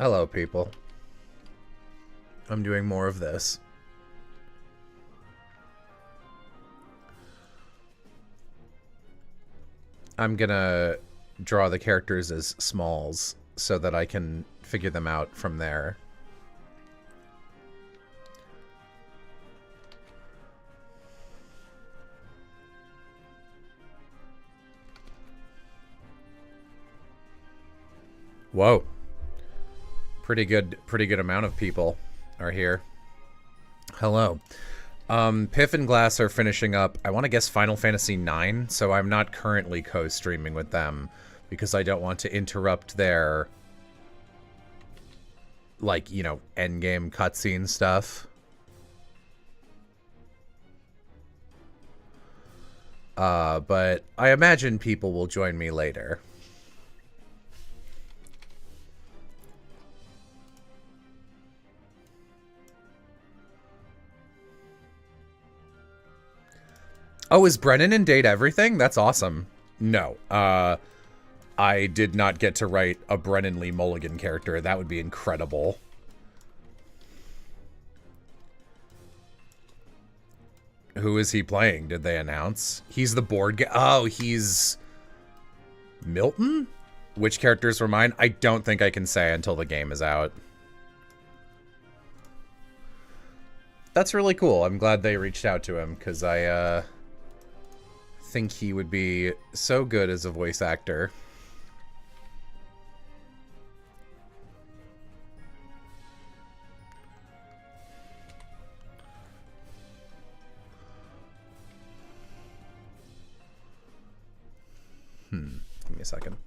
Hello, people. I'm doing more of this. I'm gonna draw the characters as smalls so that I can figure them out from there. Whoa. Pretty good amount of people are here. Hello. Piff and Glass are finishing up, I want to guess Final Fantasy IX, so I'm not currently co-streaming with them because I don't want to interrupt their, like, you know, endgame cutscene stuff. But I imagine people will join me later. Oh, is Brennan in Date Everything? That's awesome. No. I did not get to write a Brennan Lee Mulligan character. That would be incredible. Who is he playing? Did they announce? He's the board guy. Oh, he's Milton? Which characters were mine? I don't think I can say until the game is out. That's really cool. I'm glad they reached out to him because I think he would be so good as a voice actor. Give me a second.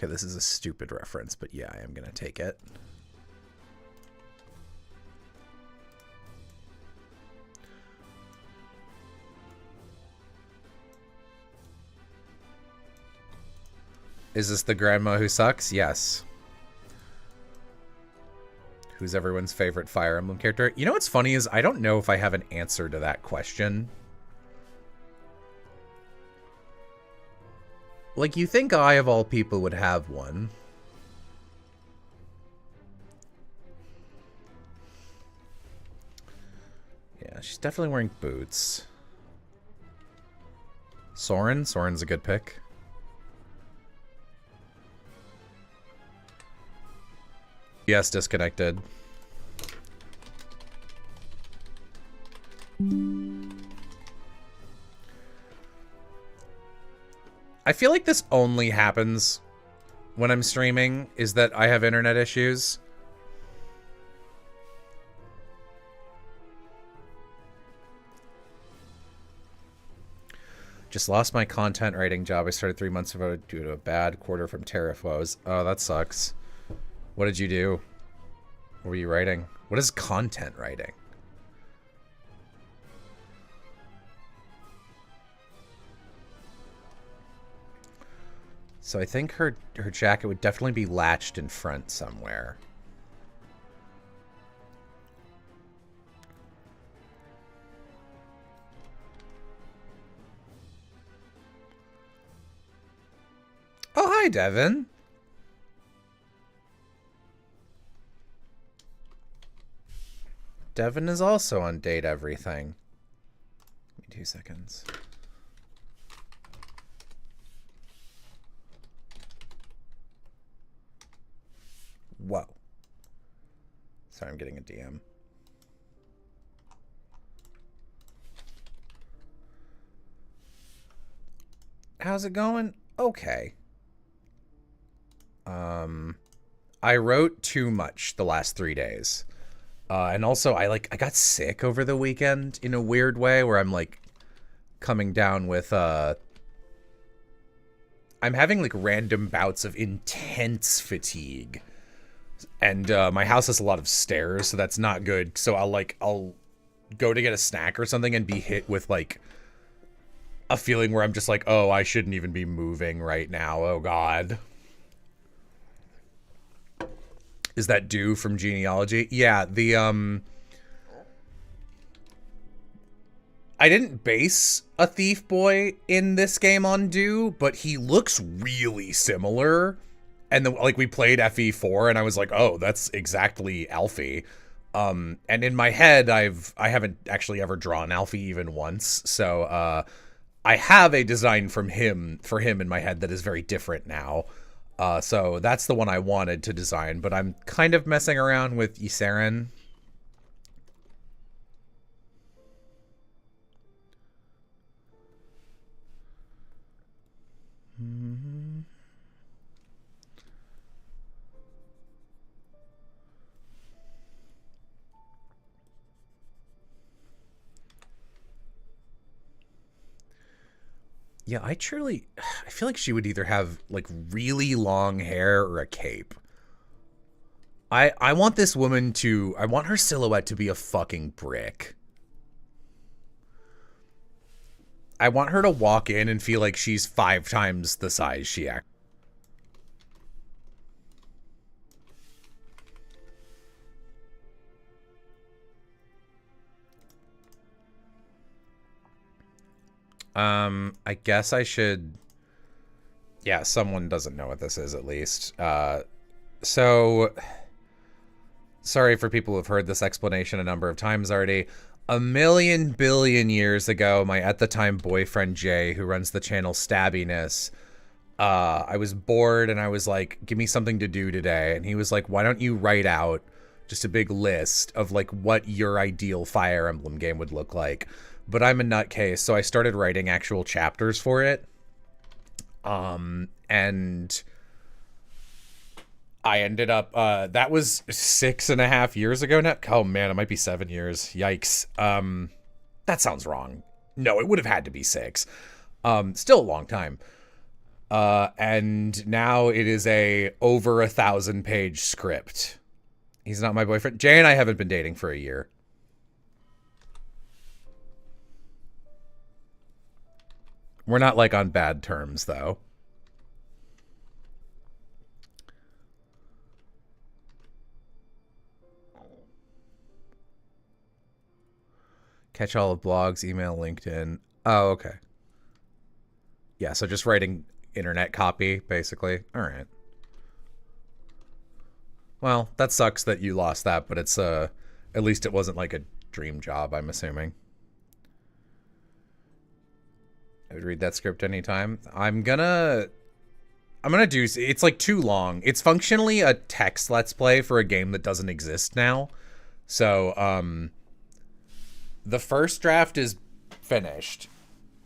Okay, this is a stupid reference, but yeah, I am gonna take it. Is this the grandma who sucks? Yes. Who's everyone's favorite Fire Emblem character? You know what's funny is I don't know if I have an answer to that question. Like, you think I, of all people, would have one. Yeah, she's definitely wearing boots. Soren? Soren's a good pick. Yes, disconnected. I feel like this only happens when I'm streaming, is that I have internet issues. Just lost my content writing job I started 3 months ago due to a bad quarter from tariff woes. Oh, that sucks. What did you do? What were you writing? What is content writing? So I think her jacket would definitely be latched in front somewhere. Oh, hi, Devin. Devin is also on Date Everything. Give me 2 seconds. Whoa. Sorry, I'm getting a DM. How's it going? Okay. I wrote too much the last 3 days. And also I got sick over the weekend in a weird way where I'm like coming down with, I'm having like random bouts of intense fatigue. And my house has a lot of stairs, so that's not good. So I'll go to get a snack or something and be hit with like a feeling where I'm just like, oh, I shouldn't even be moving right now. Oh God. Is that Dew from Genealogy? Yeah, the I didn't base a thief boy in this game on Dew, but he looks really similar. And then, like, we played FE4 and I was like, oh, that's exactly Alfie. And in my head, I haven't actually ever drawn Alfie even once. So I have a design for him in my head that is very different now. So that's the one I wanted to design, but I'm kind of messing around with Yseren. Yeah, I feel like she would either have like really long hair or a cape. I want this woman I want her silhouette to be a fucking brick. I want her to walk in and feel like she's 5 times the size she acts. I guess I should... Yeah, someone doesn't know what this is, at least. So... Sorry for people who've heard this explanation a number of times already. A million billion years ago, my at-the-time boyfriend, Jay, who runs the channel Stabbiness, I was bored and I was like, give me something to do today. And he was like, why don't you write out just a big list of like what your ideal Fire Emblem game would look like? But I'm a nutcase, so I started writing actual chapters for it. And I ended up, that was 6.5 years ago now. Oh man, it might be 7 years. Yikes. That sounds wrong. No, it would have had to be 6. Still a long time. And now it is a over 1,000-page script. He's not my boyfriend. Jay and I haven't been dating for a year. We're not like on bad terms though. Catch all of blogs, email, LinkedIn. Oh, okay. Yeah, so just writing internet copy, basically. All right. Well, that sucks that you lost that, but it's at least it wasn't like a dream job, I'm assuming. I would read that script anytime. I'm gonna do... It's like too long. It's functionally a text let's play for a game that doesn't exist now. So, the first draft is finished.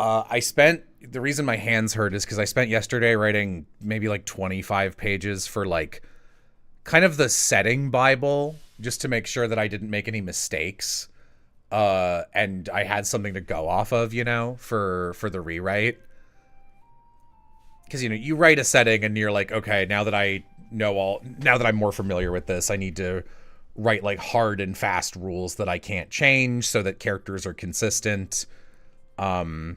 The reason my hands hurt is because I spent yesterday writing maybe like 25 pages for like kind of the setting Bible, just to make sure that I didn't make any mistakes. And I had something to go off of, you know, for the rewrite. Because, you know, you write a setting and you're like, okay, now that I'm more familiar with this, I need to write like hard and fast rules that I can't change so that characters are consistent. Do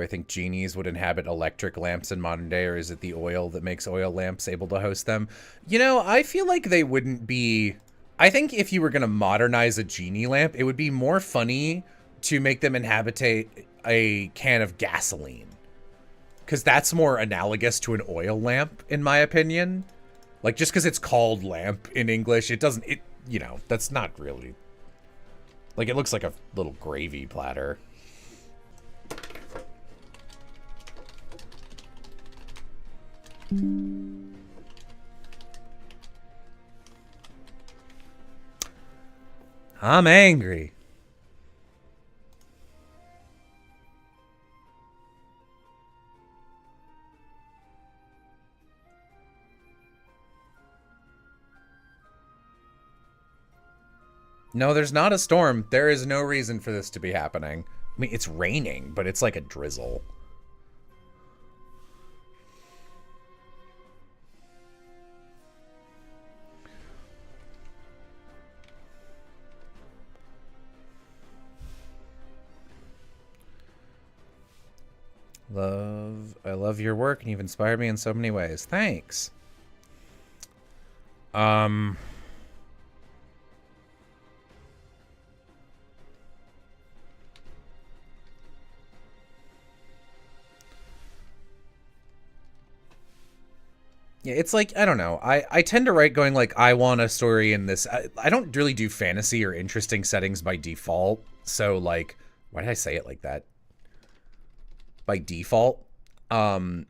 I think genies would inhabit electric lamps in modern day, or is it the oil that makes oil lamps able to host them? You know, I feel like they wouldn't be... I think if you were going to modernize a genie lamp, it would be more funny to make them inhabit a can of gasoline. Because that's more analogous to an oil lamp, in my opinion. Like, just because it's called lamp in English, it doesn't... you know, that's not really... Like, it looks like a little gravy platter. I'm angry. No, there's not a storm. There is no reason for this to be happening. I mean, it's raining, but it's like a drizzle. I love your work, and you've inspired me in so many ways. Thanks. Yeah, it's like, I don't know. I tend to write going like, I want a story in this. I don't really do fantasy or interesting settings by default. So like, why did I say it like that? By default.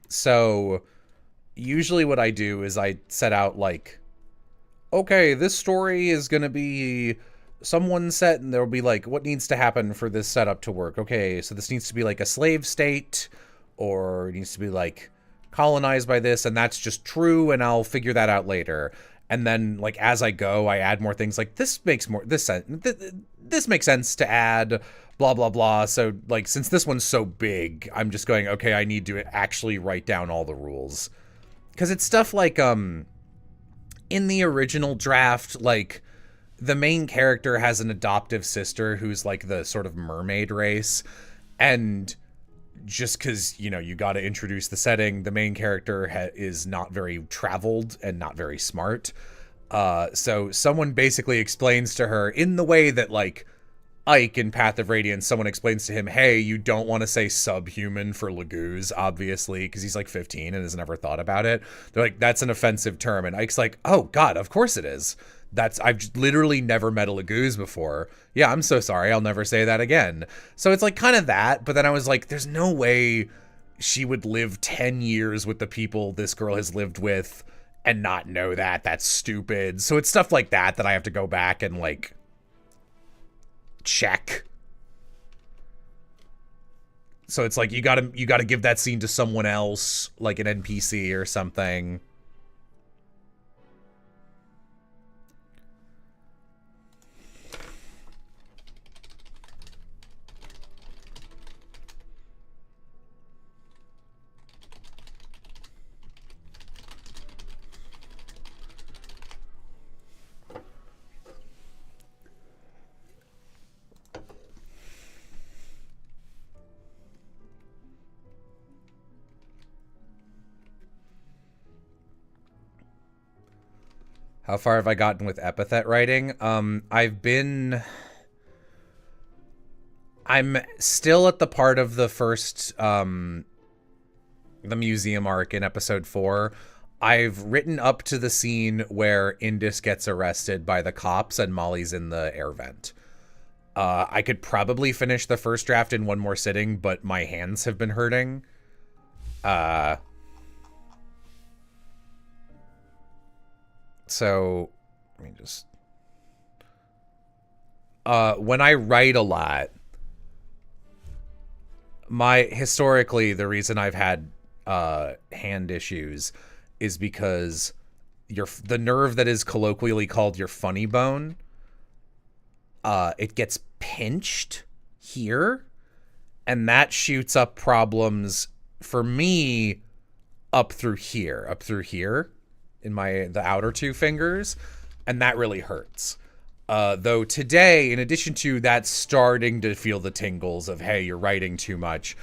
So usually what I do is I set out like, okay, this story is going to be someone set, and there'll be like, what needs to happen for this setup to work? Okay, so this needs to be like a slave state, or it needs to be like colonized by this, and that's just true, and I'll figure that out later. And then like as I go, I add more things like this makes sense to add, blah blah blah. So like since this one's so big, I'm just going, okay, I need to actually write down all the rules, because it's stuff like in the original draft, like the main character has an adoptive sister who's like the sort of mermaid race, and just because, you know, you got to introduce the setting, the main character is not very traveled and not very smart. So someone basically explains to her in the way that like Ike in Path of Radiance, someone explains to him, hey, you don't want to say subhuman for Laguz, obviously, because he's like 15 and has never thought about it. They're like, that's an offensive term. And Ike's like, oh God, of course it is. I've literally never met a Laguz before. Yeah, I'm so sorry. I'll never say that again. So it's like kind of that. But then I was like, there's no way she would live 10 years with the people this girl has lived with and not know that. That's stupid. So it's stuff like that I have to go back and like check. So it's like you gotta give that scene to someone else, like an NPC or something. How far have I gotten with epithet writing? I'm still at the part of the first, the museum arc in episode 4. I've written up to the scene where Indus gets arrested by the cops and Molly's in the air vent. I could probably finish the first draft in one more sitting, but my hands have been hurting. So, let me just... when I write a lot, historically, the reason I've had hand issues is because the nerve that is colloquially called your funny bone, it gets pinched here, and that shoots up problems for me up through here in the outer two fingers, and that really hurts. Though today, in addition to that starting to feel the tingles of, hey, you're writing too much,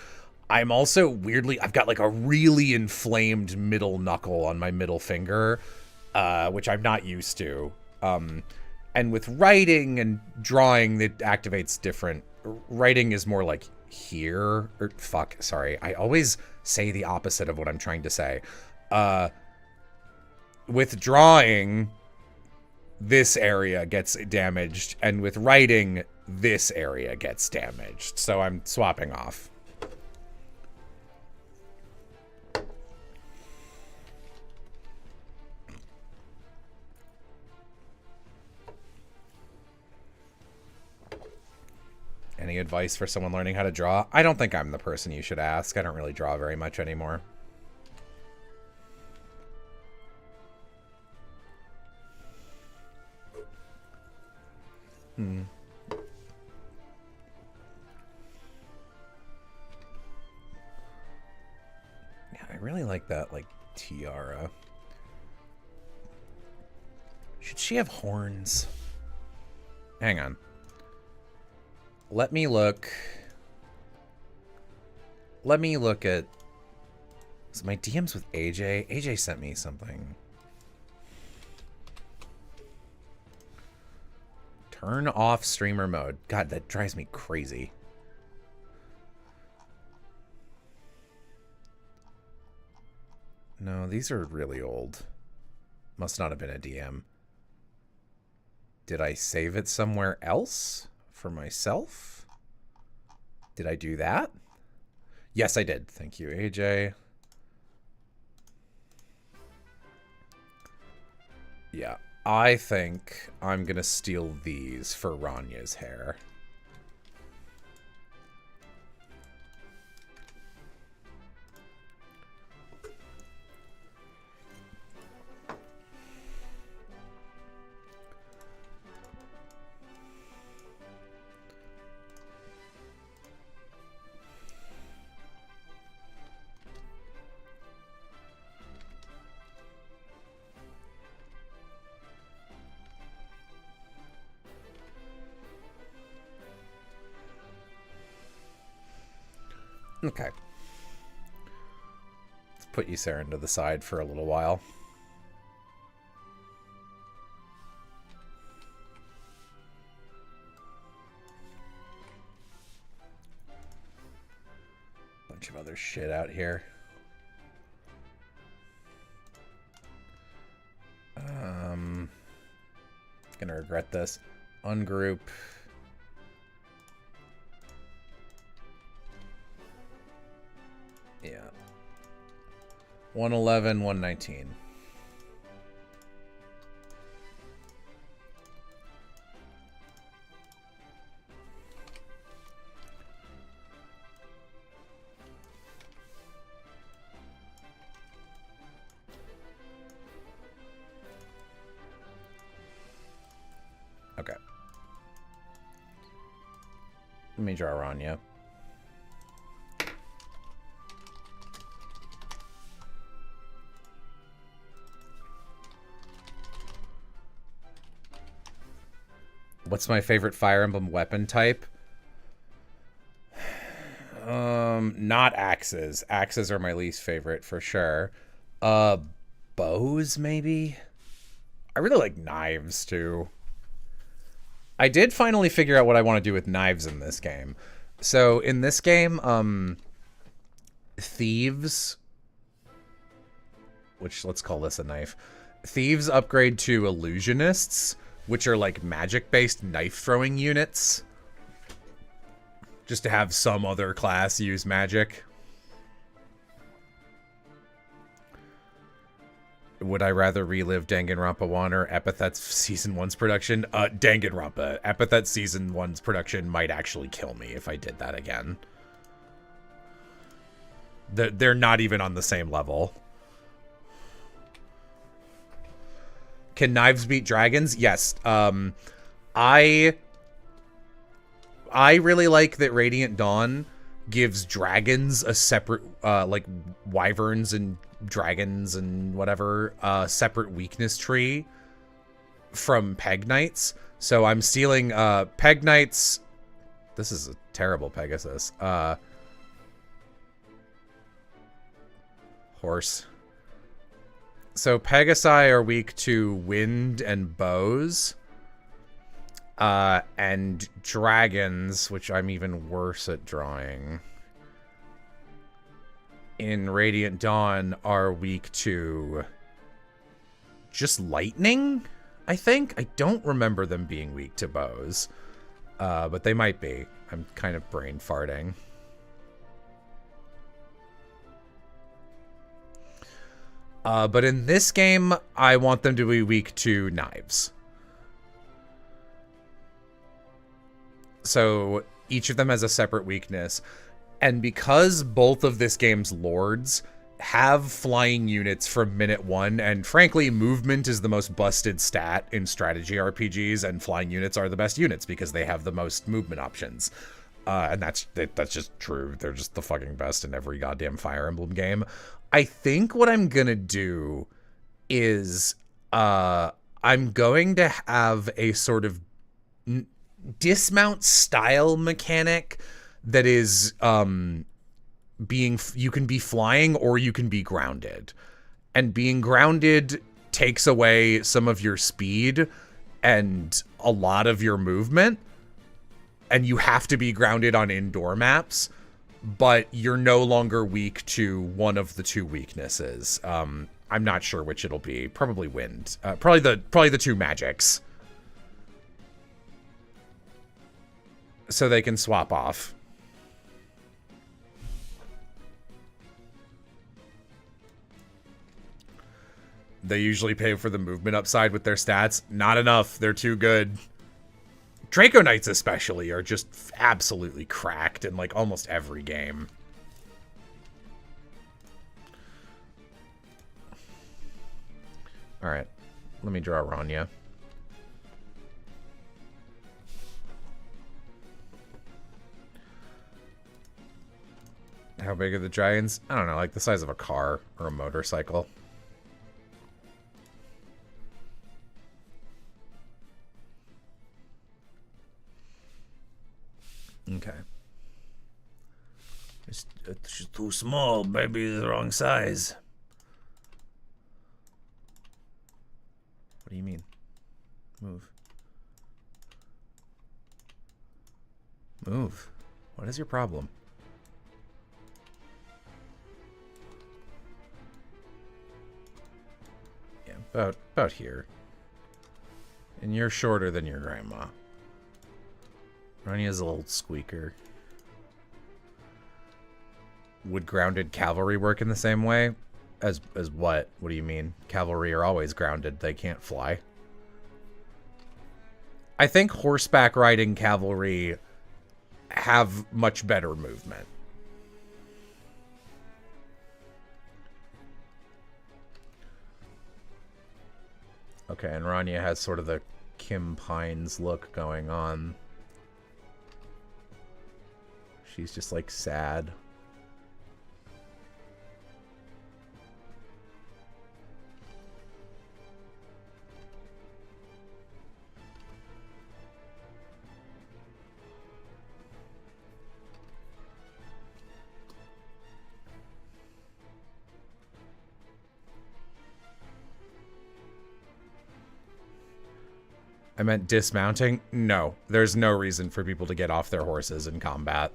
I'm also weirdly, I've got like a really inflamed middle knuckle on my middle finger, which I'm not used to. And with writing and drawing, it activates different. Writing is more like here, or sorry. I always say the opposite of what I'm trying to say. With drawing, this area gets damaged, and with writing, this area gets damaged. So I'm swapping off. Any advice for someone learning how to draw? I don't think I'm the person you should ask. I don't really draw very much anymore. Yeah, I really like that, like, tiara. Should she have horns? Hang on. Let me look let me look at my DMs with AJ. AJ sent me something. Turn off streamer mode. God, that drives me crazy. No, these are really old. Must not have been a DM. Did I save it somewhere else for myself? Did I do that? Yes, I did. Thank you, AJ. Yeah, I think I'm gonna steal these for Ranya's hair. Okay. Let's put you, Saren, to the side for a little while. Bunch of other shit out here. Gonna regret this. Ungroup. Yeah. 111, 119. Okay. Let me draw Ranya. What's my favorite Fire Emblem weapon type? Not axes. Axes are my least favorite for sure. Bows maybe? I really like knives too. I did finally figure out what I want to do with knives in this game. So in this game, thieves, which let's call this a knife. Thieves upgrade to illusionists, which are like magic-based knife-throwing units. Just to have some other class use magic. Would I rather relive Danganronpa 1 or Epithet's Season 1's production? Danganronpa. Epithet Season 1's production might actually kill me if I did that again. They're not even on the same level. Can knives beat dragons? Yes. I really like that Radiant Dawn gives dragons a separate, like wyverns and dragons and whatever, separate weakness tree from Peg Knights. So I'm stealing Peg Knights. This is a terrible Pegasus. Horse. So Pegasi are weak to wind and bows. And dragons, which I'm even worse at drawing, in Radiant Dawn are weak to just lightning, I think. I don't remember them being weak to bows. But they might be. I'm kind of brain farting. But in this game, I want them to be weak to knives. So each of them has a separate weakness. And because both of this game's lords have flying units from minute 1, and frankly, movement is the most busted stat in strategy RPGs, and flying units are the best units because they have the most movement options. And that's just true. They're just the fucking best in every goddamn Fire Emblem game. I think what I'm gonna do is I'm going to have a sort of dismount style mechanic that is you can be flying or you can be grounded. And being grounded takes away some of your speed and a lot of your movement. And you have to be grounded on indoor maps, but you're no longer weak to one of the two weaknesses. I'm not sure which it'll be. Probably wind. Probably the two magics. So they can swap off. They usually pay for the movement upside with their stats. Not enough. They're too good. Draco Knights especially are just absolutely cracked in like almost every game. All right, let me draw Rania. How big are the dragons? I don't know, like the size of a car or a motorcycle. Okay. It's too small. Maybe the wrong size. What do you mean? Move. Move. What is your problem? Yeah, about here. And you're shorter than your grandma. Rania's a little squeaker. Would grounded cavalry work in the same way? As what? What do you mean? Cavalry are always grounded. They can't fly. I think horseback riding cavalry have much better movement. Okay, and Rania has sort of the Kim Pines look going on. She's just like sad. I meant dismounting? No, there's no reason for people to get off their horses in combat.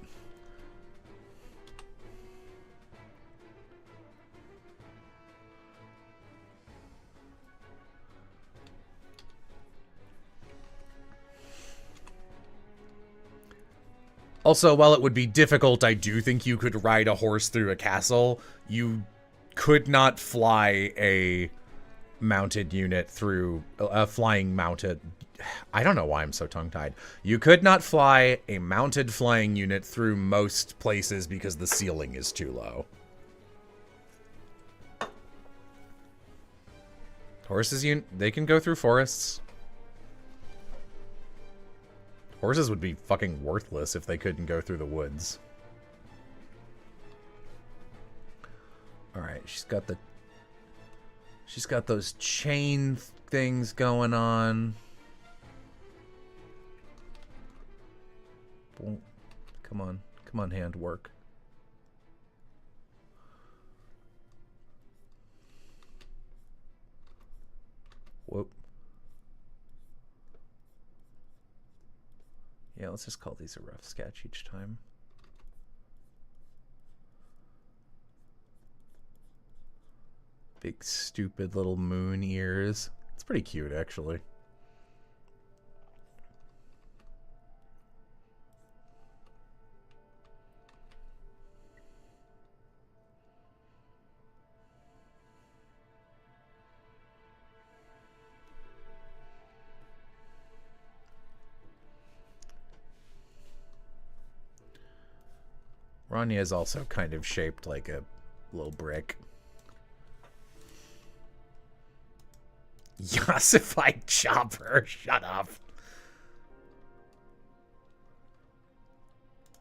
Also, while it would be difficult, I do think you could ride a horse through a castle. You could not fly a mounted unit through a flying mounted... I don't know why I'm so tongue-tied. You could not fly a mounted flying unit through most places because the ceiling is too low. Horses, they can go through forests. Horses would be fucking worthless if they couldn't go through the woods. Alright, she's got those chain things going on. Come on, handwork. Whoop. Yeah, let's just call these a rough sketch each time. Big stupid little moon ears. It's pretty cute, actually. Rania is also kind of shaped like a little brick. Yossified chopper, shut up.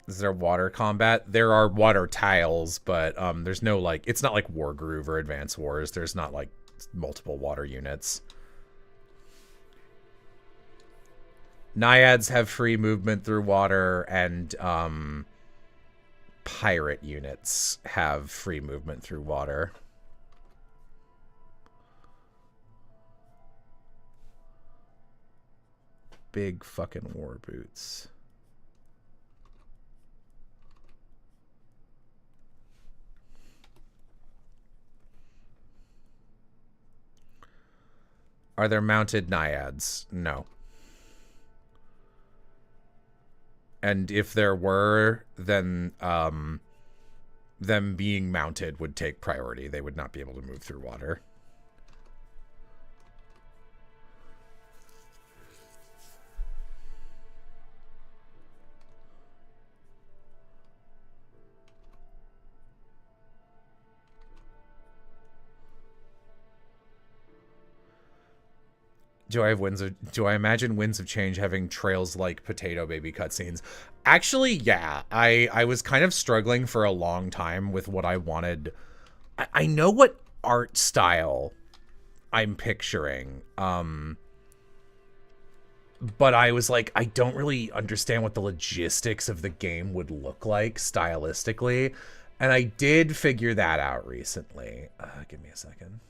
Is there water combat? There are water tiles, but there's no like, it's not like Wargroove or Advance Wars. There's not like multiple water units. Naiads have free movement through water, and pirate units have free movement through water. Big fucking war boots. Are there mounted naiads? No. And if there were, then them being mounted would take priority. They would not be able to move through water. Do I imagine Winds of Change having trails like Potato Baby cutscenes? Actually, yeah. I was kind of struggling for a long time with what I wanted. I know what art style I'm picturing. But I was like, I don't really understand what the logistics of the game would look like stylistically. And I did figure that out recently. Give me a second.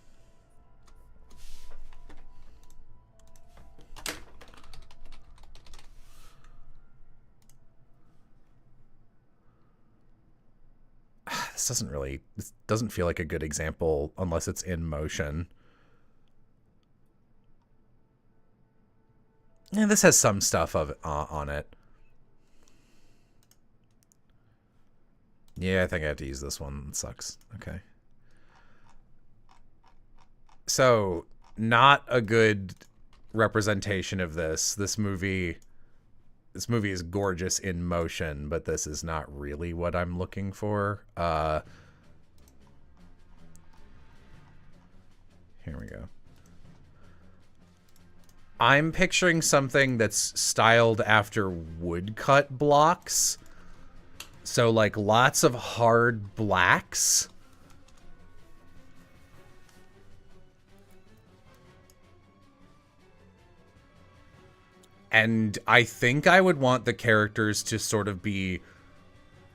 This doesn't feel like a good example unless it's in motion. Yeah, this has some stuff of on it. Yeah, I think I have to use this one. It sucks. Okay. So, not a good representation of this. This movie is gorgeous in motion, but this is not really what I'm looking for. Here we go. I'm picturing something that's styled after woodcut blocks. So, like, lots of hard blacks. And I think I would want the characters to sort of be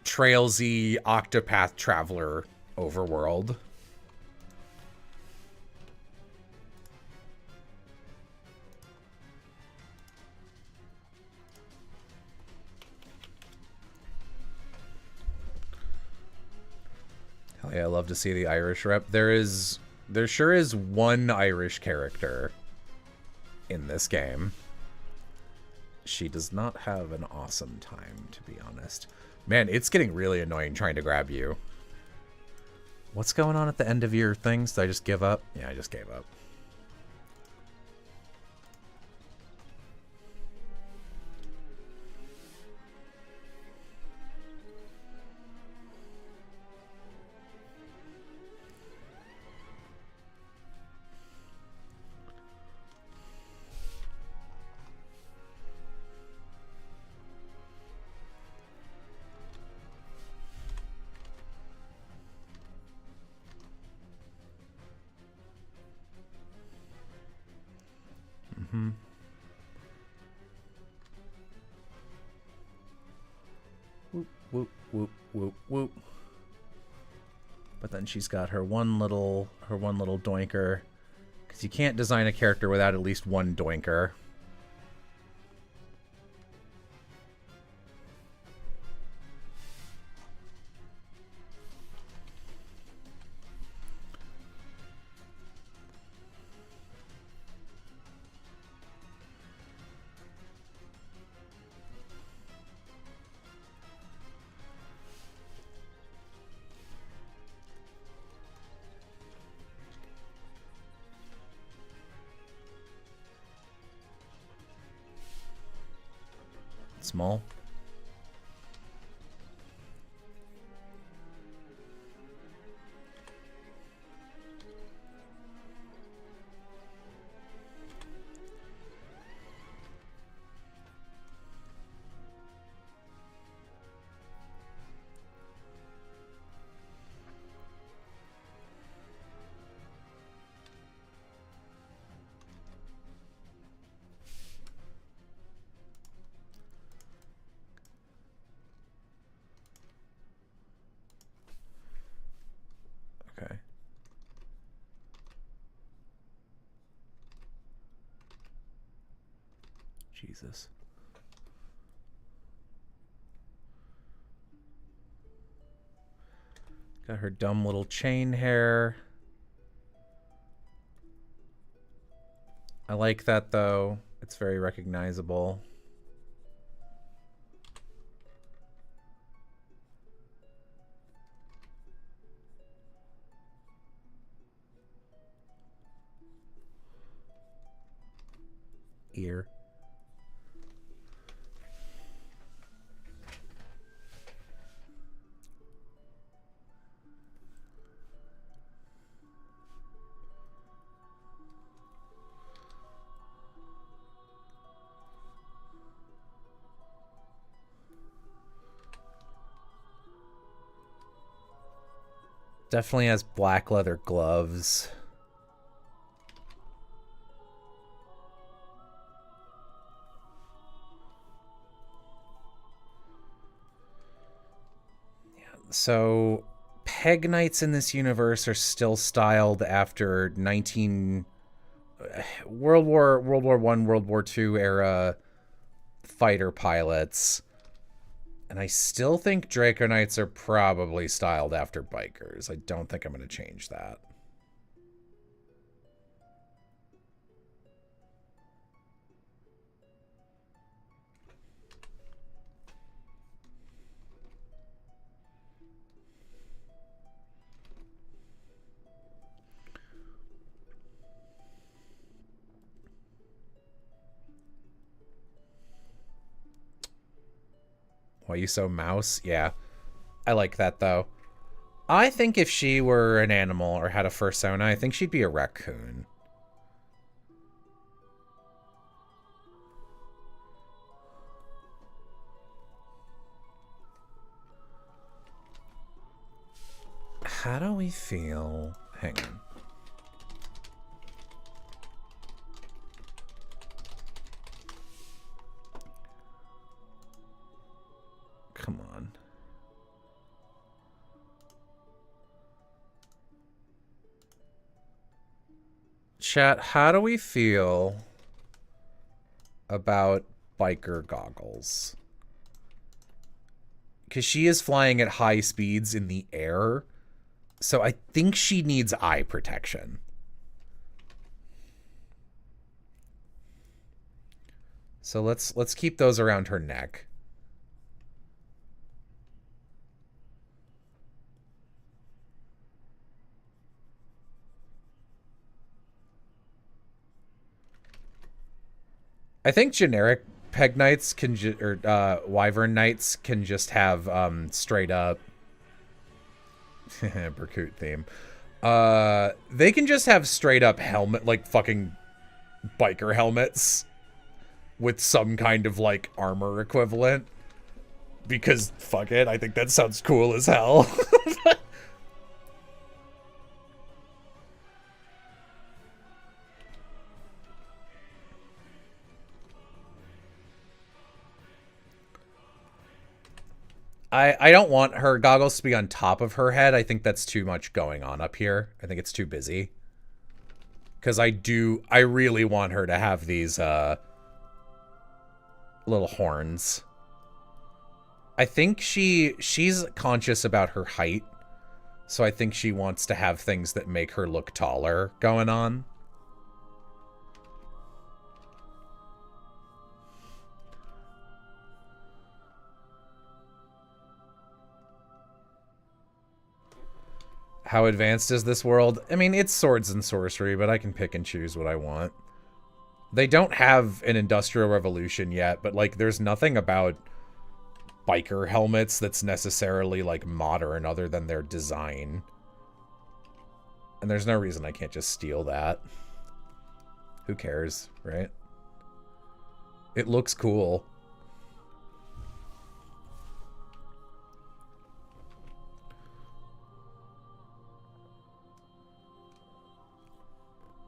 Trailsy, Octopath Traveler overworld. Hell yeah, I love to see the Irish rep. There sure is one Irish character in this game. She does not have an awesome time, to be honest. Man, it's getting really annoying trying to grab you. What's going on at the end of your things? Did I just give up? Yeah, I just gave up. Whoop, whoop, whoop, whoop, whoop. But then she's got her one little doinker. Because you can't design a character without at least one doinker. Small. Jesus. Got her dumb little chain hair. I like that, though. It's very recognizable. Ear. Definitely has black leather gloves. Yeah, so Peg Knights in this universe are still styled after World War One, World War Two era fighter pilots. And I still think Draco Knights are probably styled after bikers. I don't think I'm going to change that. Why you so mouse? Yeah. I like that, though. I think if she were an animal or had a fursona, I think she'd be a raccoon. How do we feel? Hang on. Come on. Chat, how do we feel about biker goggles? Because she is flying at high speeds in the air, so I think she needs eye protection. So let's keep those around her neck. I think generic Peg Knights can Wyvern Knights can just have straight up Berkut theme. They can just have straight up helmet, like fucking biker helmets with some kind of like armor equivalent. Because fuck it, I think that sounds cool as hell. I don't want her goggles to be on top of her head. I think that's too much going on up here. I think it's too busy. Because I really want her to have these little horns. I think she's conscious about her height. So I think she wants to have things that make her look taller going on. How advanced is this world? I mean, it's swords and sorcery, but I can pick and choose what I want. They don't have an industrial revolution yet, but like there's nothing about biker helmets that's necessarily like modern other than their design. And there's no reason I can't just steal that. Who cares, right? It looks cool.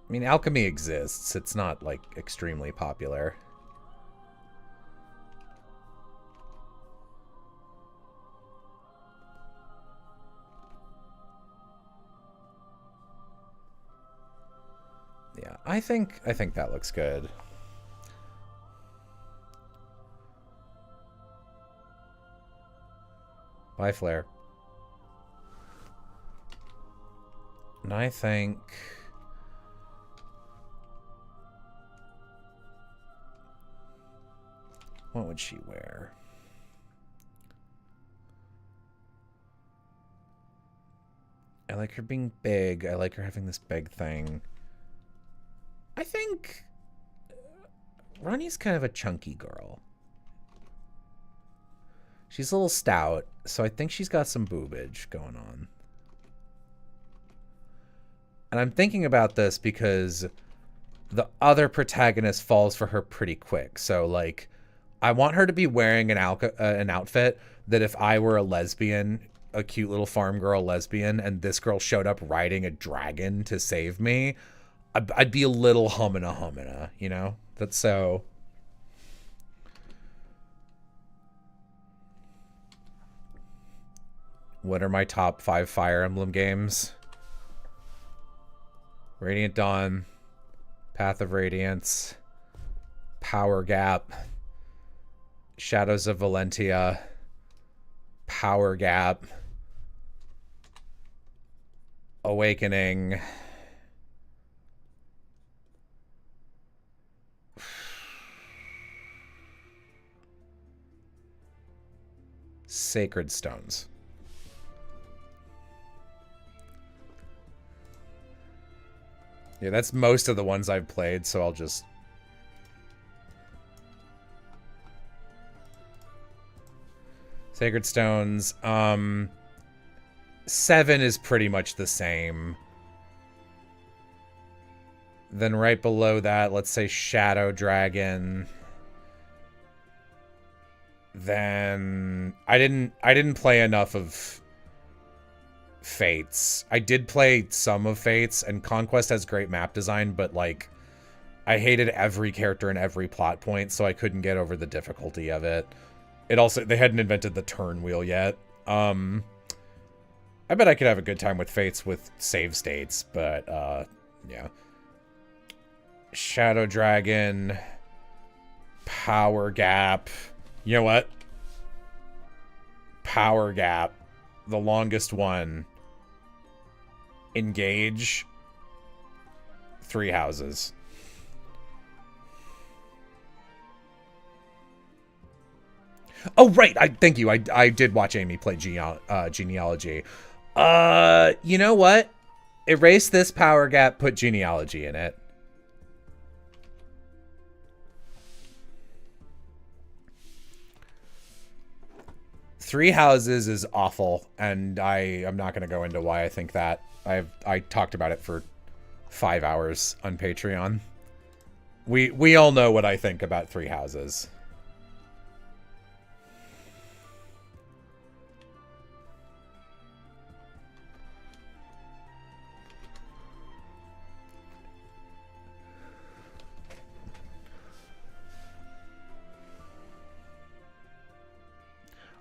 I mean, alchemy exists. It's not, like, extremely popular. Yeah, I think that looks good. Bye, Flare. And I think... what would she wear? I like her being big. I like her having this big thing. I think Ronnie's kind of a chunky girl. She's a little stout, so I think she's got some boobage going on. And I'm thinking about this because the other protagonist falls for her pretty quick. So, like, I want her to be wearing an outfit that if I were a lesbian, a cute little farm girl lesbian, and this girl showed up riding a dragon to save me, I'd be a little humana, you know? That's so... What are my top 5 Fire Emblem games? Radiant Dawn, Path of Radiance, Power Gap, Shadows of Valentia, Power Gap, Awakening, Sacred Stones. Yeah, that's most of the ones I've played, so I'll just... Sacred Stones. 7 is pretty much the same. Then right below that, let's say Shadow Dragon. Then I didn't play enough of Fates. I did play some of Fates, and Conquest has great map design, but like I hated every character and every plot point, so I couldn't get over the difficulty of it. It also, they hadn't invented the turn wheel yet. I bet I could have a good time with Fates with save states, but yeah. Shadow Dragon, Power Gap. You know what? Power Gap, the longest one. Engage, 3 houses. Oh, right. Thank you. I did watch Amy play Genealogy. You know what? Erase this Power Gap, put Genealogy in it. Three Houses is awful, and I'm not going to go into why I think that. I talked about it for 5 hours on Patreon. We all know what I think about Three Houses.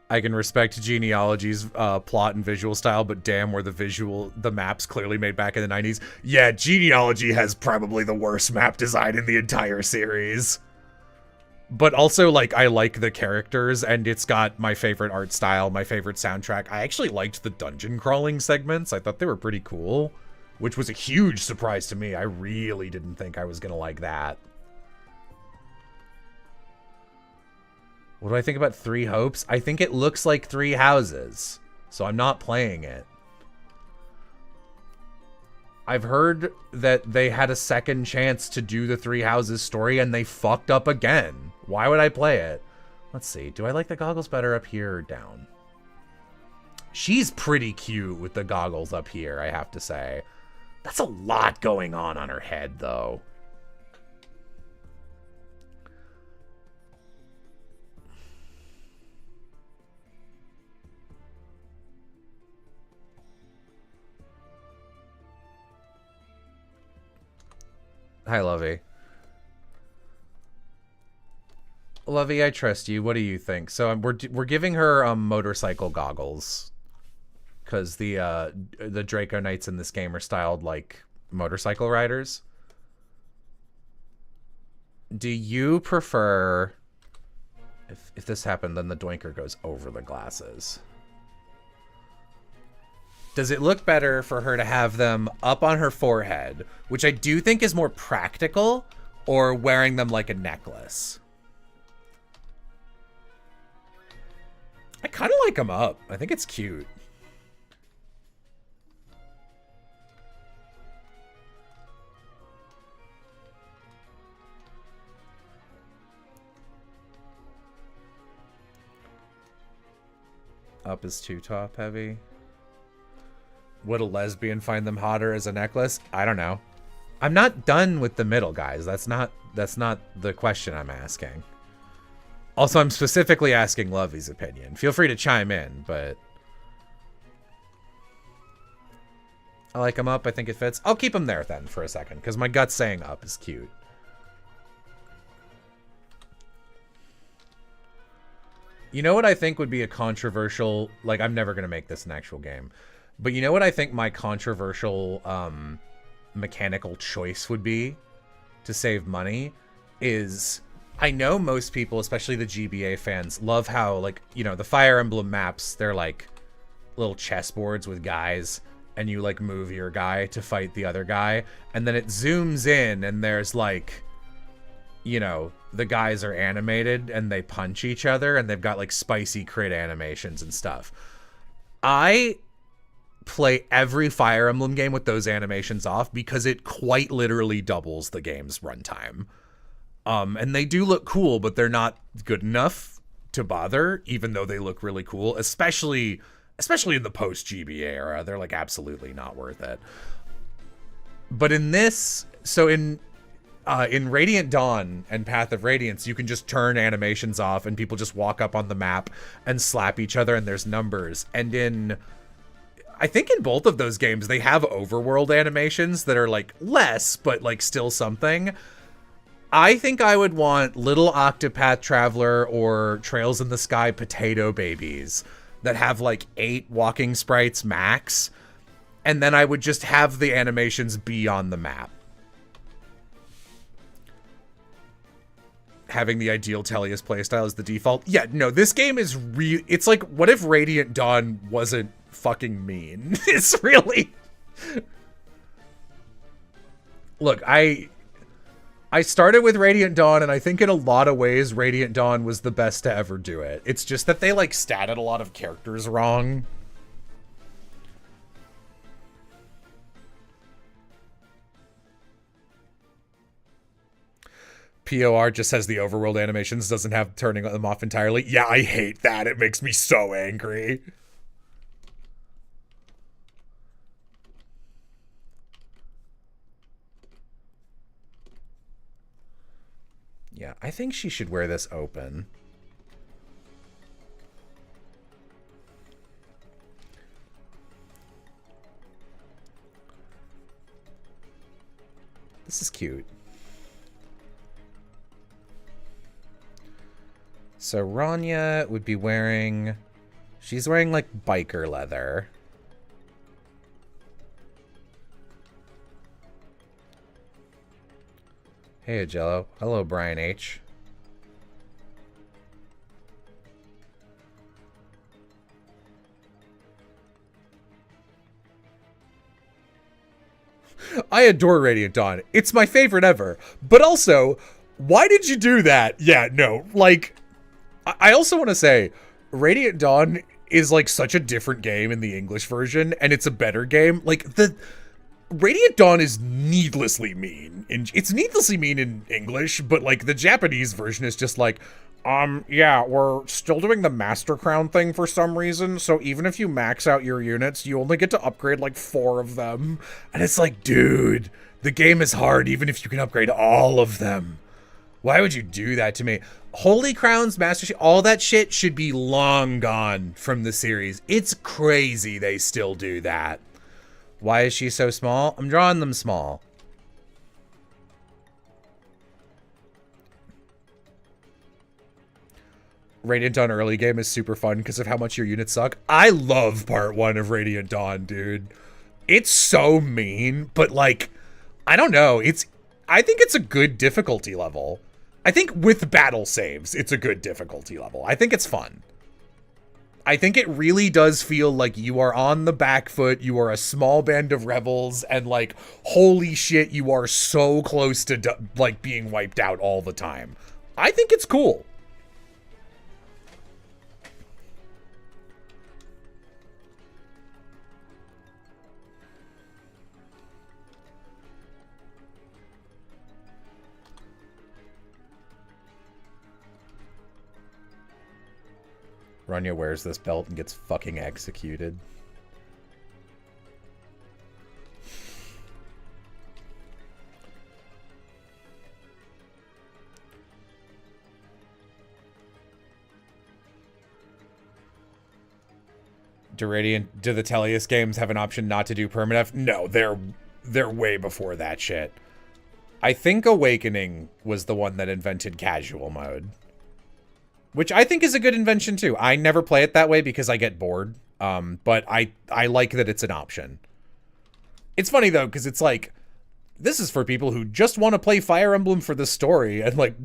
I can respect Genealogy's plot and visual style, but damn, were the maps clearly made back in the 90s. Yeah, Genealogy has probably the worst map design in the entire series. But also, like, I like the characters, and it's got my favorite art style, my favorite soundtrack. I actually liked the dungeon crawling segments. I thought they were pretty cool, which was a huge surprise to me. I really didn't think I was gonna like that. What do I think about Three Hopes? I think it looks like Three Houses, so I'm not playing it. I've heard that they had a second chance to do the Three Houses story, and they fucked up again. Why would I play it? Let's see. Do I like the goggles better up here or down? She's pretty cute with the goggles up here, I have to say. That's a lot going on her head, though. Hi, Lovey. Lovey, I trust you. What do you think? So we're giving her motorcycle goggles because the Draco Knights in this game are styled like motorcycle riders. Do you prefer? If this happened, then the doinker goes over the glasses. Does it look better for her to have them up on her forehead, which I do think is more practical, or wearing them like a necklace? I kind of like them up. I think it's cute. Up is too top heavy. Would a lesbian find them hotter as a necklace? I don't know. I'm not done with the middle, guys. That's not the question I'm asking. Also, I'm specifically asking Lovey's opinion. Feel free to chime in, but I like them up. I think it fits. I'll keep them there then for a second, because my gut's saying up is cute. You know what I think would be a controversial... Like, I'm never going to make this an actual game. But you know what I think my controversial mechanical choice would be to save money? Is... I know most people, especially the GBA fans, love how, like, you know, the Fire Emblem maps, they're like little chessboards with guys, and you, like, move your guy to fight the other guy, and then it zooms in, and there's, like, you know, the guys are animated, and they punch each other, and they've got, like, spicy crit animations and stuff. I play every Fire Emblem game with those animations off because it quite literally doubles the game's runtime. And they do look cool, but they're not good enough to bother, even though they look really cool, especially in the post-GBA era. They're, like, absolutely not worth it. But in this, so in Radiant Dawn and Path of Radiance, you can just turn animations off and people just walk up on the map and slap each other, and there's numbers. And I think in both of those games, they have overworld animations that are, like, less, but, like, still something. I think I would want Little Octopath Traveler or Trails in the Sky Potato Babies that have, like, 8 walking sprites max, and then I would just have the animations be on the map. Having the ideal Tellius playstyle as the default. Yeah, no, this game is it's like, what if Radiant Dawn wasn't fucking mean? It's really... Look, I started with Radiant Dawn, and I think in a lot of ways, Radiant Dawn was the best to ever do it. It's just that they, like, statted a lot of characters wrong. POR just says the overworld animations doesn't have turning them off entirely. Yeah, I hate that. It makes me so angry. Yeah, I think she should wear this open. This is cute. So Rania would be wearing... She's wearing, like, biker leather. Hey, Jello. Hello, Brian H. I adore Radiant Dawn. It's my favorite ever. But also, why did you do that? Yeah, no, like... I also want to say, Radiant Dawn is, like, such a different game in the English version, and it's a better game. Like, the... Radiant Dawn is needlessly mean. It's needlessly mean in English, but, like, the Japanese version is just like, yeah, we're still doing the Master Crown thing for some reason, so even if you max out your units, you only get to upgrade, like, 4 of them. And it's like, dude, the game is hard even if you can upgrade all of them. Why would you do that to me? Holy Crowns, Master Chief, all that shit should be long gone from the series. It's crazy they still do that. Why is she so small? I'm drawing them small. Radiant Dawn early game is super fun because of how much your units suck. I love part 1 of Radiant Dawn, dude. It's so mean, but, like, I don't know. I think it's a good difficulty level. I think with battle saves, it's a good difficulty level. I think it's fun. I think it really does feel like you are on the back foot, you are a small band of rebels, and like, holy shit, you are so close to like being wiped out all the time. I think it's cool. Rania wears this belt and gets fucking executed. Do the Tellius games have an option not to do permanef? No, they're way before that shit. I think Awakening was the one that invented casual mode. Which I think is a good invention too. I never play it that way because I get bored. But I like that it's an option. It's funny though, because it's like, this is for people who just want to play Fire Emblem for the story. And like,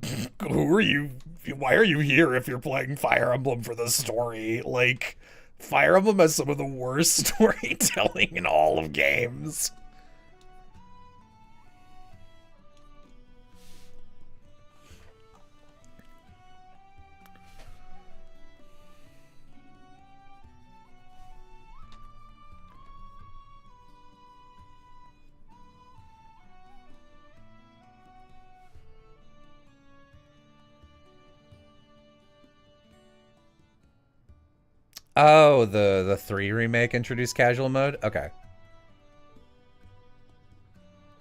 who are you? Why are you here if you're playing Fire Emblem for the story? Like, Fire Emblem has some of the worst storytelling in all of games. Oh, the 3 remake introduced casual mode? Okay.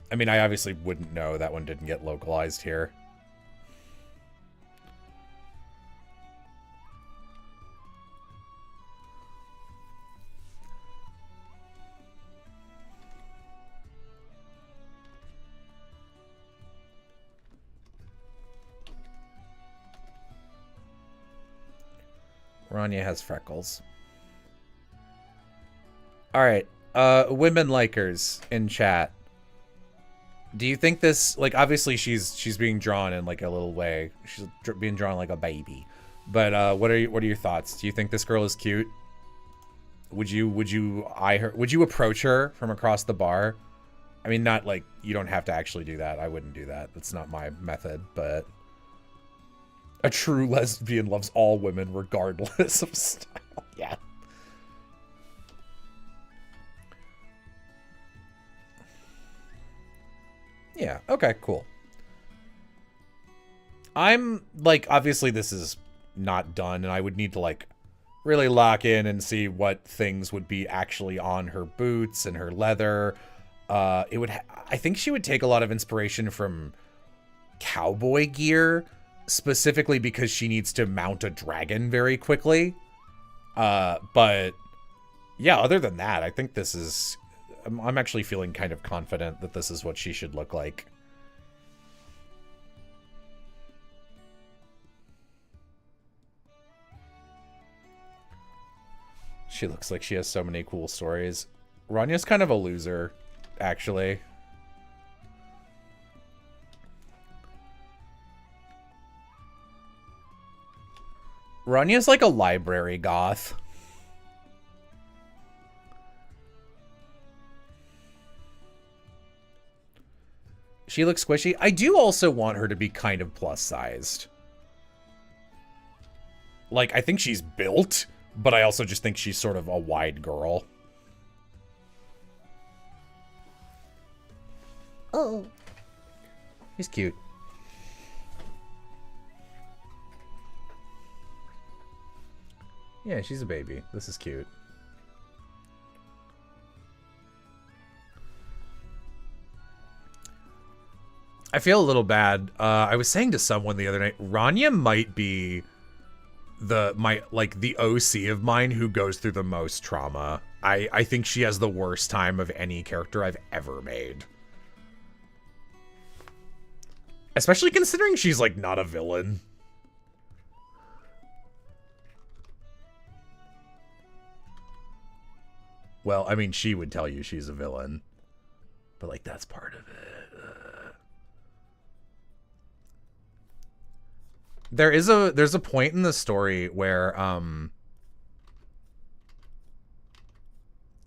I mean, I obviously wouldn't know. That one didn't get localized here. Rania has freckles. Alright, women likers in chat. Do you think this, like, obviously she's being drawn in like a little way. She's being drawn like a baby. But what are your thoughts? Do you think this girl is cute? Would you eye her? Would you approach her from across the bar? I mean, not like, you don't have to actually do that. I wouldn't do that. That's not my method, but a true lesbian loves all women regardless of style. Yeah. Yeah, okay, cool. I'm, like, obviously this is not done, and I would need to, like, really lock in and see what things would be actually on her boots and her leather. I think she would take a lot of inspiration from cowboy gear, specifically because she needs to mount a dragon very quickly. But yeah, other than that, I think this is, I'm actually feeling kind of confident that this is what she should look like. She looks like she has so many cool stories. Rania's kind of a loser, actually. Rania's like a library goth. She looks squishy. I do also want her to be kind of plus-sized. Like, I think she's built, but I also just think she's sort of a wide girl. Oh. He's cute. Yeah, she's a baby. This is cute. I feel a little bad. I was saying to someone the other night, Rania might be the OC of mine who goes through the most trauma. I think she has the worst time of any character I've ever made. Especially considering she's like not a villain. Well, I mean, she would tell you she's a villain. But like, that's part of it. There's a point in the story where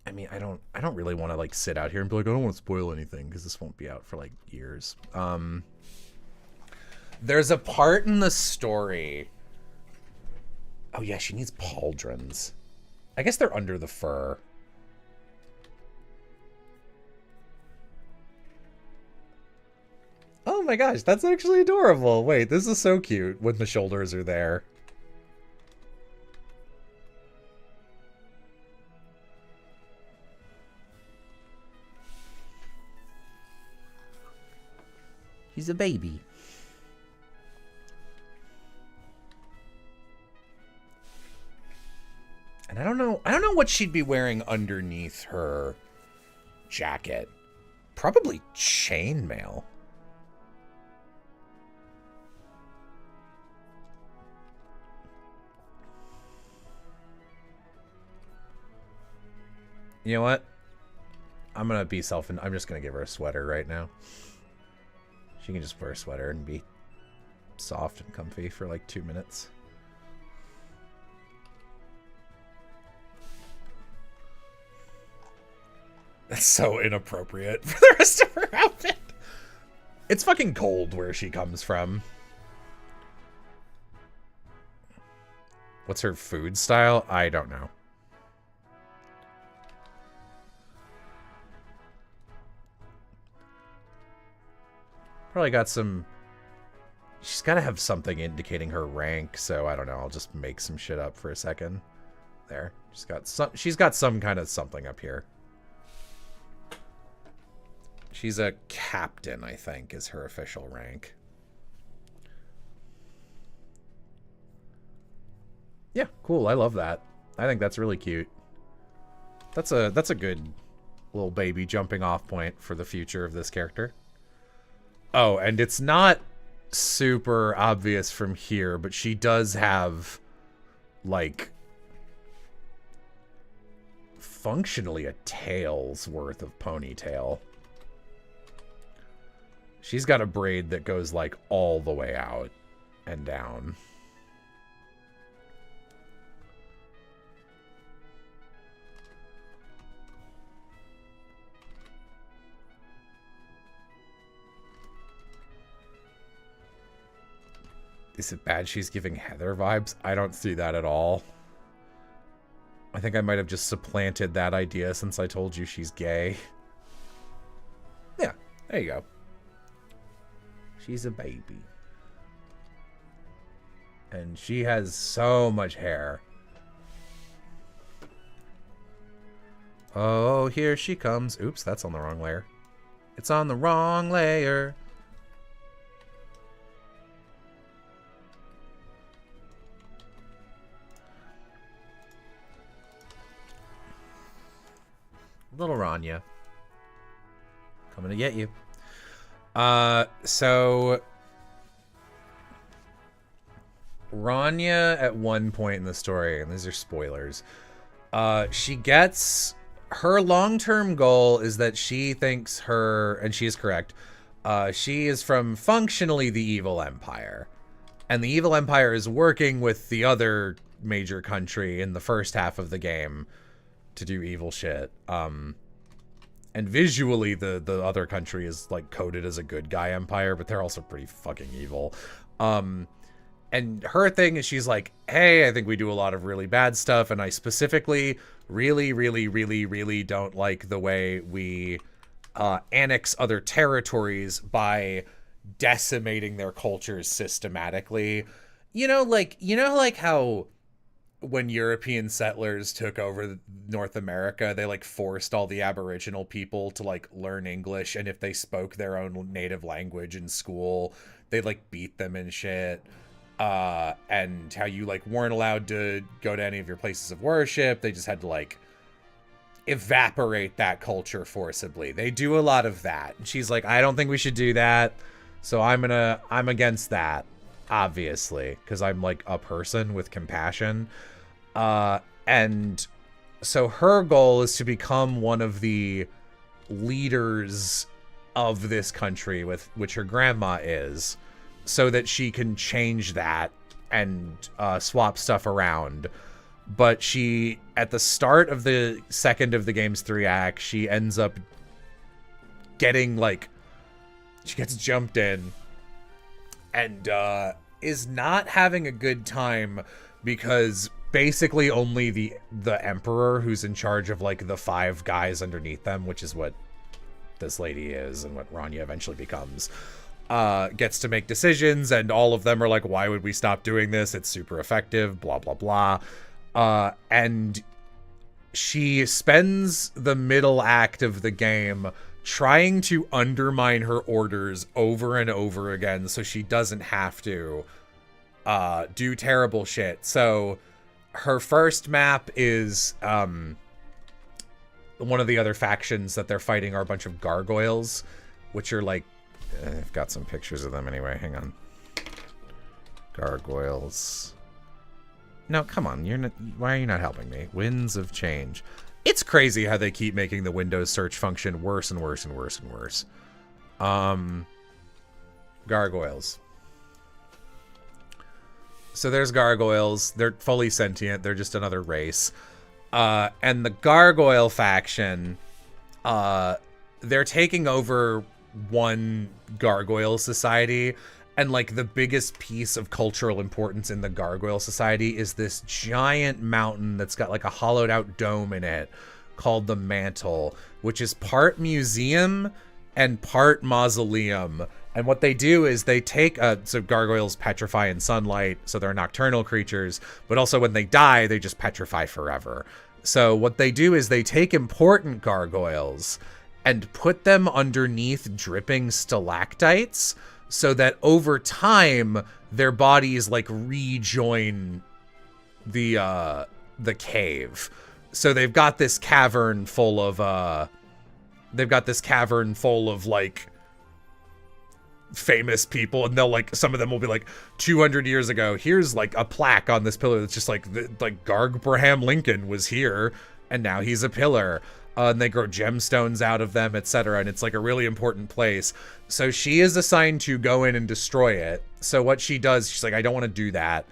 I mean, I don't really want to like sit out here and be like, I don't want to spoil anything because this won't be out for like years. There's a part in the story. Oh yeah, she needs pauldrons. I guess they're under the fur. Oh my gosh, that's actually adorable. Wait, this is so cute when the shoulders are there. He's a baby. And I don't know what she'd be wearing underneath her jacket. Probably chainmail. You know what? I'm gonna be I'm just gonna give her a sweater right now. She can just wear a sweater and be soft and comfy for like 2 minutes. That's so inappropriate for the rest of her outfit. It's fucking cold where she comes from. What's her food style? I don't know. Probably got some... She's got to have something indicating her rank, so I don't know. I'll just make some shit up for a second. There. She's got some kind of something up here. She's a captain, I think, is her official rank. Yeah, cool. I love that. I think that's really cute. That's a good little baby jumping off point for the future of this character. Oh, and it's not super obvious from here, but she does have, like, functionally a tail's worth of ponytail. She's got a braid that goes, like, all the way out and down. Is it bad she's giving Heather vibes? I don't see that at all. I think I might have just supplanted that idea since I told you she's gay. Yeah, there you go. She's a baby. And she has so much hair. Oh, here she comes. Oops, that's on the wrong layer. It's on the wrong layer. Little Rania. Coming to get you. So Rania at one point in the story, and these are spoilers, she gets her long-term goal is that she thinks and she is correct, she is from functionally the evil empire. And the evil empire is working with the other major country in the first half of the game to do evil shit. And visually, the other country is, like, coded as a good guy empire, but they're also pretty fucking evil. And her thing is she's like, hey, I think we do a lot of really bad stuff, and I specifically really don't like the way we annex other territories by decimating their cultures systematically. You know, like how when European settlers took over North America, they, like, forced all the Aboriginal people to, like, learn English, and if they spoke their own native language in school, they, like, beat them and shit. And how you, like, weren't allowed to go to any of your places of worship. They just had to, like, evaporate that culture forcibly. They do a lot of that. And she's like, I don't think we should do that, so I'm against that, obviously, because I'm, like, a person with compassion. And so her goal is to become one of the leaders of this country, with which her grandma is, so that she can change that and swap stuff around. But she, at the start of the second of the game's 3 acts, she ends up getting, like, she gets jumped in and is not having a good time because basically only the Emperor, who's in charge of, like, the 5 guys underneath them, which is what this lady is and what Rania eventually becomes, gets to make decisions, and all of them are like, why would we stop doing this? It's super effective, blah, blah, blah. And she spends the middle act of the game trying to undermine her orders over and over again so she doesn't have to do terrible shit. So her first map is one of the other factions that they're fighting are a bunch of gargoyles, which are like, I've got some pictures of them anyway, hang on. Gargoyles. No, come on, you're not, why are you not helping me? Winds of Change. It's crazy how they keep making the Windows search function worse and worse and worse and worse. Gargoyles. So there's gargoyles. They're fully sentient. They're just another race. And the gargoyle faction, they're taking over one gargoyle society. And, like, the biggest piece of cultural importance in the Gargoyle Society is this giant mountain that's got, like, a hollowed-out dome in it called the Mantle, which is part museum and part mausoleum. And what they do is they take... so gargoyles petrify in sunlight, so they're nocturnal creatures, but also when they die, they just petrify forever. So what they do is they take important gargoyles and put them underneath dripping stalactites, so that over time their bodies like rejoin the cave. So they've got this cavern full of like famous people, and they'll like, some of them will be like, 200 years ago, here's like a plaque on this pillar that's just like Garbraham Lincoln was here and now he's a pillar. And they grow gemstones out of them, etc. And it's like a really important place. So she is assigned to go in and destroy it. So what she does, she's like, I don't want to do that.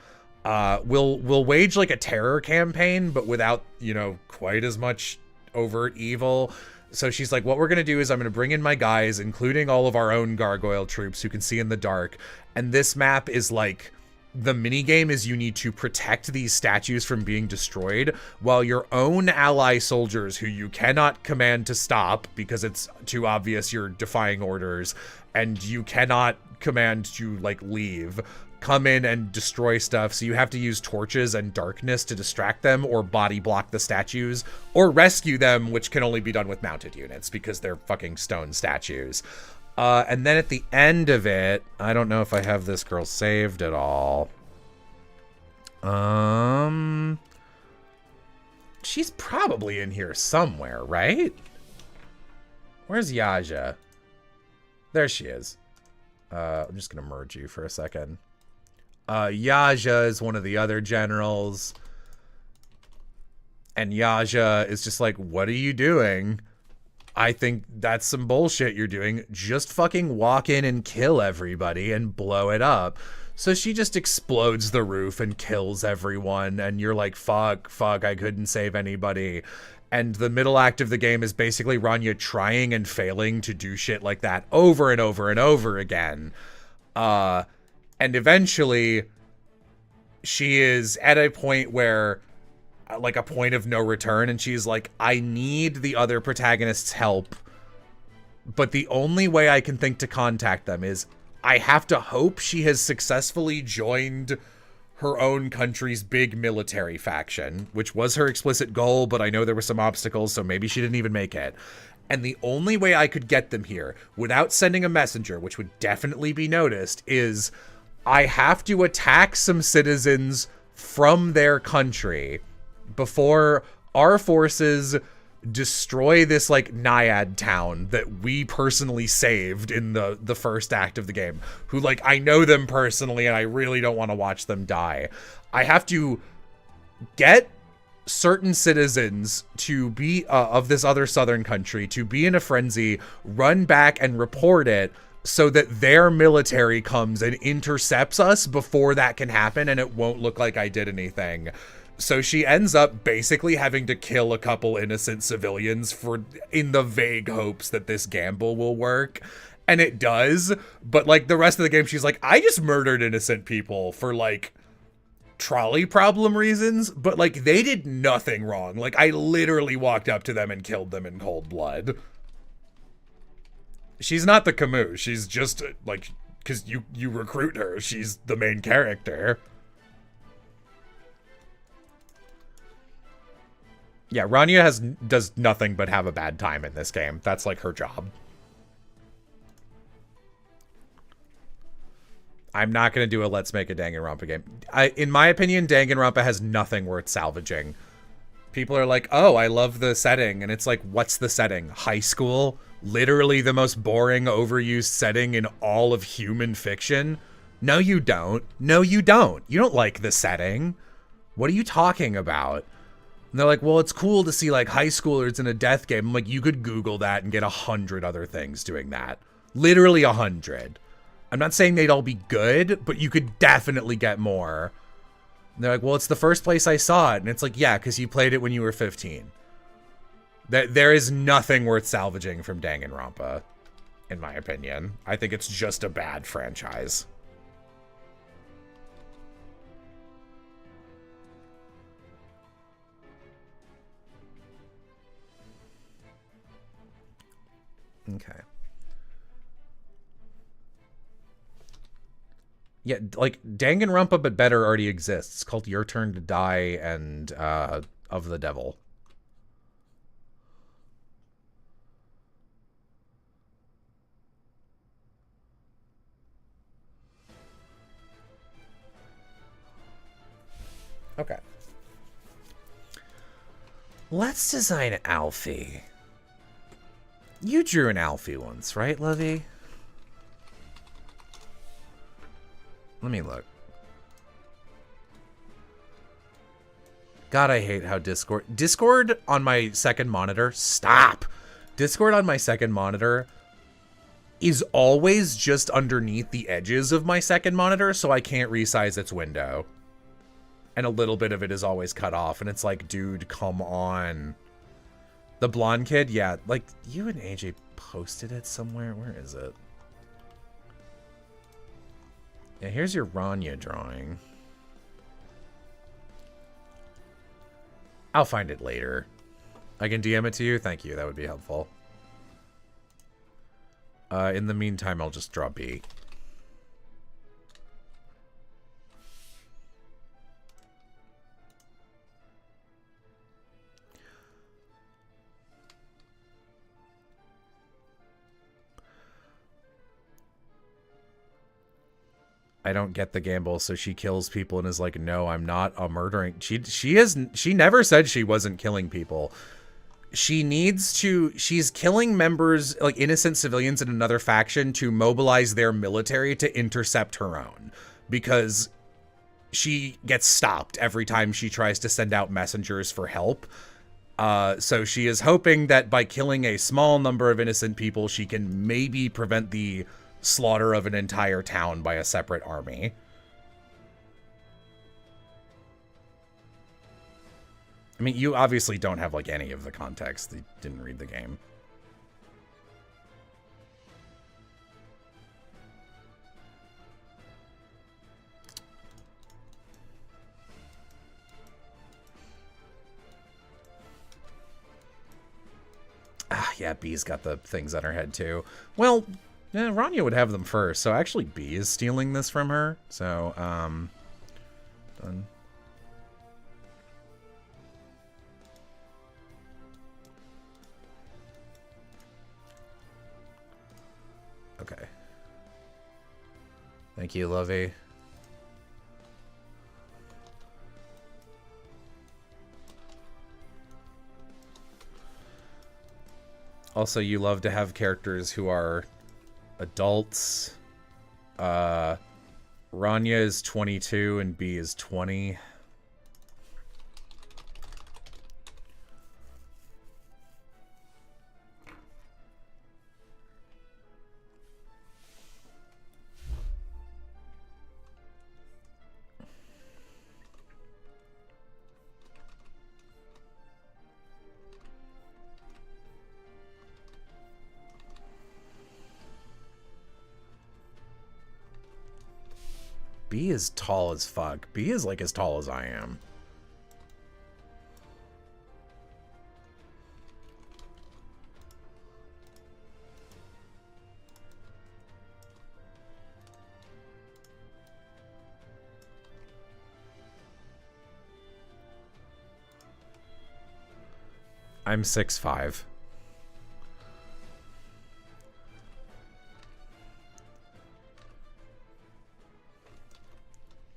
We'll wage like a terror campaign, but without, you know, quite as much overt evil. So she's like, what we're going to do is I'm going to bring in my guys, including all of our own gargoyle troops who can see in the dark. And this map is like, the minigame is you need to protect these statues from being destroyed while your own ally soldiers, who you cannot command to stop because it's too obvious you're defying orders, and you cannot command to like leave, come in and destroy stuff. So you have to use torches and darkness to distract them, or body block the statues, or rescue them, which can only be done with mounted units because they're fucking stone statues. And then at the end of it, I don't know if I have this girl saved at all. She's probably in here somewhere, right? Where's Yaja? There she is. I'm just gonna merge you for a second. Yaja is one of the other generals. And Yaja is just like, what are you doing? I think that's some bullshit you're doing. Just fucking walk in and kill everybody and blow it up. So she just explodes the roof and kills everyone. And you're like, fuck, I couldn't save anybody. And the middle act of the game is basically Rania trying and failing to do shit like that over and over and over again. And eventually she is at a point where, like a point of no return, and she's like, I need the other protagonist's help, but the only way I can think to contact them is I have to hope she has successfully joined her own country's big military faction, which was her explicit goal, but I know there were some obstacles, so maybe she didn't even make it. And the only way I could get them here without sending a messenger, which would definitely be noticed, is I have to attack some citizens from their country before our forces destroy this like naiad town that we personally saved in the first act of the game, who like I know them personally and I really don't want to watch them die. I have to get certain citizens to be of this other southern country to be in a frenzy, run back and report it so that their military comes and intercepts us before that can happen, and it won't look like I did anything. So she ends up basically having to kill a couple innocent civilians in the vague hopes that this gamble will work. And it does. But like the rest of the game, she's like, I just murdered innocent people for like trolley problem reasons. But like they did nothing wrong. Like I literally walked up to them and killed them in cold blood. She's not the Camus. She's just like, because you recruit her. She's the main character. Yeah, Rania does nothing but have a bad time in this game. That's like her job. I'm not going to do a Let's Make a Danganronpa game. In my opinion, Danganronpa has nothing worth salvaging. People are like, oh, I love the setting. And it's like, what's the setting? High school? Literally the most boring, overused setting in all of human fiction? No, you don't. No, you don't. You don't like the setting. What are you talking about? And they're like, well, it's cool to see like high schoolers in a death game. I'm like, you could Google that and get 100 other things doing that. Literally 100. I'm not saying they'd all be good, but you could definitely get more. And they're like, well, it's the first place I saw it. And it's like, yeah, because you played it when you were 15. There is nothing worth salvaging from Danganronpa, in my opinion. I think it's just a bad franchise. Okay. Yeah, like Danganronpa but better already exists. It's called Your Turn to Die and Of the Devil. Okay. Let's design Alfie. You drew an Alfie once, right, Lovey? Let me look. God, I hate how Discord on my second monitor, stop! Discord on my second monitor is always just underneath the edges of my second monitor, so I can't resize its window. And a little bit of it is always cut off, and it's like, dude, come on. The blonde kid, yeah, like, you and AJ posted it somewhere. Where is it? Yeah, here's your Rania drawing. I'll find it later. I can DM it to you? Thank you, that would be helpful. In the meantime, I'll just draw B. I don't get the gamble, so she kills people and is like, no, I'm not a murdering. She never said she wasn't killing people. She's killing members, like innocent civilians in another faction to mobilize their military to intercept her own. Because she gets stopped every time she tries to send out messengers for help. So she is hoping that by killing a small number of innocent people, she can maybe prevent the slaughter of an entire town by a separate army. I mean, you obviously don't have like any of the context. You didn't read the game. Ah, yeah, B's got the things on her head too. Well, yeah, Rania would have them first, so actually B is stealing this from her. So, done. Okay. Thank you, Lovey. Also, you love to have characters who are adults. Rania is 22 and B is 20. B is tall as fuck. B is like as tall as I am. I'm 6'5".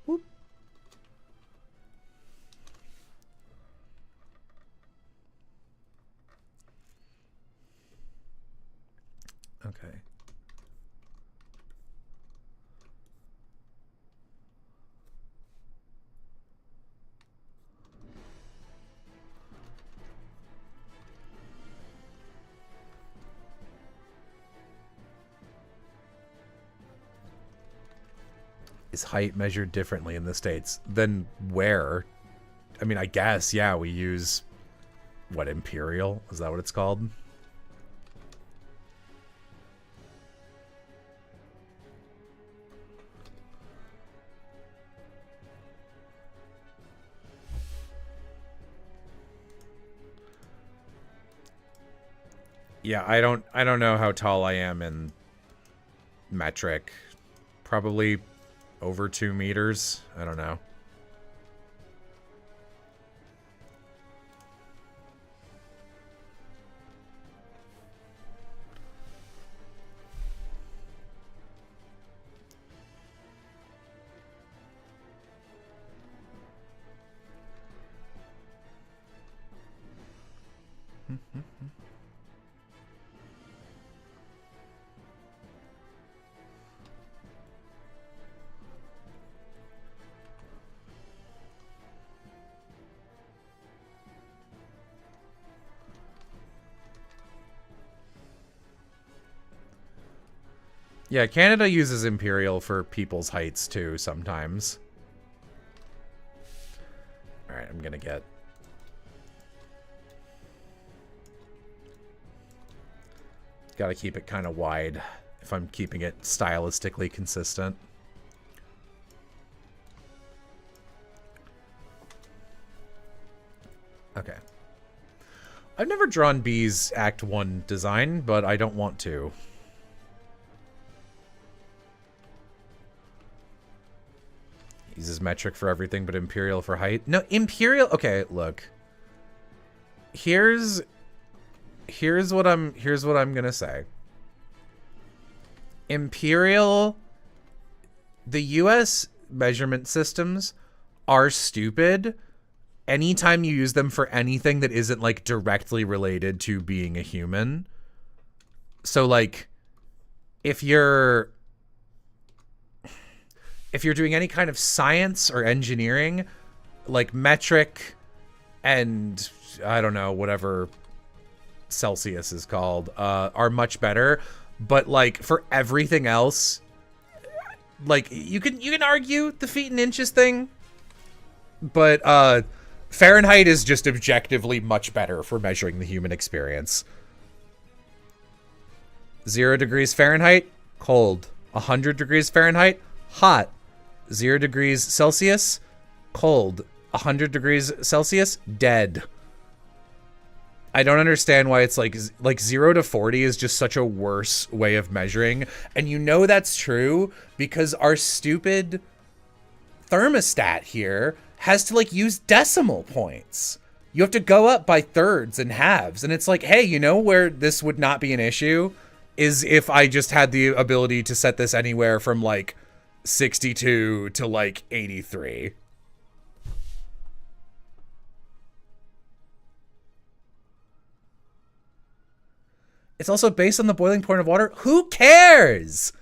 Whoop. Okay. Is height measured differently in the States than where? I mean, I guess, yeah, we use, what, imperial? Is that what it's called? Yeah, I don't know how tall I am in metric. Probably over 2 meters. I don't know. Yeah, Canada uses imperial for people's heights too sometimes. All right, I'm gonna get. Got to keep it kind of wide if I'm keeping it stylistically consistent. Okay. I've never drawn B's Act 1 design, but I don't want to. Uses metric for everything but imperial for height. No, imperial. Okay, look. Here's what I'm going to say. Imperial, the US measurement systems are stupid anytime you use them for anything that isn't like directly related to being a human. So like if you're doing any kind of science or engineering, like metric and I don't know, whatever Celsius is called, are much better. But like for everything else, like you can argue the feet and inches thing, but Fahrenheit is just objectively much better for measuring the human experience. 0 degrees Fahrenheit, cold. 100 degrees Fahrenheit, hot. 0 degrees Celsius, cold. 100 degrees Celsius, dead. I don't understand why it's like 0 to 40 is just such a worse way of measuring. And you know that's true because our stupid thermostat here has to like use decimal points. You have to go up by thirds and halves. And it's like, hey, you know where this would not be an issue is if I just had the ability to set this anywhere from like 62 to like 83. It's also based on the boiling point of water. Who cares?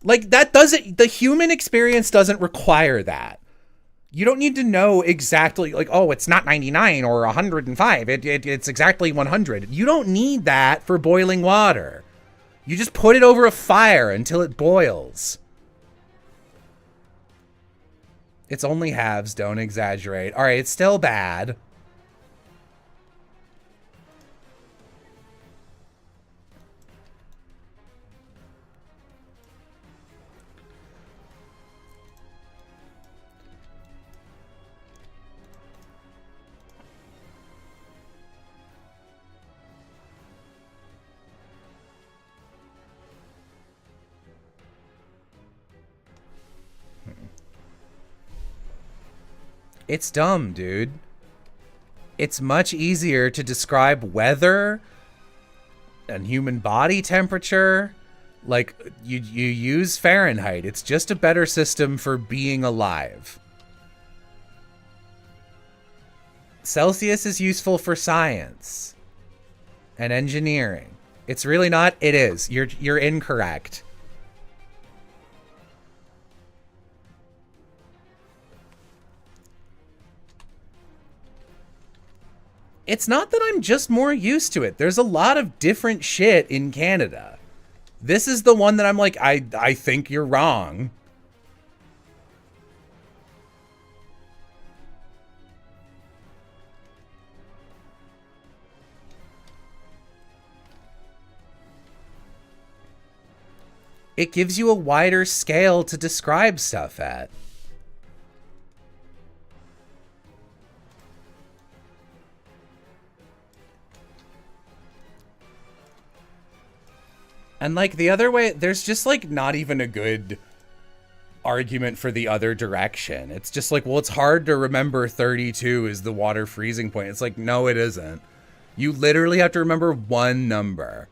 Like that doesn't, the human experience doesn't require that. You don't need to know exactly like, oh, it's not 99 or 105. It's exactly 100. You don't need that for boiling water. You just put it over a fire until it boils. It's only halves, don't exaggerate. All right, it's still bad. It's dumb, dude. It's much easier to describe weather and human body temperature. Like, you use Fahrenheit. It's just a better system for being alive. Celsius is useful for science and engineering. It's really not. It is. You're incorrect. It's not that I'm just more used to it. There's a lot of different shit in Canada. This is the one that I'm like, I think you're wrong. It gives you a wider scale to describe stuff at. And like the other way, there's just like not even a good argument for the other direction. It's just like, well, it's hard to remember 32 is the water freezing point. It's like, no, it isn't. You literally have to remember one number.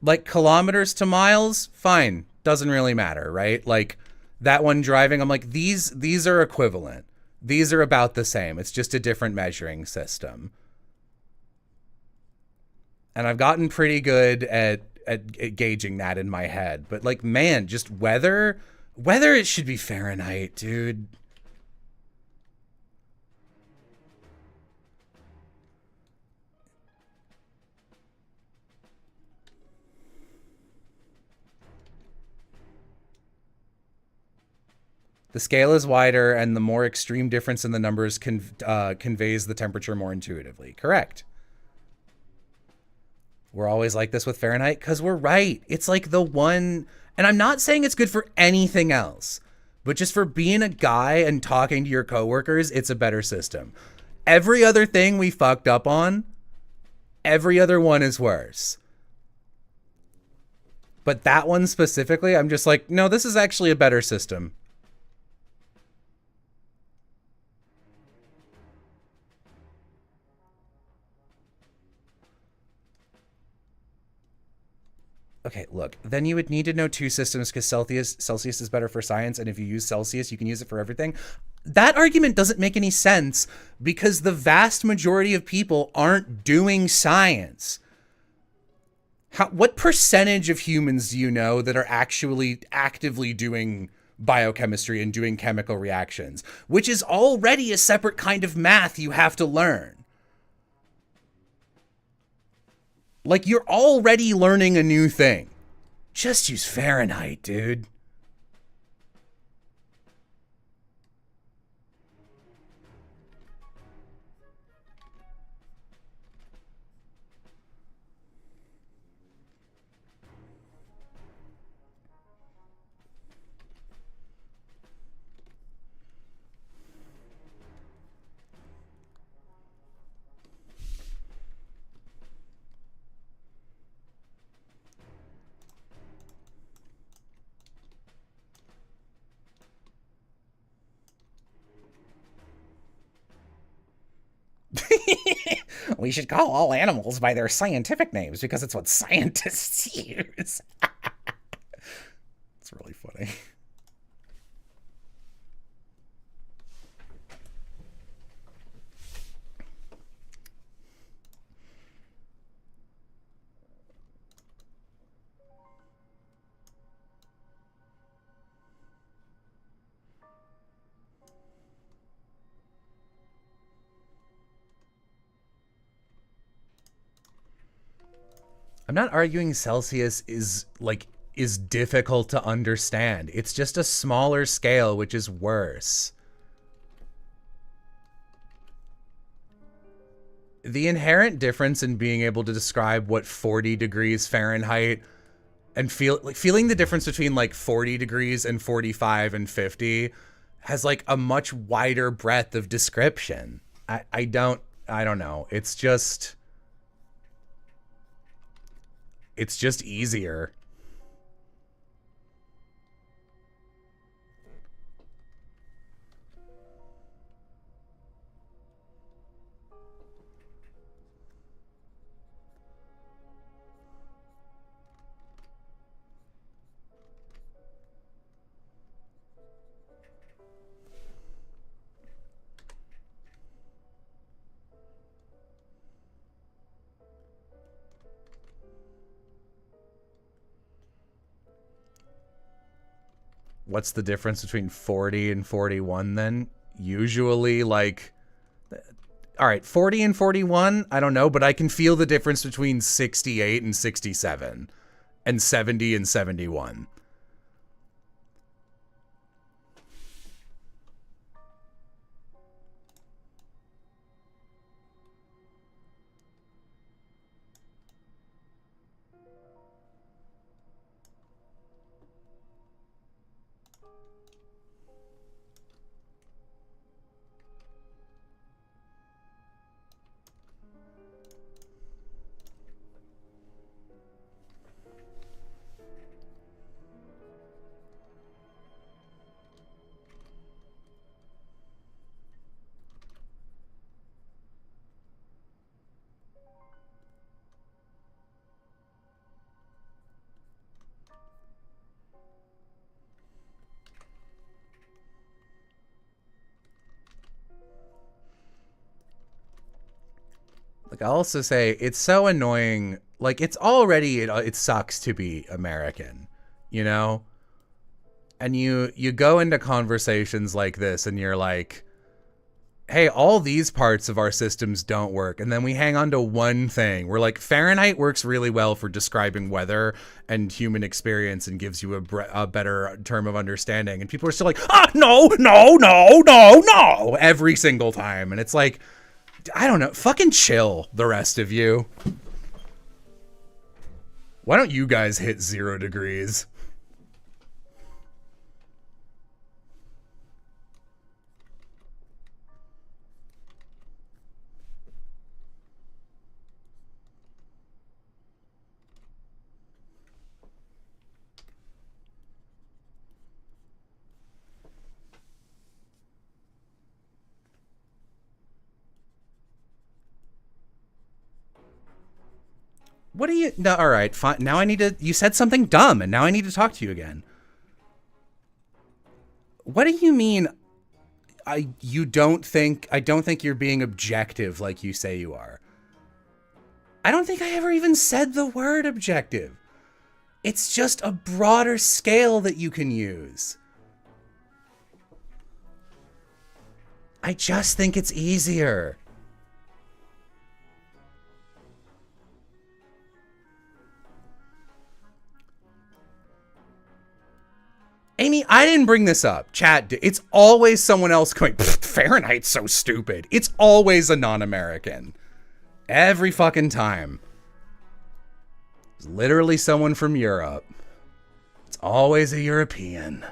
Like kilometers to miles, fine. Doesn't really matter, right? Like that one driving, I'm like, these are equivalent. These are about the same. It's just a different measuring system. And I've gotten pretty good at gauging that in my head. But like, man, just weather, it should be Fahrenheit, dude. The scale is wider, and the more extreme difference in the numbers conveys the temperature more intuitively. Correct. We're always like this with Fahrenheit because we're right. It's like the one, and I'm not saying it's good for anything else, but just for being a guy and talking to your coworkers, it's a better system. Every other thing we fucked up on, every other one is worse. But that one specifically, I'm just like, no, this is actually a better system. Okay, look, then you would need to know two systems because Celsius is better for science, and if you use Celsius, you can use it for everything. That argument doesn't make any sense because the vast majority of people aren't doing science. What percentage of humans do you know that are actually actively doing biochemistry and doing chemical reactions, which is already a separate kind of math you have to learn? Like, you're already learning a new thing. Just use Fahrenheit, dude. We should call all animals by their scientific names because it's what scientists use. It's really funny. I'm not arguing Celsius is difficult to understand. It's just a smaller scale, which is worse. The inherent difference in being able to describe what 40 degrees Fahrenheit and feeling the difference between like 40 degrees and 45 and 50 has like a much wider breadth of description. I don't know. It's just easier. What's the difference between 40 and 41 then? Usually, like... All right, 40 and 41, I don't know, but I can feel the difference between 68 and 67 and 70 and 71. Like, I'll also say it's so annoying. Like, it's already, it sucks to be American, you know? And you go into conversations like this and you're like, hey, all these parts of our systems don't work. And then we hang on to one thing. We're like, Fahrenheit works really well for describing weather and human experience and gives you a better term of understanding. And people are still like, no, every single time. And it's like, I don't know, fucking chill, the rest of you. Why don't you guys hit 0 degrees? What do you... No, all right, fine. Now I need to... You said something dumb, and now I need to talk to you again. What do you mean? I don't think you're being objective like you say you are. I don't think I ever even said the word objective. It's just a broader scale that you can use. I just think it's easier. Amy, I didn't bring this up. Chat, it's always someone else going, Fahrenheit's so stupid. It's always a non-American. Every fucking time. It's literally someone from Europe. It's always a European.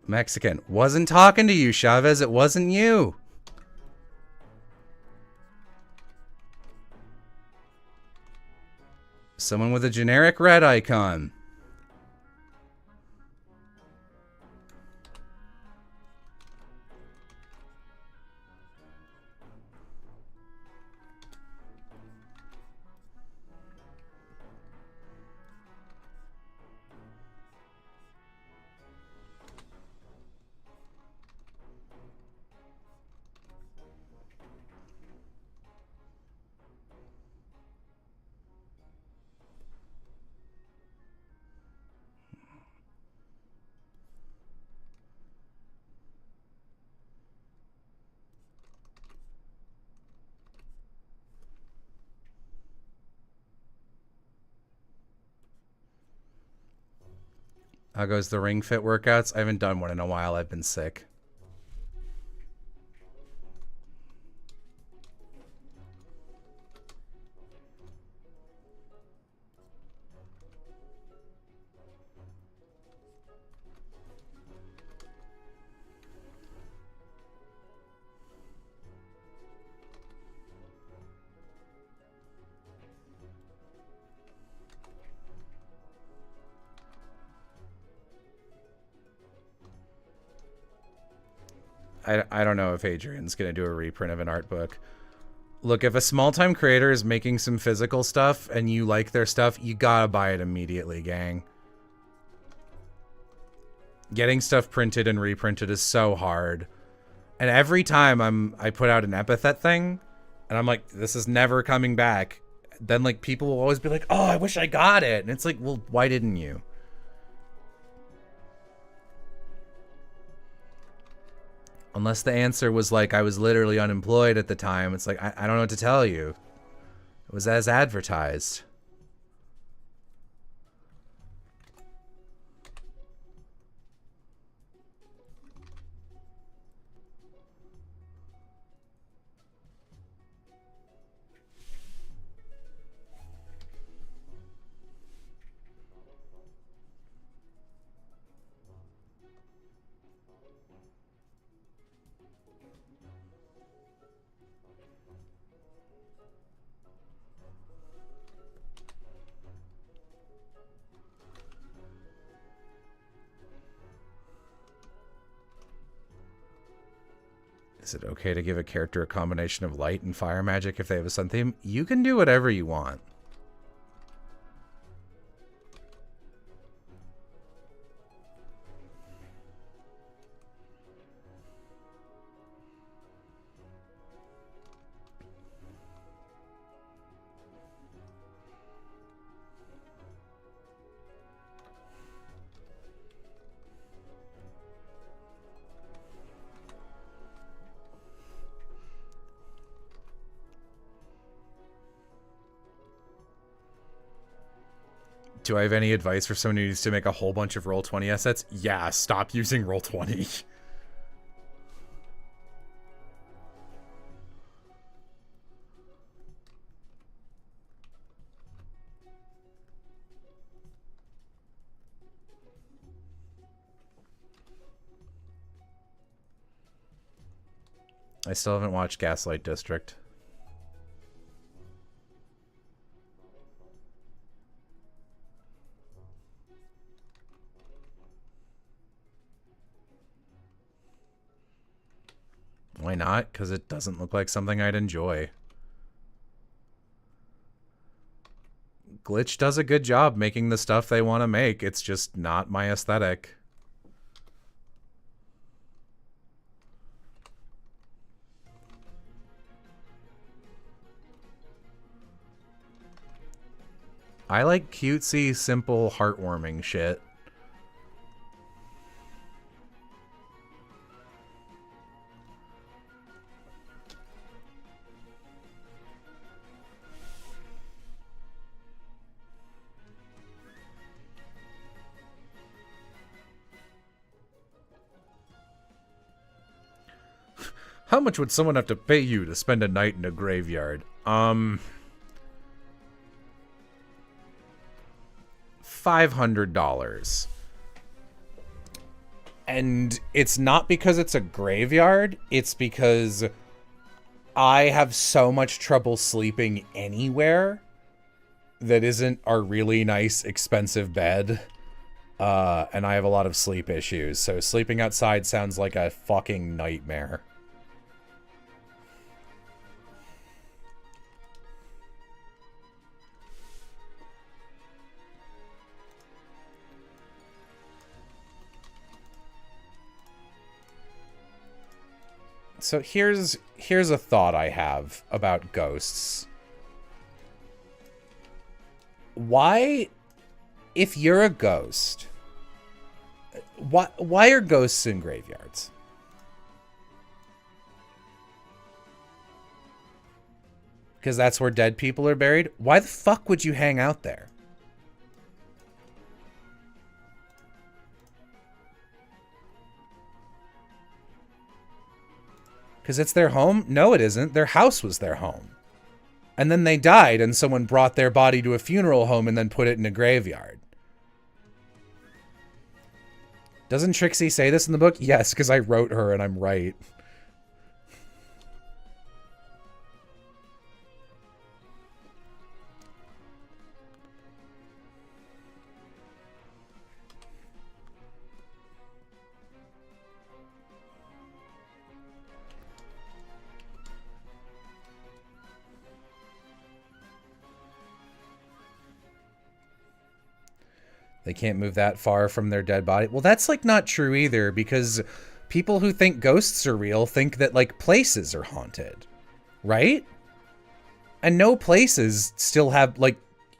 Mexican. Wasn't talking to you, Chavez. It wasn't you. Someone with a generic red icon. How goes the Ring Fit workouts? I haven't done one in a while. I've been sick. I don't know if Adrian's going to do a reprint of an art book. Look, if a small-time creator is making some physical stuff and you like their stuff, you gotta buy it immediately, gang. Getting stuff printed and reprinted is so hard. And every time I put out an epithet thing, and I'm like, this is never coming back, then like people will always be like, oh, I wish I got it. And it's like, well, why didn't you? Unless the answer was like, I was literally unemployed at the time. It's like, I don't know what to tell you. It was as advertised. Is it okay to give a character a combination of light and fire magic if they have a sun theme? You can do whatever you want. Do I have any advice for someone who needs to make a whole bunch of Roll20 assets? Yeah, stop using Roll20. I still haven't watched Gaslight District. Why not? Because it doesn't look like something I'd enjoy. Glitch does a good job making the stuff they want to make. It's just not my aesthetic. I like cutesy, simple, heartwarming shit. How much would someone have to pay you to spend a night in a graveyard? $500. And it's not because it's a graveyard, it's because I have so much trouble sleeping anywhere that isn't a really nice, expensive bed. And I have a lot of sleep issues, so sleeping outside sounds like a fucking nightmare. So here's a thought I have about ghosts. Why, if you're a ghost, why are ghosts in graveyards? Because that's where dead people are buried? Why the fuck would you hang out there? Because it's their home? No, it isn't. Their house was their home. And then they died, and someone brought their body to a funeral home and then put it in a graveyard. Doesn't Trixie say this in the book? Yes, because I wrote her and I'm right. They can't move that far from their dead body. Well, that's like not true either, because people who think ghosts are real think that like places are haunted, right? And no places still have like,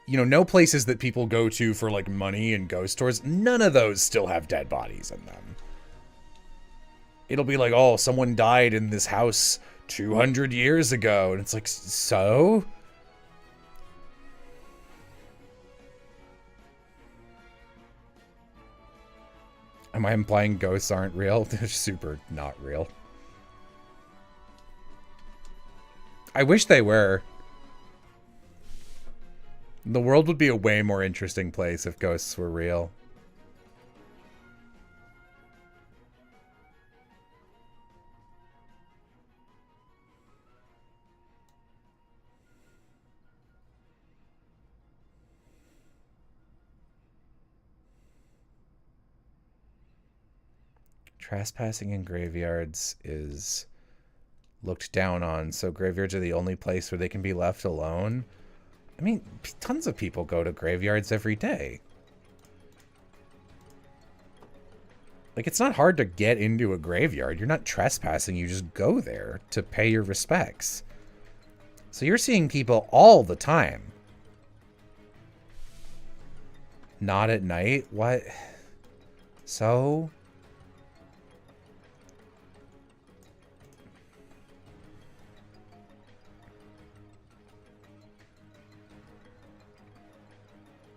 you know, no places that people go to for like money and ghost tours, none of those still have dead bodies in them. It'll be like, oh, someone died in this house 200 years ago. And it's like, so? Am I implying ghosts aren't real? They're super not real. I wish they were. The world would be a way more interesting place if ghosts were real. Trespassing in graveyards is looked down on, so graveyards are the only place where they can be left alone. I mean, tons of people go to graveyards every day. Like, it's not hard to get into a graveyard. You're not trespassing, you just go there to pay your respects. So you're seeing people all the time. Not at night? What? So?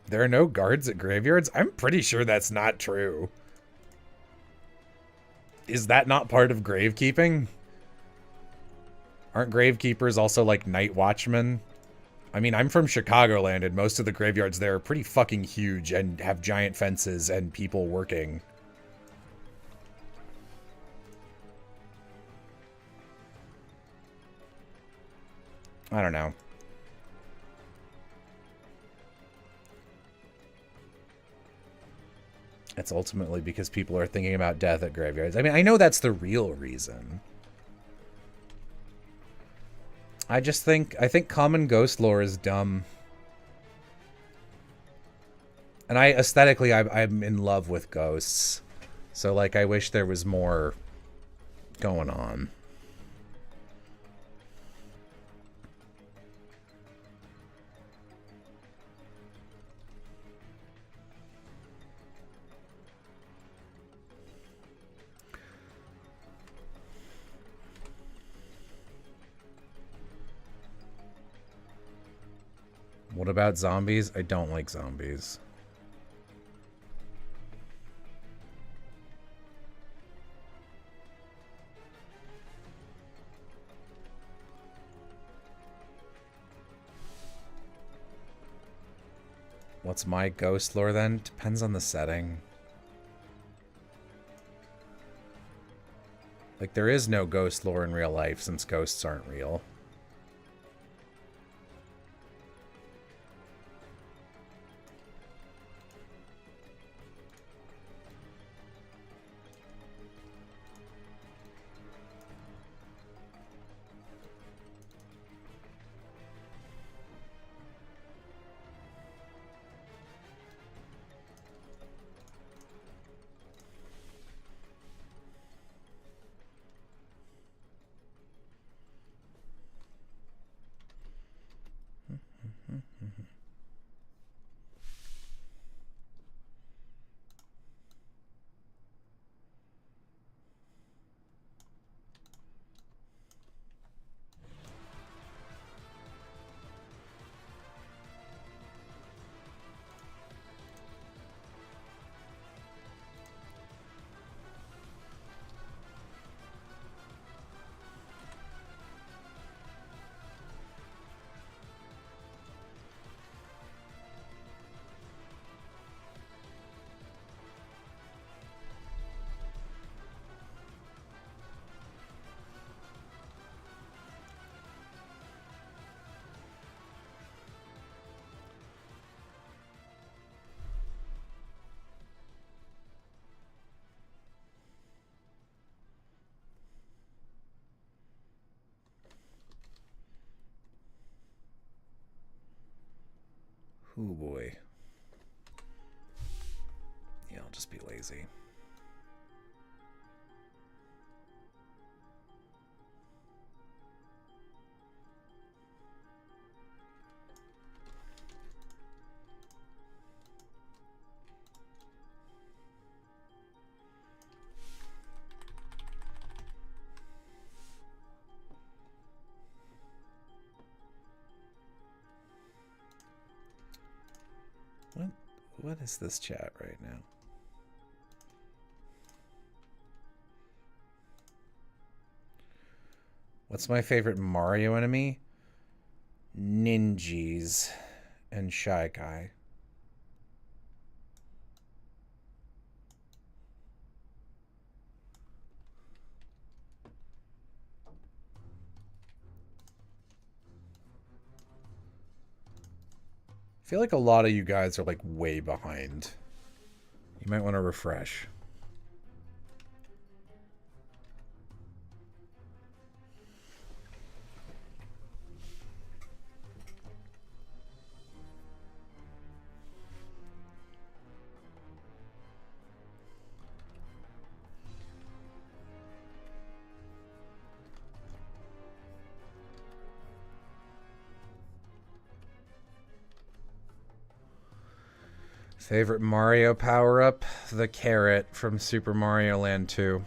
There are no guards at graveyards? I'm pretty sure that's not true. Is that not part of gravekeeping? Aren't gravekeepers also like night watchmen? I mean, I'm from Chicagoland, and most of the graveyards there are pretty fucking huge and have giant fences and people working. I don't know. It's ultimately because people are thinking about death at graveyards. I mean, I know that's the real reason. I think common ghost lore is dumb. And aesthetically, I'm in love with ghosts. So, like, I wish there was more going on. What about zombies? I don't like zombies. What's my ghost lore then? Depends on the setting. Like, there is no ghost lore in real life since ghosts aren't real. Oh boy. Yeah, I'll just be lazy. What is this chat right now? What's my favorite Mario enemy? Ninjas and Shy Guy. I feel like a lot of you guys are like way behind. You might want to refresh. Favorite Mario power-up? The carrot from Super Mario Land 2.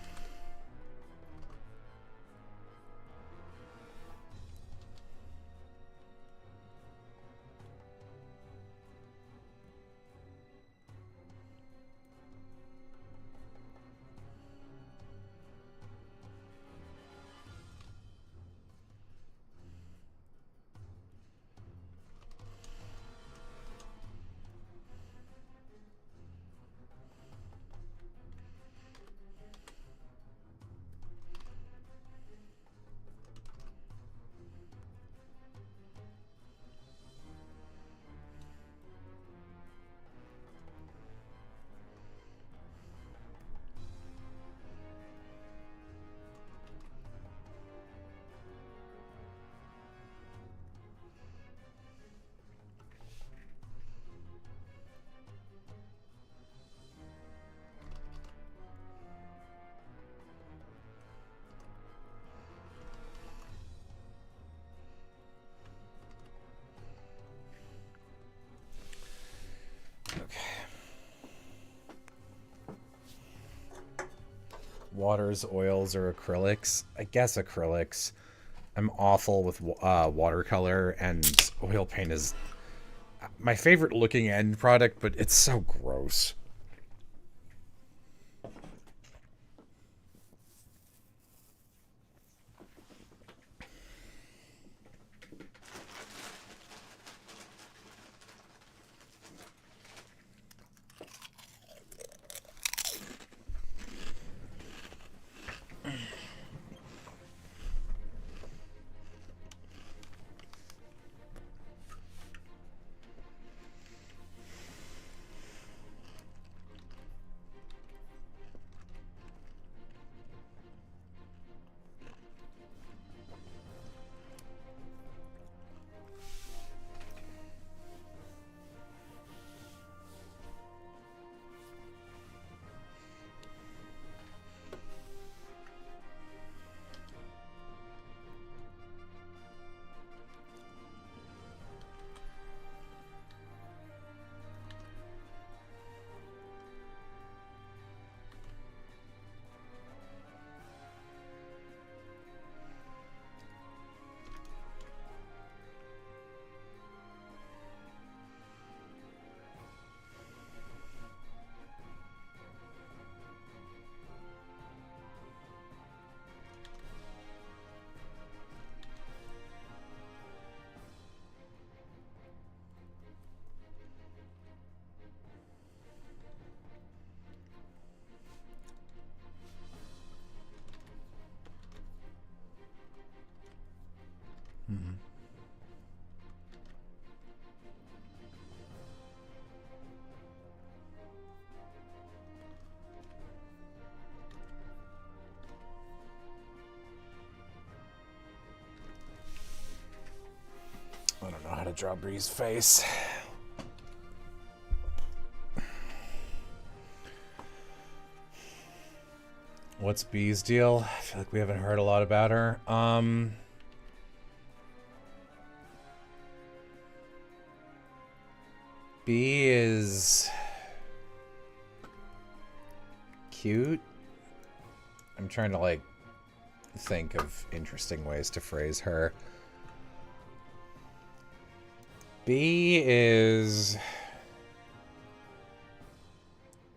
Waters, oils, or acrylics? I guess acrylics. I'm awful with watercolor, and oil paint is my favorite looking end product, but it's so gross. Mm-hmm. I don't know how to draw Bree's face. What's B's deal? I feel like we haven't heard a lot about her. B is cute. I'm trying to, like, think of interesting ways to phrase her. B is...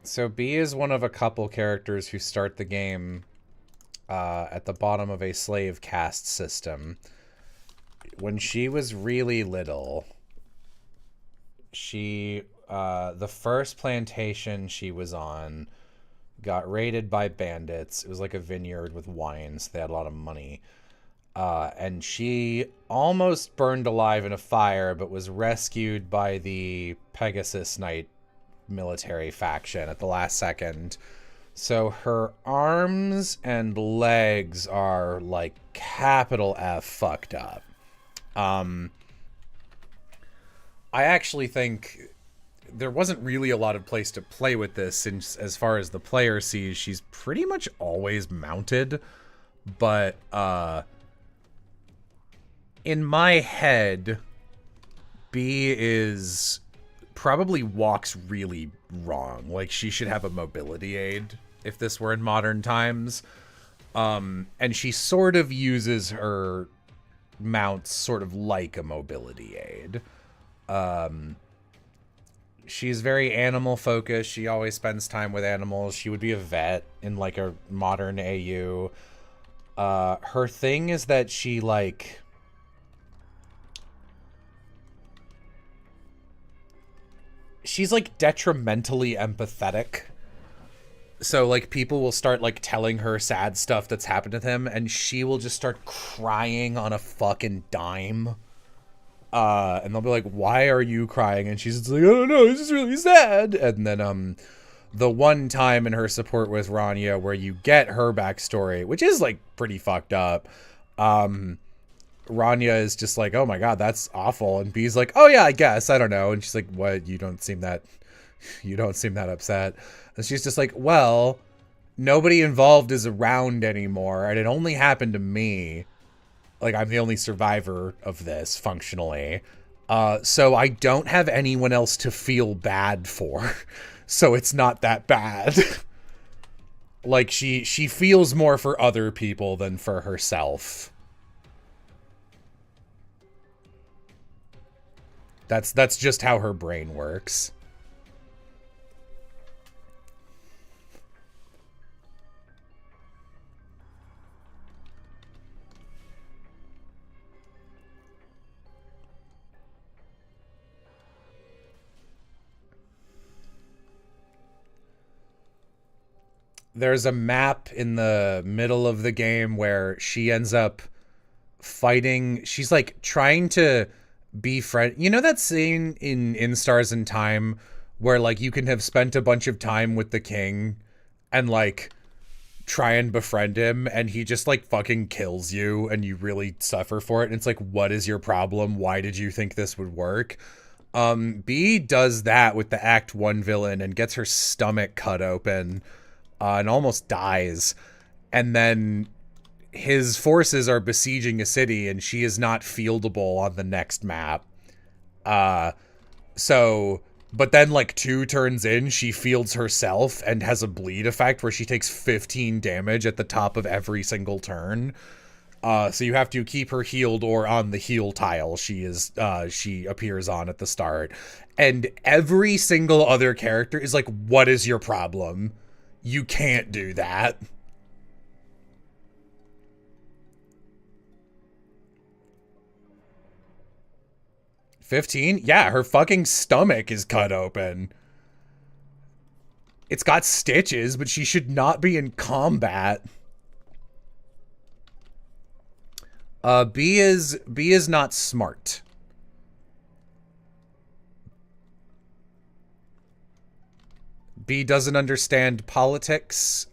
So B is one of a couple characters who start the game at the bottom of a slave caste system. When she was really little, she, the first plantation she was on got raided by bandits. It was like a vineyard with wine, so they had a lot of money. And she almost burned alive in a fire, but was rescued by the Pegasus Knight military faction at the last second. So her arms and legs are, like, capital F fucked up. I actually think there wasn't really a lot of place to play with this, since as far as the player sees, she's pretty much always mounted. But, in my head, B is probably walks really wrong. Like, she should have a mobility aid if this were in modern times. And she sort of uses her mounts sort of like a mobility aid. She's very animal focused. She always spends time with animals. She would be a vet in, like, a modern AU. Her thing is that she, like... She's, like, detrimentally empathetic. So, like, people will start, like, telling her sad stuff that's happened to them, and she will just start crying on a fucking dime. And they'll be like, why are you crying? And she's just like, I don't know, this is really sad. And then, the one time in her support with Rania where you get her backstory, which is, like, pretty fucked up, Rania is just like, oh my god, that's awful. And B's like, oh yeah, I guess, I don't know. And she's like, what? You don't seem that upset. And she's just like, well, nobody involved is around anymore, and it only happened to me. Like, I'm the only survivor of this, functionally. So I don't have anyone else to feel bad for. So it's not that bad. Like, she feels more for other people than for herself. That's just how her brain works. There's a map in the middle of the game where she ends up fighting. She's, like, trying to befriend. You know that scene in Stars in Time where, like, you can have spent a bunch of time with the king and, like, try and befriend him, and he just, like, fucking kills you and you really suffer for it. And it's like, what is your problem? Why did you think this would work? B does that with the Act 1 villain and gets her stomach cut open and almost dies. And then his forces are besieging a city, and she is not fieldable on the next map. But then, like, 2 turns in, she fields herself and has a bleed effect where she takes 15 damage at the top of every single turn. So you have to keep her healed or on the heal tile she appears on at the start. And every single other character is like, what is your problem? You can't do that. $15? Yeah, her fucking stomach is cut open. It's got stitches, but she should not be in combat. B is not smart. B doesn't understand politics.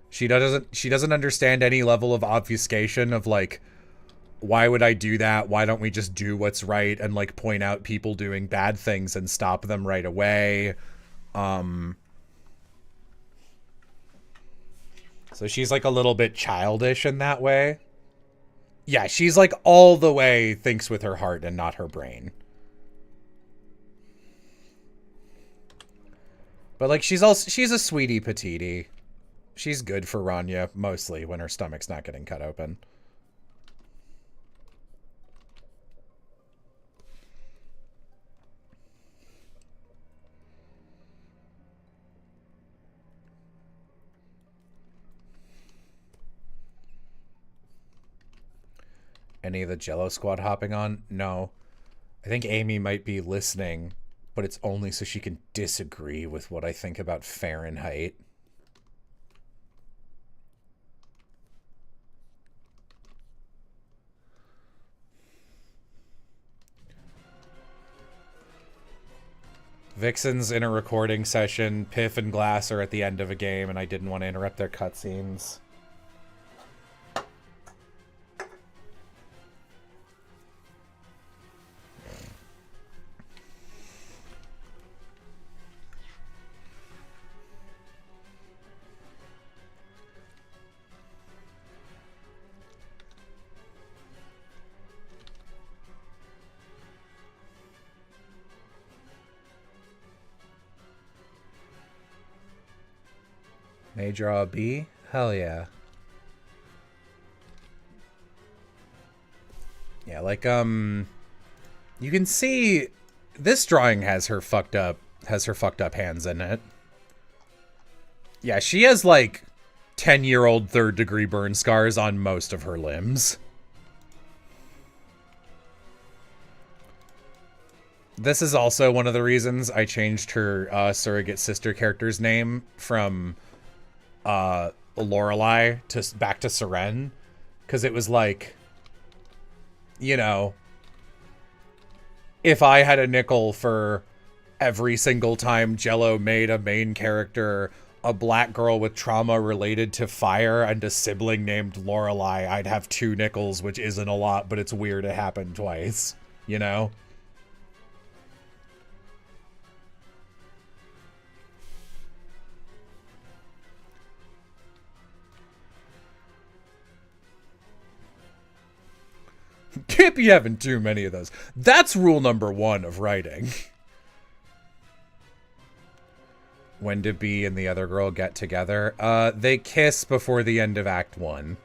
She doesn't understand any level of obfuscation of, like, why would I do that? Why don't we just do what's right and, like, point out people doing bad things and stop them right away? So she's like a little bit childish in that way. Yeah, she's like all the way thinks with her heart and not her brain. But like she's a sweetie petite. She's good for Rania mostly when her stomach's not getting cut open. Any of the Jello Squad hopping on? No. I think Amy might be listening, but it's only so she can disagree with what I think about Fahrenheit. Vixen's in a recording session. Piff and Glass are at the end of a game, and I didn't want to interrupt their cutscenes. May draw a B? Hell yeah. Yeah, like, you can see this drawing has her fucked up hands in it. Yeah, she has like 10-year-old third-degree burn scars on most of her limbs. This is also one of the reasons I changed her surrogate sister character's name from Lorelei back to Seren, because it was like, you know, if I had a nickel for every single time Jello made a main character a black girl with trauma related to fire and a sibling named Lorelei, I'd have 2 nickels, which isn't a lot, but it's weird it happened twice, you know? Can't be having too many of those. That's rule number 1 of writing. When did B and the other girl get together? They kiss before the end of Act 1.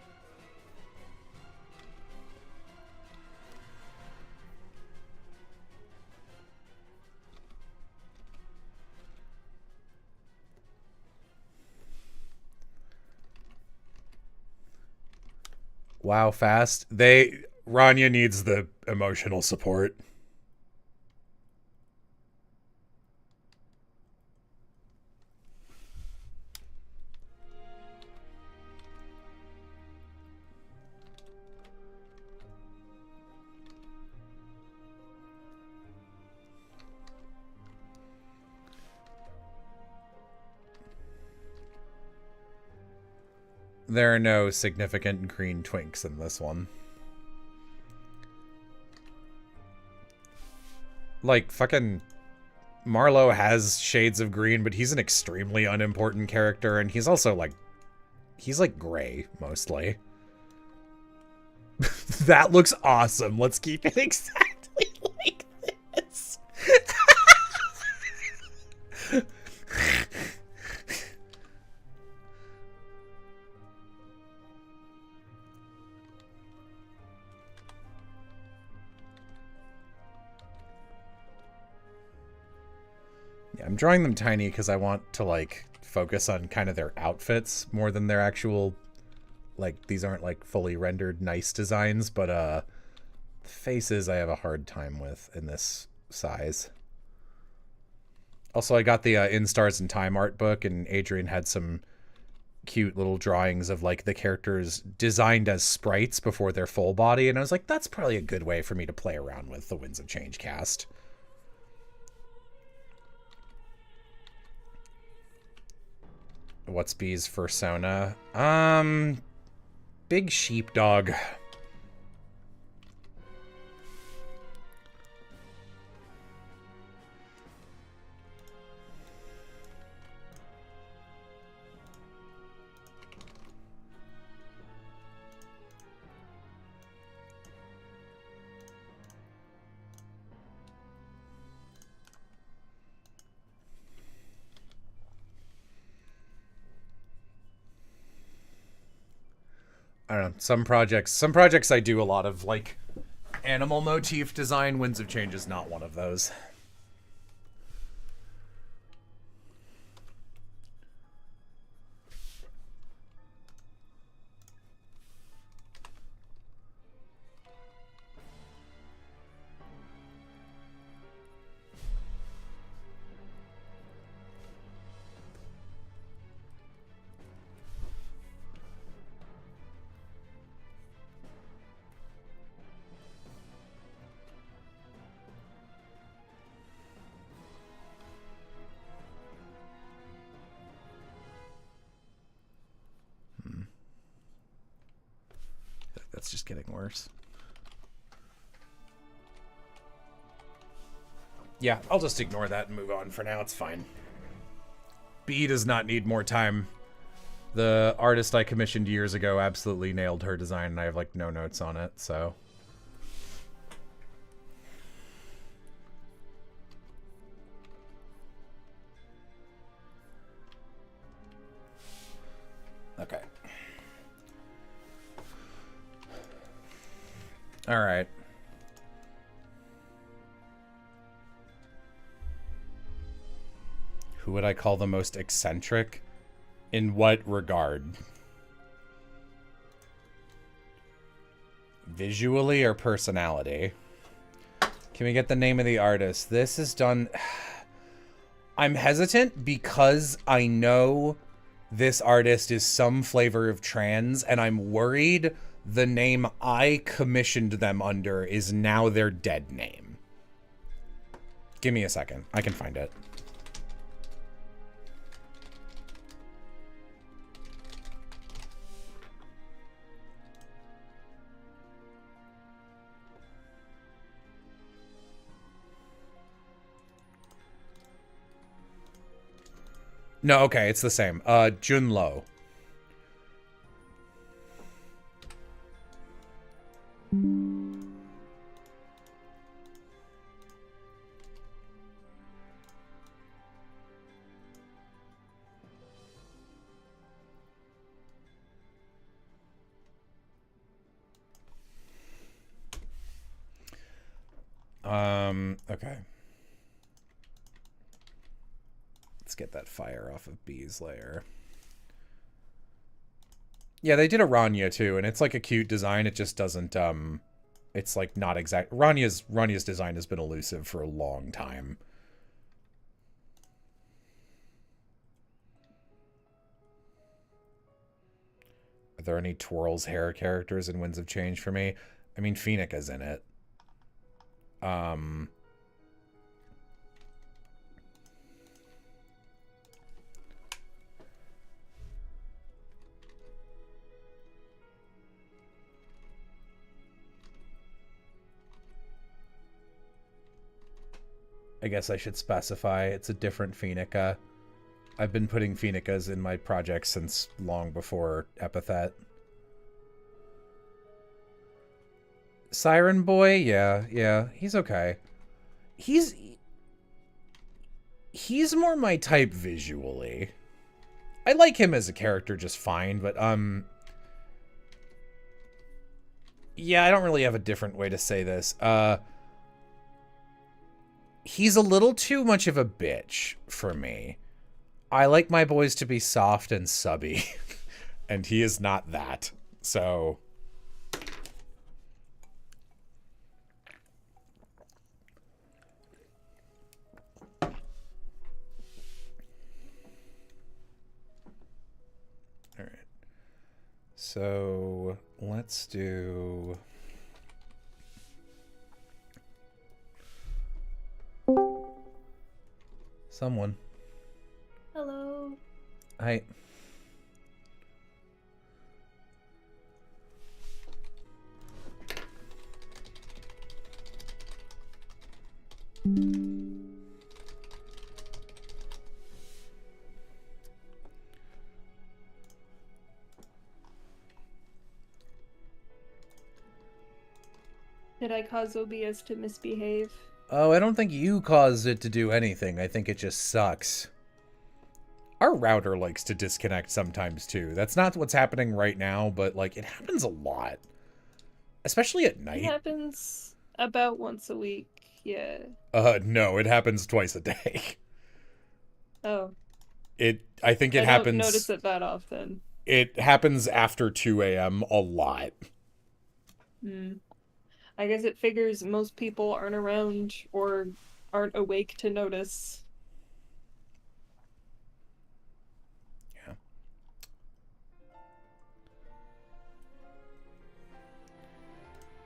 Wow, fast. Rania needs the emotional support. There are no significant green twinks in this one. Like, fucking Marlowe has shades of green, but he's an extremely unimportant character, and he's also, like, he's, like, gray, mostly. That looks awesome. Let's keep it exactly like this. Yeah, I'm drawing them tiny because I want to, like, focus on kind of their outfits more than their actual, like, these aren't, like, fully rendered nice designs, but, faces I have a hard time with in this size. Also, I got the In Stars and Time art book, and Adrian had some cute little drawings of, like, the characters designed as sprites before their full body, and I was like, that's probably a good way for me to play around with the Winds of Change cast. What's B's persona? Big sheepdog. I don't know, some projects I do a lot of, like, animal motif design. Winds of Change is not one of those. That's just getting worse. Yeah, I'll just ignore that and move on for now. It's fine. B does not need more time. The artist I commissioned years ago absolutely nailed her design, and I have, like, no notes on it, so... Okay. Alright. Who would I call the most eccentric? In what regard? Visually or personality? Can we get the name of the artist? This is done... I'm hesitant because I know this artist is some flavor of trans, and I'm worried the name I commissioned them under is now their dead name. Give me a second. I can find it. No, okay, it's the same. Junlo. Okay. Let's get that fire off of B's layer. Yeah, they did a Rania too, and it's like a cute design. It just doesn't, it's like not exact. Rania's design has been elusive for a long time. Are there any Twirl's hair characters in Winds of Change for me? I mean, Phoenica's in it. I guess I should specify it's a different Phoenica. I've been putting Phoenicas in my projects since long before Epithet. Siren Boy? Yeah, he's okay. He's more my type visually. I like him as a character just fine, but, yeah, I don't really have a different way to say this. He's a little too much of a bitch for me. I like my boys to be soft and subby, and he is not that, so... Alright. So, let's do... Someone. Hello. Hi. Did I cause OBS to misbehave? Oh, I don't think you caused it to do anything. I think it just sucks. Our router likes to disconnect sometimes too. That's not what's happening right now, but like it happens a lot. Especially at night. It happens about once a week, yeah. No, it happens twice a day. Oh. I think it I happens. don't notice it that often. It happens after 2 a.m. a lot. I guess it figures most people aren't around or aren't awake to notice.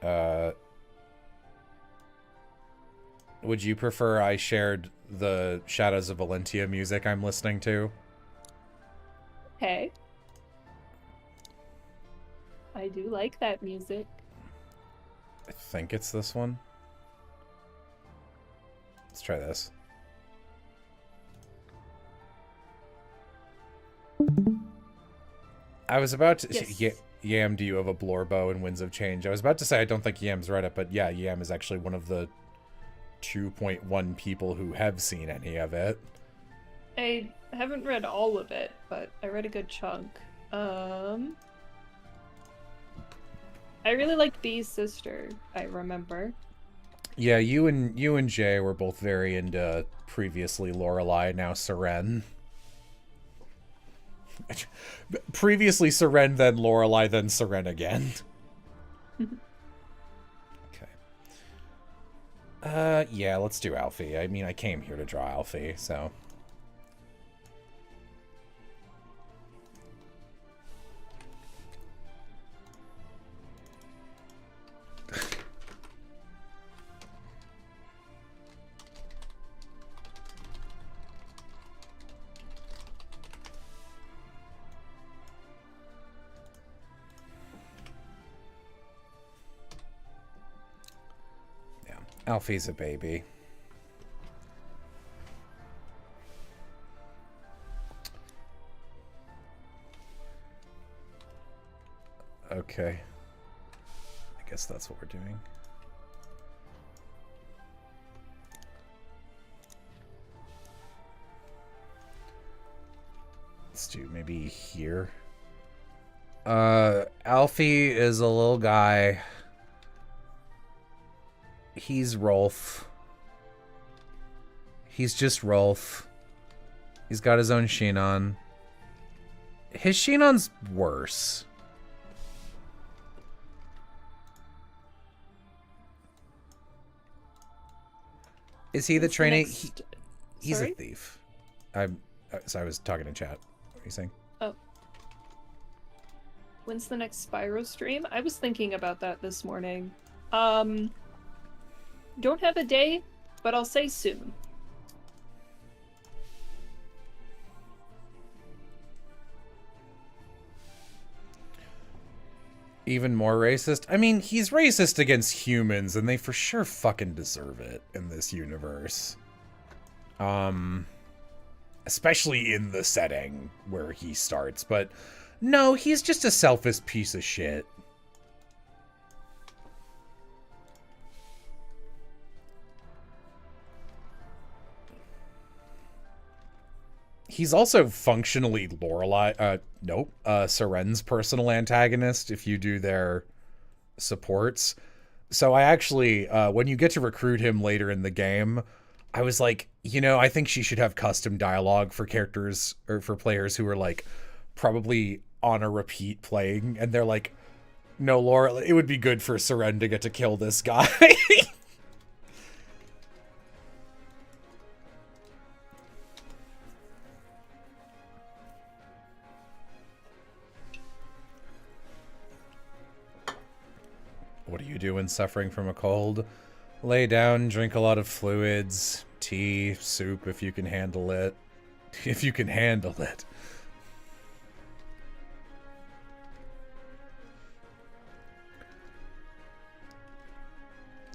Yeah. Would you prefer I shared the Shadows of Valentia music I'm listening to? Okay. I do like that music. I think it's this one. Let's try this. I was about to... Yes. Yam, do you have a Blore Bow and Winds of Change? I was about to say I don't think Yam's read it, but yeah, Yam is actually one of the 2.1 people who have seen any of it. I haven't read all of it, but I read a good chunk. I really liked Bee's sister, I remember. Yeah, you and Jay were both very into previously Lorelei, now Seren. Previously Seren, then Lorelei, then Seren again. Okay. Yeah, let's do Alfie. I mean, I came here to draw Alfie, so... Alfie's a baby. Okay. I guess that's what we're doing. Let's do maybe here. Alfie is a little guy. He's Rolf. He's just Rolf. He's got his own Shinon. His Shinon's worse. Is he the trainee? He's a thief. So I was talking in chat. What are you saying? Oh. When's the next Spyro stream? I was thinking about that this morning. Don't have a day, but I'll say soon. Even more racist? I mean, he's racist against humans, and they for sure fucking deserve it in this universe. Especially in the setting where he starts, but no, he's just a selfish piece of shit. He's also functionally Seren's personal antagonist if you do their supports. So I actually, when you get to recruit him later in the game, I was like, you know, I think she should have custom dialogue for characters, or for players who are like, probably on a repeat playing, and they're like, no, Laura, it would be good for Seren to get to kill this guy. What do you do when suffering from a cold? Lay down, drink a lot of fluids, tea, soup if you can handle it. If you can handle it.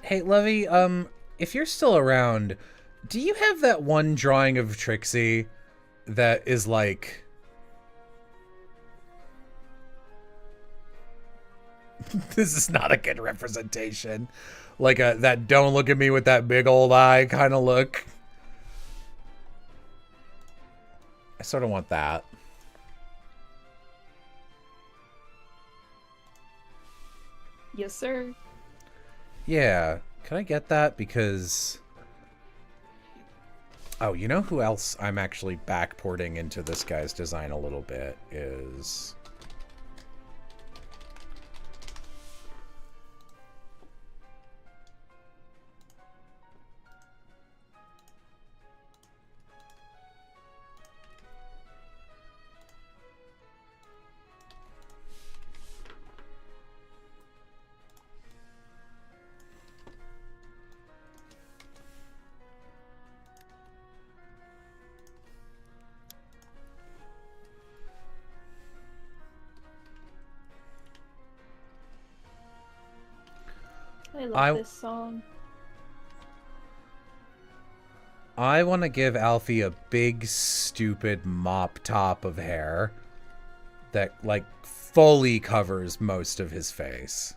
Hey, Lovey, if you're still around, do you have that one drawing of Trixie that is like... This is not a good representation. Like that don't look at me with that big old eye kind of look. I sort of want that. Yes, sir. Yeah. Can I get that? Because... Oh, you know who else I'm actually backporting into this guy's design a little bit is... I love I this song. I want to give Alfie a big, stupid mop top of hair that, like, fully covers most of his face.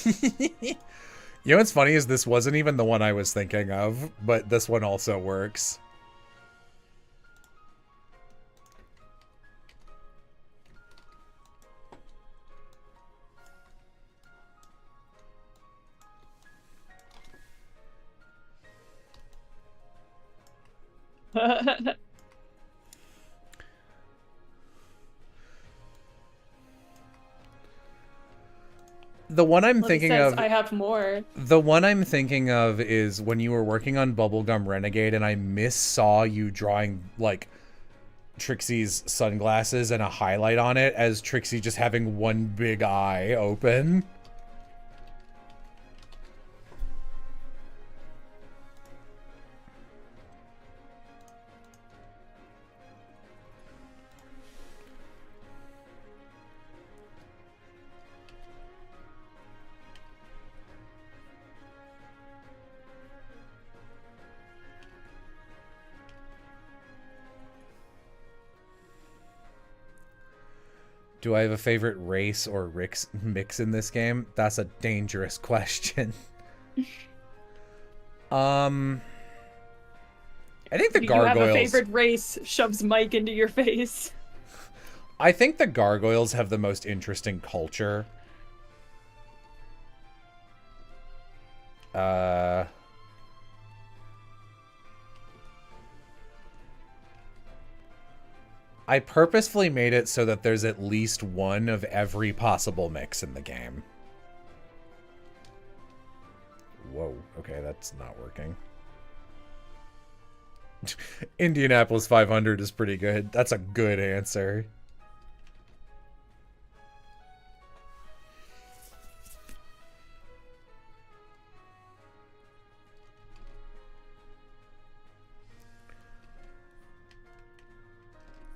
You know what's funny is this wasn't even the one I was thinking of, but this one also works. The one I'm Well, he thinking says, of I have more. The one I'm thinking of is when you were working on Bubblegum Renegade and I missaw you drawing, like, Trixie's sunglasses and a highlight on it as Trixie just having one big eye open. Do I have a favorite race or mix in this game? That's a dangerous question. I think the Do you have a gargoyles... favorite race? Shoves Mike into your face. I think the gargoyles have the most interesting culture. I purposefully made it so that there's at least one of every possible mix in the game. Whoa, okay, that's not working. Indianapolis 500 is pretty good. That's a good answer.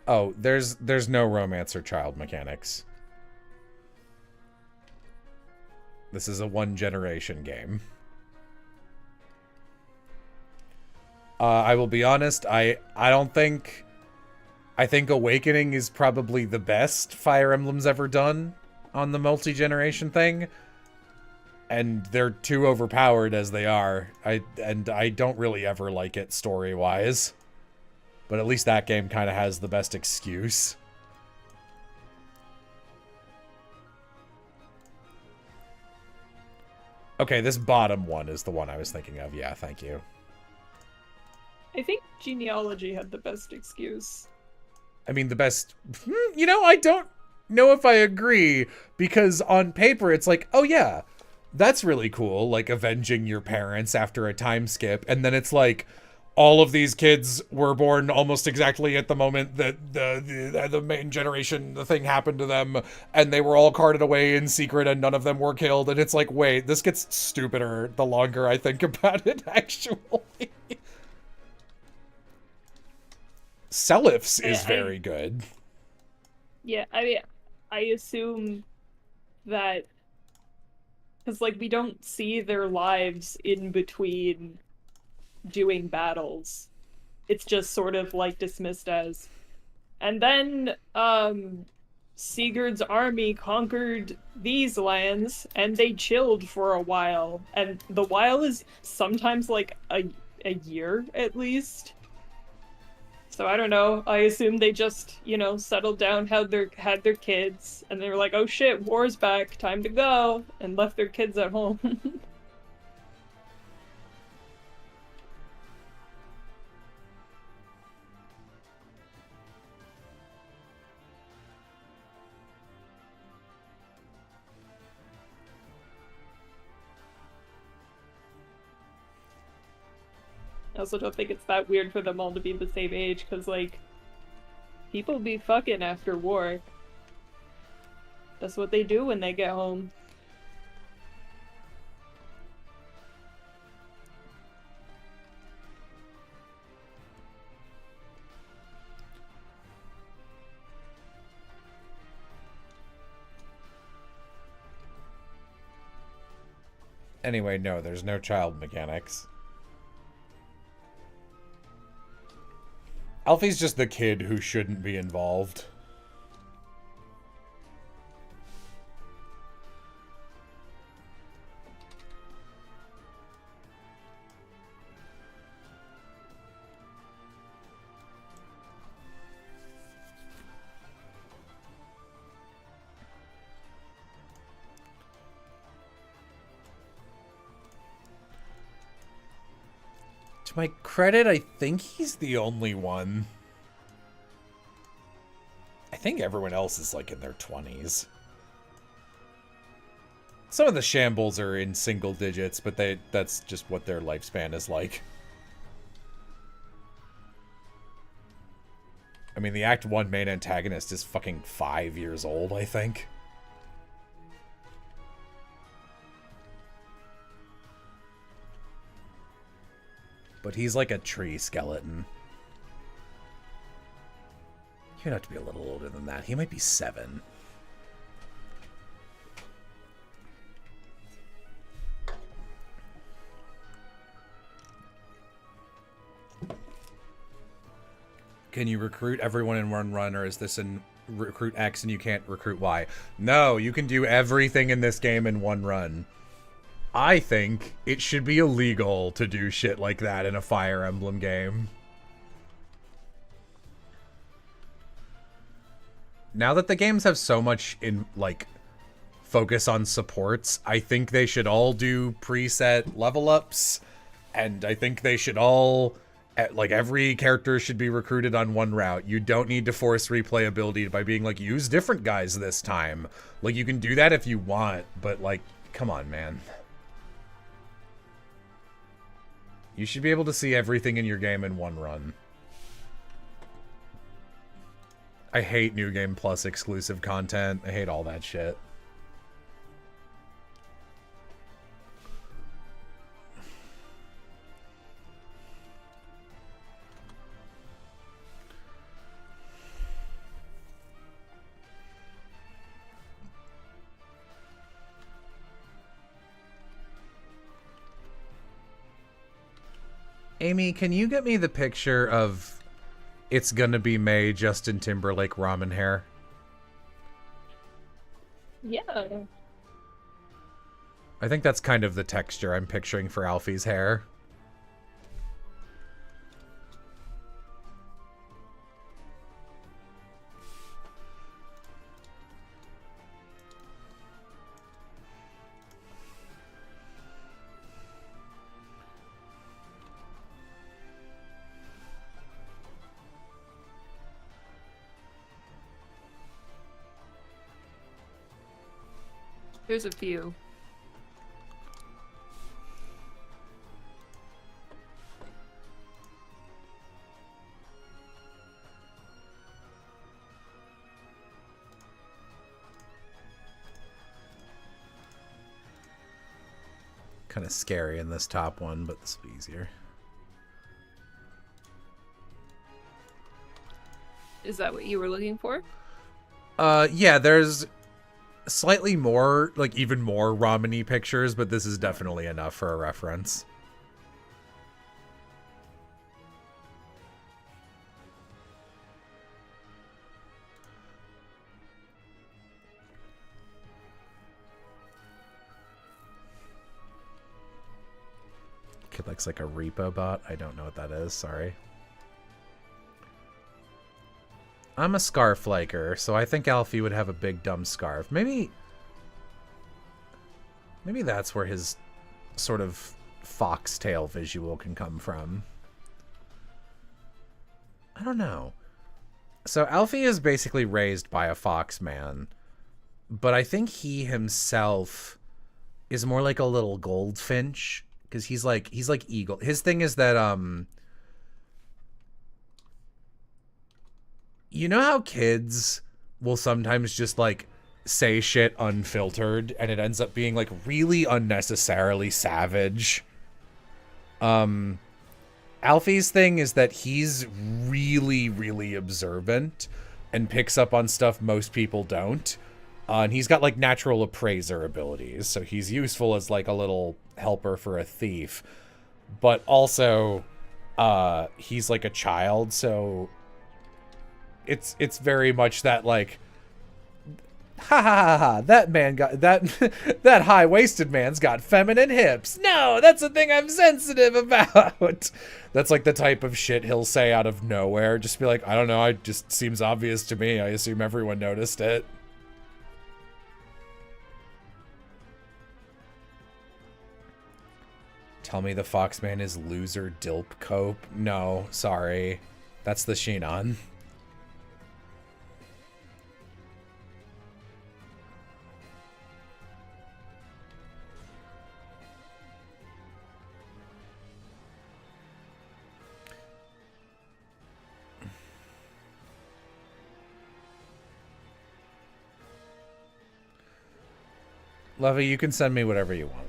Oh, there's no romance or child mechanics. This is a one-generation game. I will be honest, I don't think... I think Awakening is probably the best Fire Emblem's ever done on the multi-generation thing. And they're too overpowered as they are. I don't really ever like it story-wise. But at least that game kind of has the best excuse. Okay, this bottom one is the one I was thinking of. Yeah, thank you. I think Genealogy had the best excuse. I mean, the best... You know, I don't know if I agree. Because on paper, it's like, oh yeah, that's really cool. Like, avenging your parents after a time skip. And then it's like... all of these kids were born almost exactly at the moment that the main generation, the thing happened to them, and they were all carted away in secret and none of them were killed. And it's like, wait, this gets stupider the longer I think about it, actually. Selif's is very good. Yeah, I mean, I assume that... because, like, we don't see their lives in between doing battles. It's just sort of like dismissed as. And then Sigurd's army conquered these lands and they chilled for a while. And the while is sometimes like a year at least. So I don't know. I assume they just, settled down, had their kids, and they were like, "Oh shit, war's back, time to go," and left their kids at home. I also don't think it's that weird for them all to be the same age, because, like, people be fucking after war. That's what they do when they get home. Anyway, no, there's no child mechanics. Alfie's just the kid who shouldn't be involved. To my credit, I think he's the only one. I think everyone else is like in their 20s. Some of the shambles are in single digits, but that's just what their lifespan is like. I mean, the Act 1 main antagonist is fucking 5 years old, I think. But he's like a tree skeleton. He'd have to be a little older than that. He might be 7. Can you recruit everyone in one run, or is this in recruit X and you can't recruit Y? No, you can do everything in this game in one run. I think it should be illegal to do shit like that in a Fire Emblem game. Now that the games have so much in, like, focus on supports, I think they should all do preset level ups, and I think they should all, like, every character should be recruited on one route. You don't need to force replayability by being like, use different guys this time. Like, you can do that if you want, but, like, come on, man. You should be able to see everything in your game in one run. I hate New Game Plus exclusive content. I hate all that shit. Amy, can you get me the picture of It's Gonna Be May Justin Timberlake ramen hair? Yeah. I think that's kind of the texture I'm picturing for Alfie's hair. There's a few. Kind of scary in this top one, but this will be easier. Is that what you were looking for? Yeah, there's slightly more, like even more ramen-y pictures, but this is definitely enough for a reference. Kid likes like a repo bot. I don't know what that is. Sorry. I'm a scarf liker, so I think Alfie would have a big dumb scarf. Maybe that's where his sort of foxtail visual can come from. I don't know. So Alfie is basically raised by a fox man, but I think he himself is more like a little goldfinch, because he's like eagle. His thing is that you know how kids will sometimes just like say shit unfiltered and it ends up being like really unnecessarily savage? Alfie's thing is that he's really, really observant and picks up on stuff most people don't. And he's got like natural appraiser abilities, so he's useful as like a little helper for a thief. But also, he's like a child, so it's very much that like, ha ha ha ha, that man got that high-waisted man's got feminine hips. No, that's a thing I'm sensitive about. That's like the type of shit he'll say out of nowhere. Just be like, I don't know, it just seems obvious to me. I assume everyone noticed it. Tell me the Foxman is loser Dilp Cope. No, sorry. That's the Shinon. Lovey, you can send me whatever you want.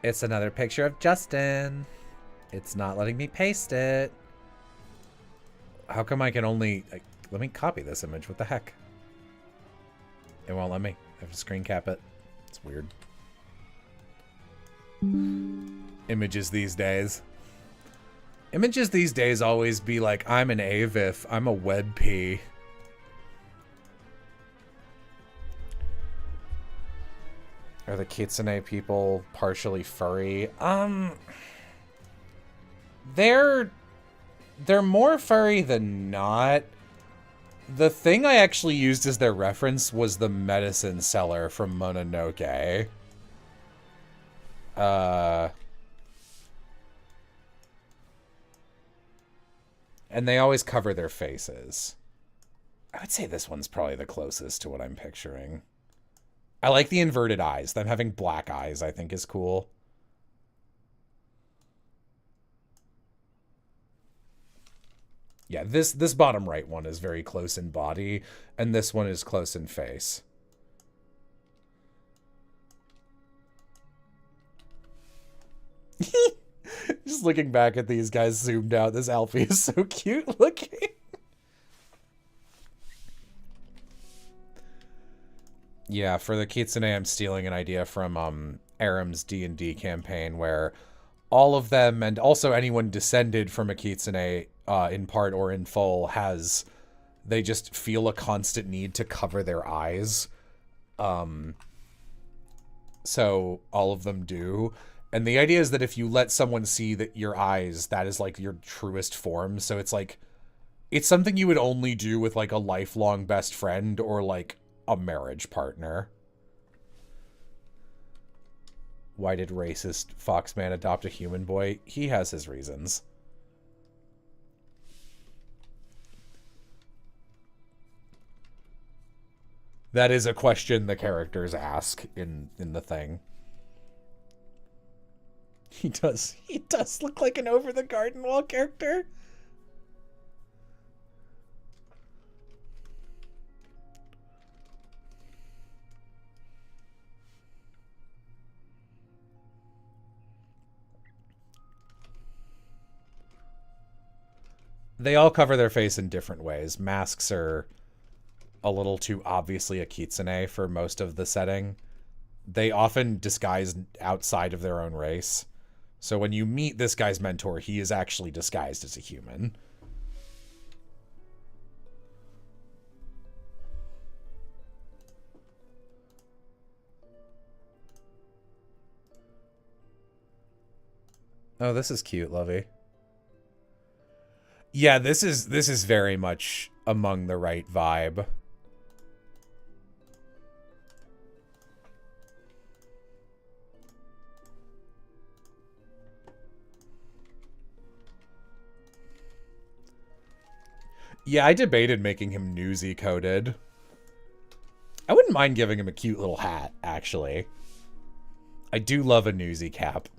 It's another picture of Justin. It's not letting me paste it. How come I can only... Like, let me copy this image. What the heck? It won't let me. I have to screen cap it. It's weird. Images these days. Images these days always be like, I'm an AVIF. I'm a WebP. Are the Kitsune people partially furry? They're more furry than not. The thing I actually used as their reference was the medicine seller from Mononoke. And they always cover their faces. I would say this one's probably the closest to what I'm picturing. I like the inverted eyes. Them having black eyes, I think, is cool. Yeah, this bottom right one is very close in body, and this one is close in face. Just looking back at these guys zoomed out, this Alfie is so cute looking. Yeah, for the Kitsune, I'm stealing an idea from Aram's D&D campaign, where all of them, and also anyone descended from a Kitsune, in part or in full, they just feel a constant need to cover their eyes. So all of them do. And the idea is that if you let someone see that your eyes, that is like your truest form. So it's like, it's something you would only do with like a lifelong best friend or like a marriage partner. Why did racist Foxman adopt a human boy? He has his reasons. That is a question the characters ask in the thing. He does look like an over the garden wall character. They all cover their face in different ways. Masks are a little too obviously a kitsune for most of the setting. They often disguise outside of their own race. So when you meet this guy's mentor, he is actually disguised as a human. Oh, this is cute, Lovey. Yeah, this is very much among the right vibe. Yeah, I debated making him newsy coded. I wouldn't mind giving him a cute little hat, actually. I do love a newsy cap.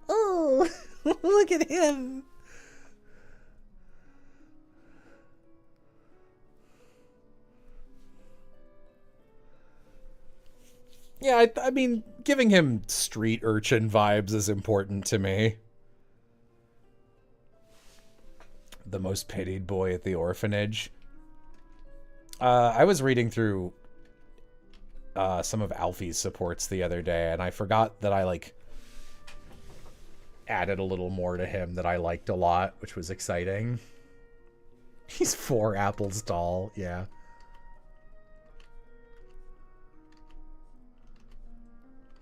Oh, look at him. Yeah, I mean, giving him street urchin vibes is important to me. The most pitied boy at the orphanage. I was reading through some of Alfie's supports the other day, and I forgot that I, like, added a little more to him that I liked a lot, which was exciting. He's 4 apples tall, yeah.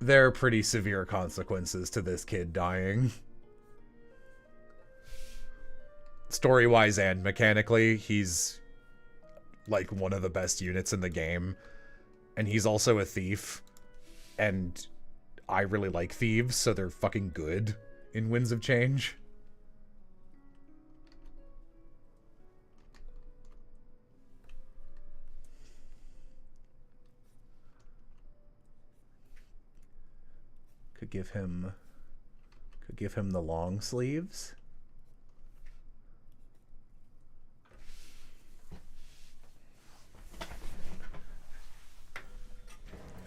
There are pretty severe consequences to this kid dying. Story-wise and mechanically, he's like one of the best units in the game. And he's also a thief. And I really like thieves, so they're fucking good in Winds of Change. Could give him the long sleeves.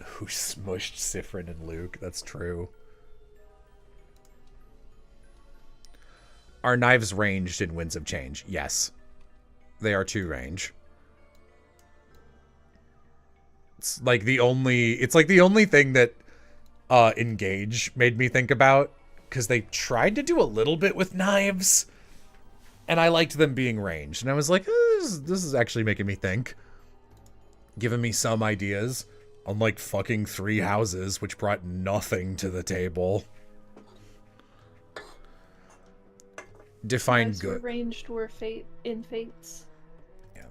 Who smushed Sifrin and Luke? That's true. Are knives ranged in Winds of Change? Yes. They are 2 range. It's like the only thing that Engage made me think about, because they tried to do a little bit with knives, and I liked them being ranged, and I was like, this is actually making me think, giving me some ideas, unlike fucking 3 houses, which brought nothing to the table. Define Knives good. were ranged were in Fates. Yeah.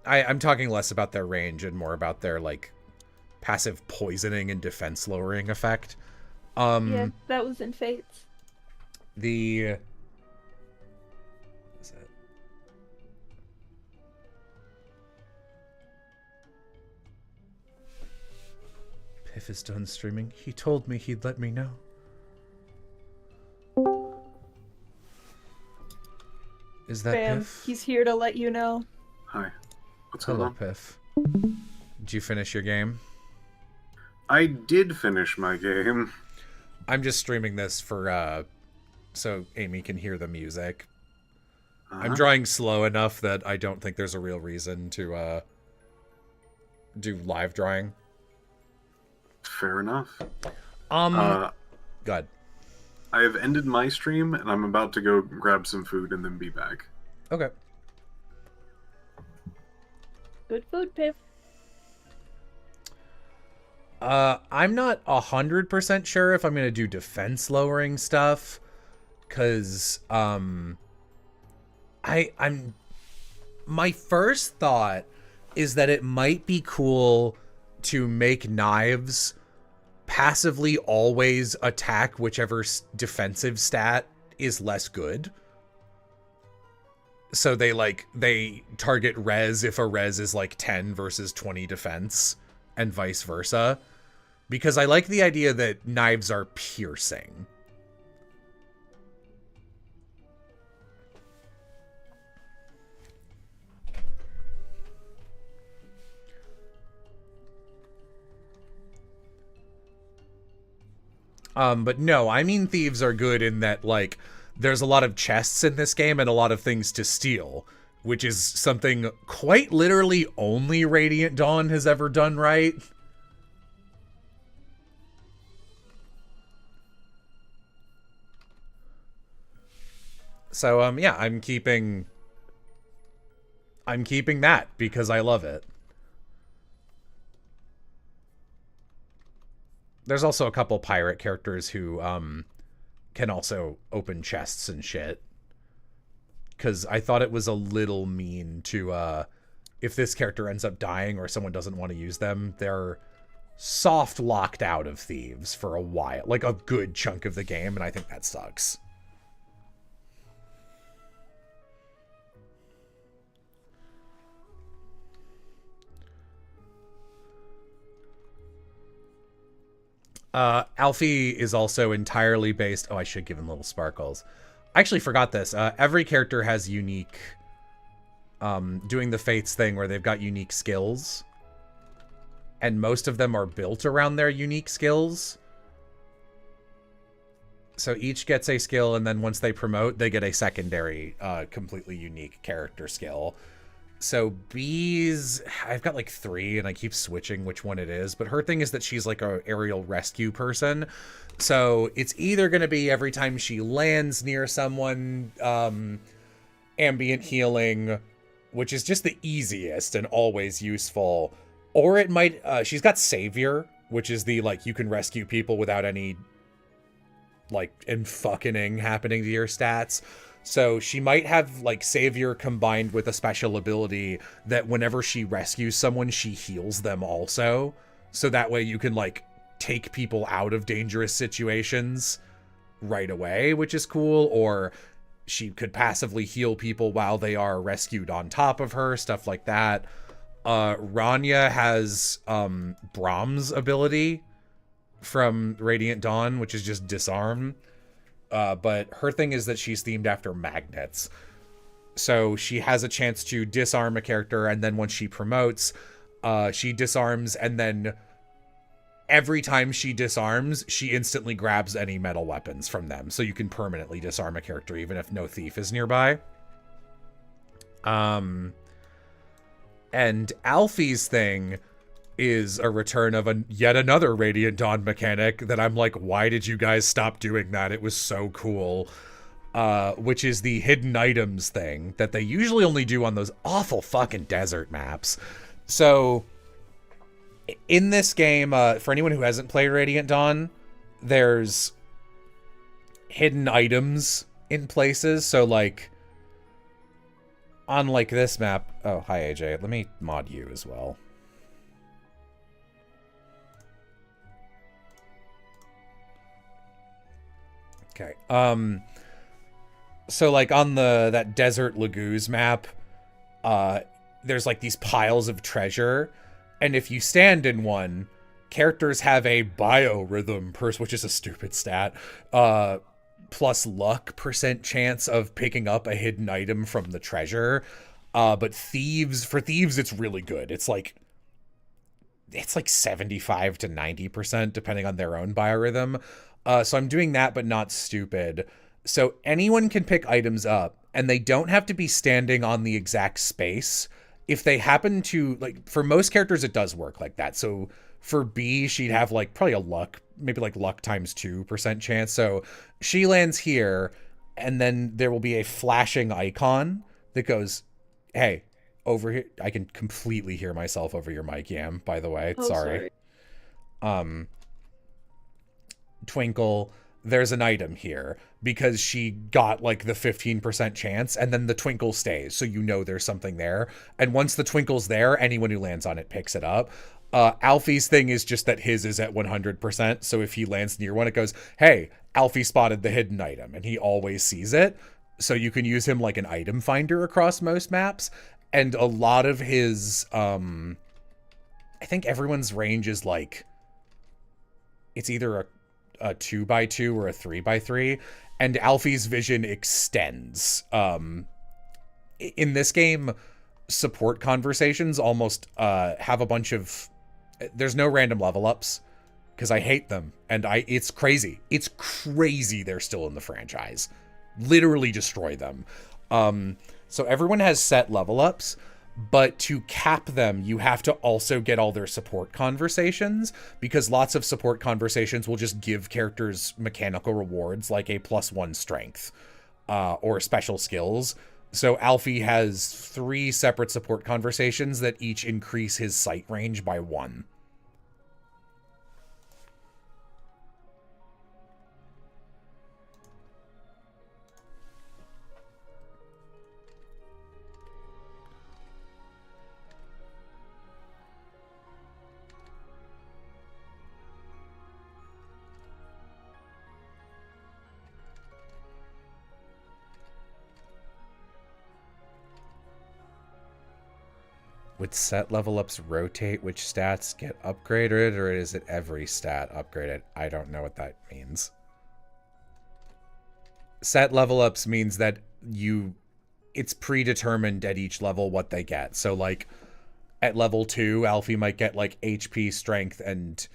I'm talking less about their range and more about their, like, passive poisoning and defense lowering effect. Yeah, that was in Fates. What is it? Piff is done streaming. He told me he'd let me know. Is that Bam, Piff? he's here to let you know. Hi. What's going Hello, on? Piff. Did you finish your game? I did finish my game. I'm just streaming this for, so Amy can hear the music. I'm drawing slow enough that I don't think there's a real reason to, do live drawing. Fair enough. Go ahead. I have ended my stream, and I'm about to go grab some food and then be back. Okay. Good food, Piff. I'm not 100% sure if I'm gonna do defense lowering stuff, cause my first thought is that it might be cool to make knives passively always attack whichever defensive stat is less good. So they target res if a res is like 10 versus 20 defense, and vice versa. Because I like the idea that knives are piercing. But no, I mean thieves are good in that, like, there's a lot of chests in this game and a lot of things to steal, which is something quite literally only Radiant Dawn has ever done right. So yeah, I'm keeping that because I love it. There's also a couple pirate characters who can also open chests and shit. Because I thought it was a little mean to, if this character ends up dying or someone doesn't want to use them, they're soft locked out of thieves for a while. Like a good chunk of the game, and I think that sucks. Alfie is also entirely based... Oh, I should give him little sparkles. I actually forgot this. Every character has unique... doing the Fates thing where they've got unique skills. And most of them are built around their unique skills. So each gets a skill, and then once they promote, they get a secondary, completely unique character skill. So Bee's, I've got like 3, and I keep switching which one it is. But her thing is that she's like a aerial rescue person. So it's either going to be every time she lands near someone, ambient healing, which is just the easiest and always useful. Or it might, she's got Savior, which is the, like, you can rescue people without any, like, fucking happening to your stats. So she might have, like, Savior combined with a special ability that whenever she rescues someone, she heals them also. So that way you can, like, take people out of dangerous situations right away, which is cool. Or she could passively heal people while they are rescued on top of her, stuff like that. Rania has Brahm's ability from Radiant Dawn, which is just disarm. But her thing is that she's themed after magnets. So she has a chance to disarm a character, and then once she promotes, she disarms, and then every time she disarms, she instantly grabs any metal weapons from them. So you can permanently disarm a character even if no thief is nearby. And Alfie's thing is a return of yet another Radiant Dawn mechanic that I'm like, why did you guys stop doing that? It was so cool. Which is the hidden items thing that they usually only do on those awful fucking desert maps. So in this game, for anyone who hasn't played Radiant Dawn, there's hidden items in places. So like on like this map, oh, hi AJ, let me mod you as well. Okay. So like on that Desert Lagoos map, there's like these piles of treasure, and if you stand in one, characters have a biorhythm which is a stupid stat, plus luck % chance of picking up a hidden item from the treasure. But for thieves, it's really good. It's like 75 to 90% depending on their own biorhythm. So I'm doing that, but not stupid. So anyone can pick items up, and they don't have to be standing on the exact space. If they happen to, like, for most characters, it does work like that. So for B, she'd have like probably a luck, maybe like luck times 2% chance. So she lands here, and then there will be a flashing icon that goes, hey, over here. I can completely hear myself over your mic, Yam, by the way. Oh, sorry. Twinkle, there's an item here, because she got like the 15% chance, and then the twinkle stays, so you know there's something there. And once the twinkle's there, anyone who lands on it picks it up. Alfie's thing is just that his is at 100%, so if he lands near one, it goes, hey, Alfie spotted the hidden item, and he always sees it. So you can use him like an item finder across most maps. And a lot of his, I think everyone's range is like, it's either a 2x2 or a 3x3, and Alfie's vision extends. In this game, support conversations almost have a bunch of, there's no random level ups, because I hate them, and it's crazy. It's crazy they're still in the franchise. Literally destroy them. So everyone has set level ups, but to cap them, you have to also get all their support conversations, because lots of support conversations will just give characters mechanical rewards like a +1 strength. or special skills. So Alfie has 3 separate support conversations that each increase his sight range by 1. Would set level ups rotate which stats get upgraded, or is it every stat upgraded? I don't know what that means. Set level ups means that it's predetermined at each level what they get. So like at level 2, Alfie might get like HP, strength, and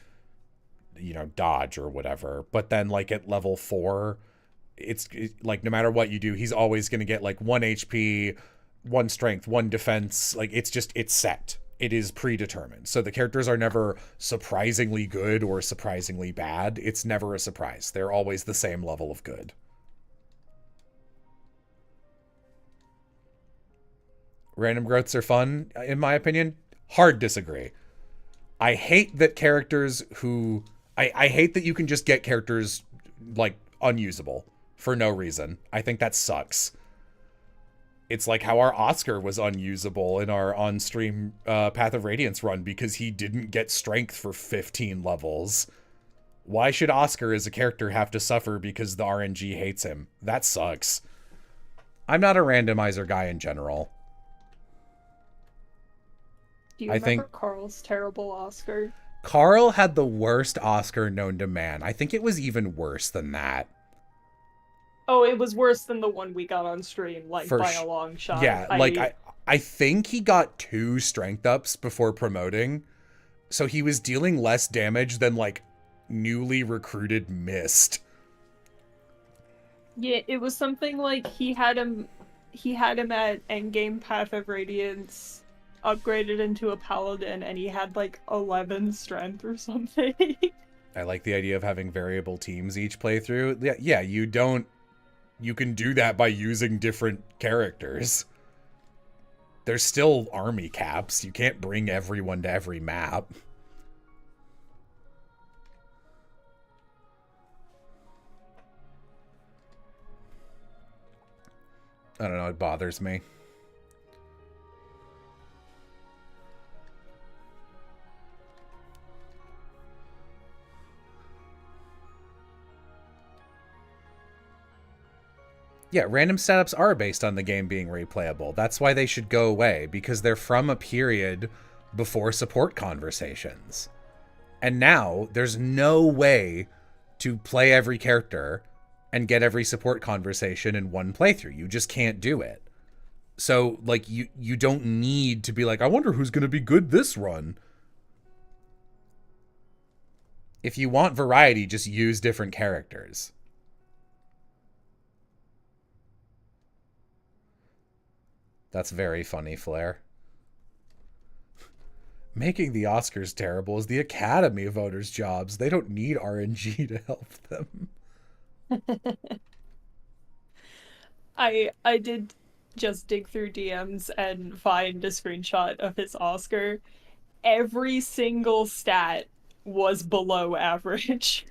dodge or whatever. But then like at level 4, it's like no matter what you do, he's always going to get like 1 HP, 1 strength, 1 defense. Like it's set. It is predetermined. So the characters are never surprisingly good or surprisingly bad. It's never a surprise. They're always the same level of good. Random growths are fun, in my opinion. Hard disagree. I hate that characters who... I hate that you can just get characters, like, unusable for no reason. I think that sucks. It's like how our Oscar was unusable in our on-stream Path of Radiance run because he didn't get strength for 15 levels. Why should Oscar as a character have to suffer because the RNG hates him? That sucks. I'm not a randomizer guy in general. Do you remember Carl's terrible Oscar? Carl had the worst Oscar known to man. I think it was even worse than that. Oh, it was worse than the one we got on stream, like, by a long shot. Yeah, I think he got 2 strength ups before promoting, so he was dealing less damage than, like, newly recruited Mist. Yeah, it was something like he had him at endgame Path of Radiance, upgraded into a paladin, and he had like 11 strength or something. I like the idea of having variable teams each playthrough. Yeah, you can do that by using different characters. There's still army caps. You can't bring everyone to every map. I don't know, it bothers me. Yeah, random setups are based on the game being replayable. That's why they should go away, because they're from a period before support conversations. And now, there's no way to play every character and get every support conversation in one playthrough. You just can't do it. So, like, you don't need to be like, I wonder who's going to be good this run. If you want variety, just use different characters. That's very funny, Flair. Making the Oscars terrible is the Academy voters' jobs. They don't need RNG to help them. I did just dig through DMs and find a screenshot of his Oscar. Every single stat was below average.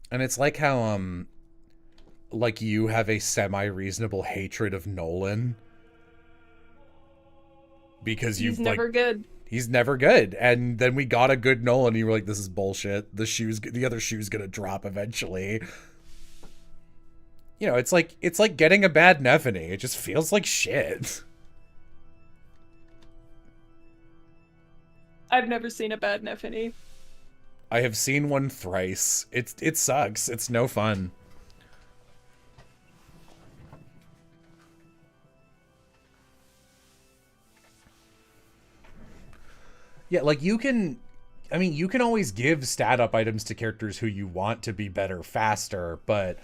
And it's like how, like you have a semi-reasonable hatred of Nolan. Because he's never good. He's never good. And then we got a good Nolan, and you were like, this is bullshit. The other shoe's gonna drop eventually. You know, it's like getting a bad Nephany. It just feels like shit. I've never seen a bad Nephany. I have seen one thrice. It sucks. It's no fun. Yeah, like you can always give stat up items to characters who you want to be better faster, but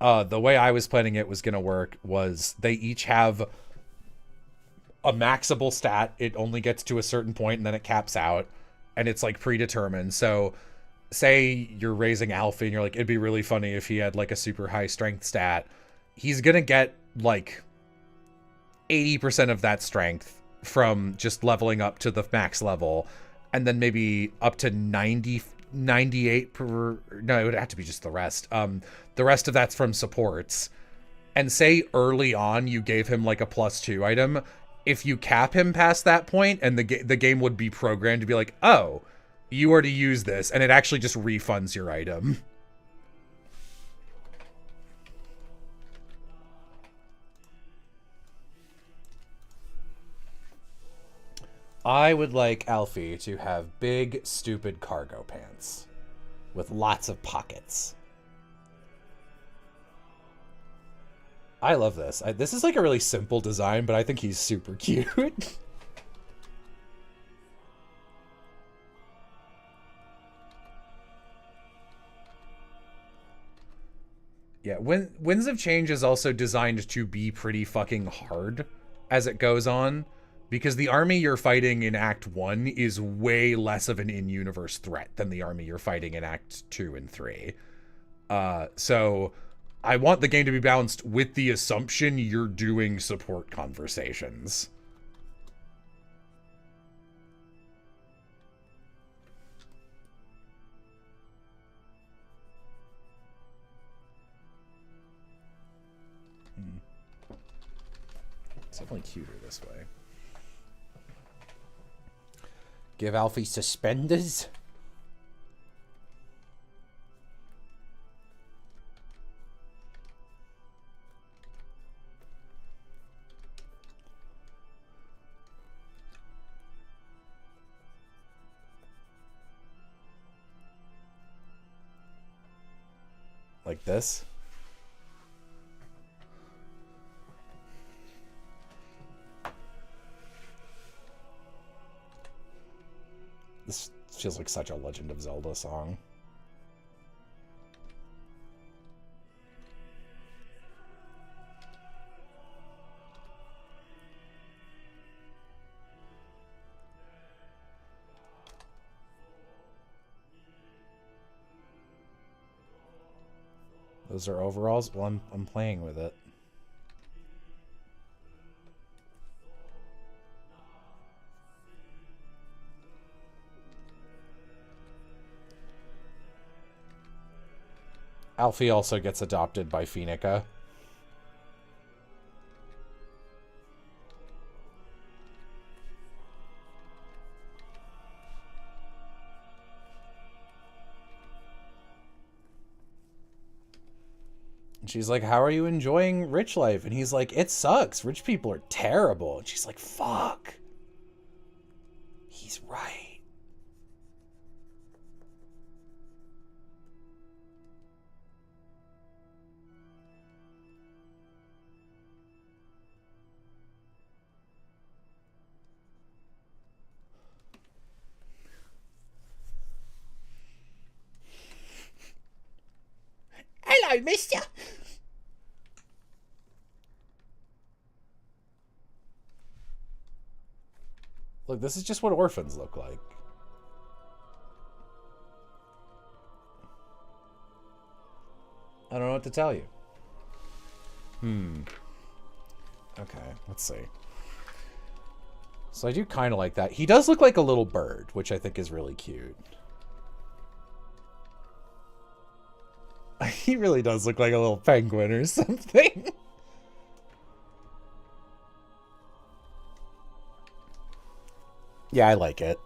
the way I was planning it was going to work was they each have a maxable stat. It only gets to a certain point and then it caps out, and it's like predetermined. So say you're raising Alfie and you're like, it'd be really funny if he had like a super high strength stat. He's gonna get like 80% of that strength from just leveling up to the max level, and then maybe up to 98 per. No, it would have to be just the rest. The rest of that's from supports. And say early on you gave him like a +2 item. If you cap him past that point, and the game would be programmed to be like, oh, you already used this, and it actually just refunds your item. I would like Alfie to have big, stupid cargo pants with lots of pockets. I love this. This is like a really simple design, but I think he's super cute. Yeah, Winds of Change is also designed to be pretty fucking hard as it goes on, because the army you're fighting in Act 1 is way less of an in-universe threat than the army you're fighting in Act 2 and 3. So I want the game to be balanced with the assumption you're doing support conversations. It's definitely cuter this way. Give Alfie suspenders. Like this. This feels like such a Legend of Zelda song. Those are overalls? Well, I'm playing with it. Alfie also gets adopted by Phoenica. And she's like, how are you enjoying rich life? And he's like, it sucks. Rich people are terrible. And she's like, fuck. He's right. Hello, mister. Look, this is just what orphans look like. I don't know what to tell you. Okay, let's see. So I do kind of like that. He does look like a little bird, which I think is really cute. He really does look like a little penguin or something. Yeah, I like it.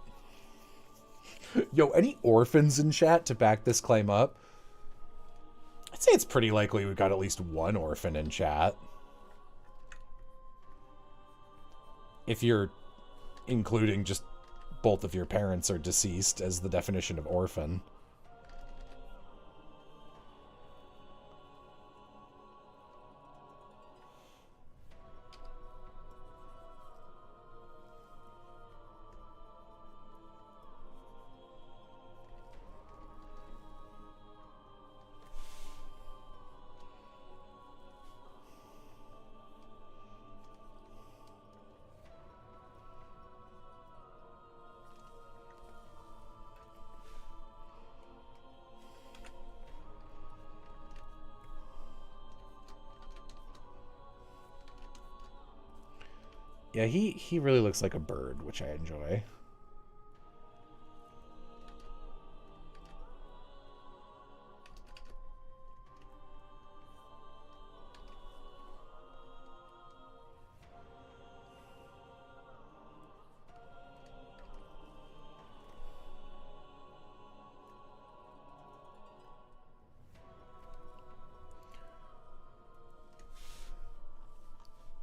Yo, any orphans in chat to back this claim up? I'd say it's pretty likely we've got at least one orphan in chat. If you're including just both of your parents are deceased as the definition of orphan. Yeah, he really looks like a bird, which I enjoy.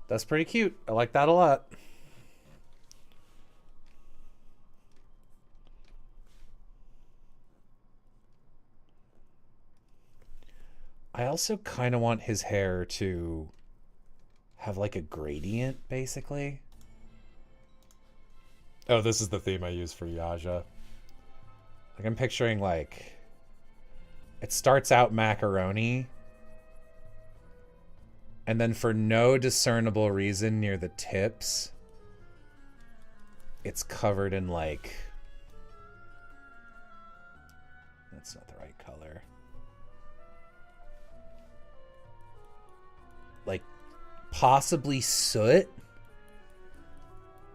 That's pretty cute. I like that a lot. I also kind of want his hair to have like a gradient, basically. Oh, this is the theme I use for Yaja. Like, I'm picturing, like, it starts out macaroni, and then for no discernible reason near the tips, it's covered in, like, that's not the right color. Like, possibly soot,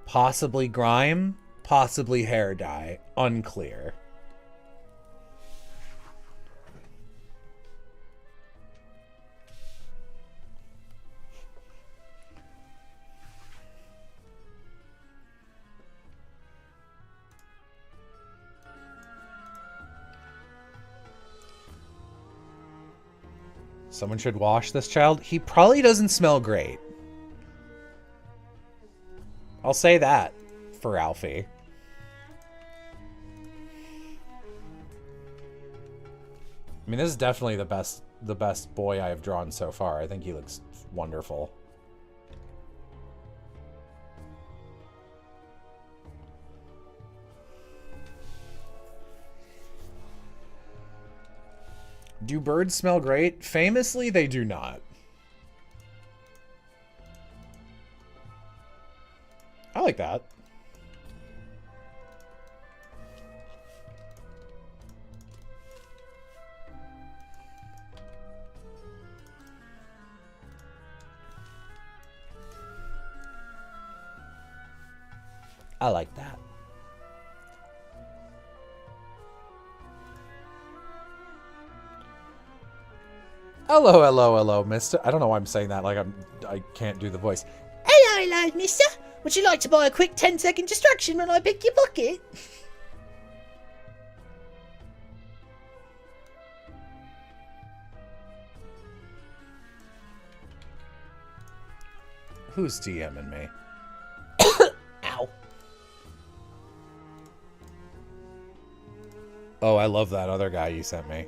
possibly grime, possibly hair dye. Unclear. Someone should wash this child. He probably doesn't smell great. I'll say that for Alfie. I mean, this is definitely the best boy I have drawn so far. I think he looks wonderful. Do birds smell great? Famously, they do not. I like that. I like that. Hello, hello, hello, mister. I don't know why I'm saying that like I can't do the voice. Hello, hello, mister. Would you like to buy a quick 10-second distraction when I pick your pocket? Who's DMing me? Ow. Oh, I love that other guy you sent me.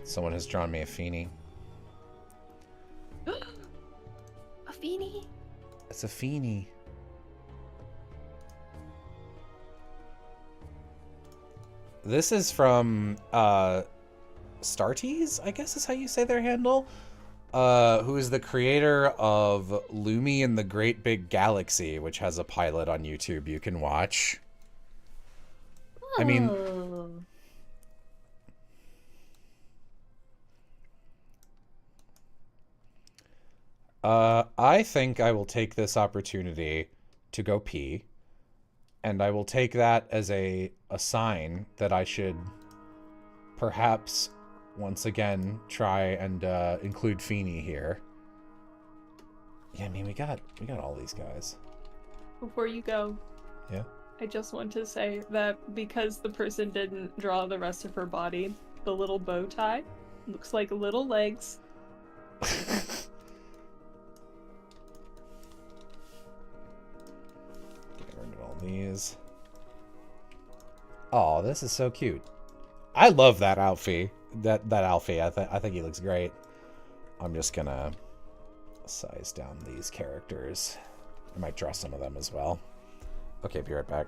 Someone has drawn me a Feeny. A Feeny? It's a Feeny. This is from Startees, I guess is how you say their handle. Who is the creator of Lumi and the Great Big Galaxy, which has a pilot on YouTube you can watch. I mean, I think I will take this opportunity to go pee, and I will take that as a sign that I should perhaps once again try and include Feeny here. Yeah, I mean we got all these guys. Before you go, Yeah. I just want to say that because the person didn't draw the rest of her body, the little bow tie looks like little legs. Get rid of all these. Oh, this is so cute. I love that Alfie. That Alfie. I think he looks great. I'm just gonna size down these characters. I might draw some of them as well. Okay, be right back.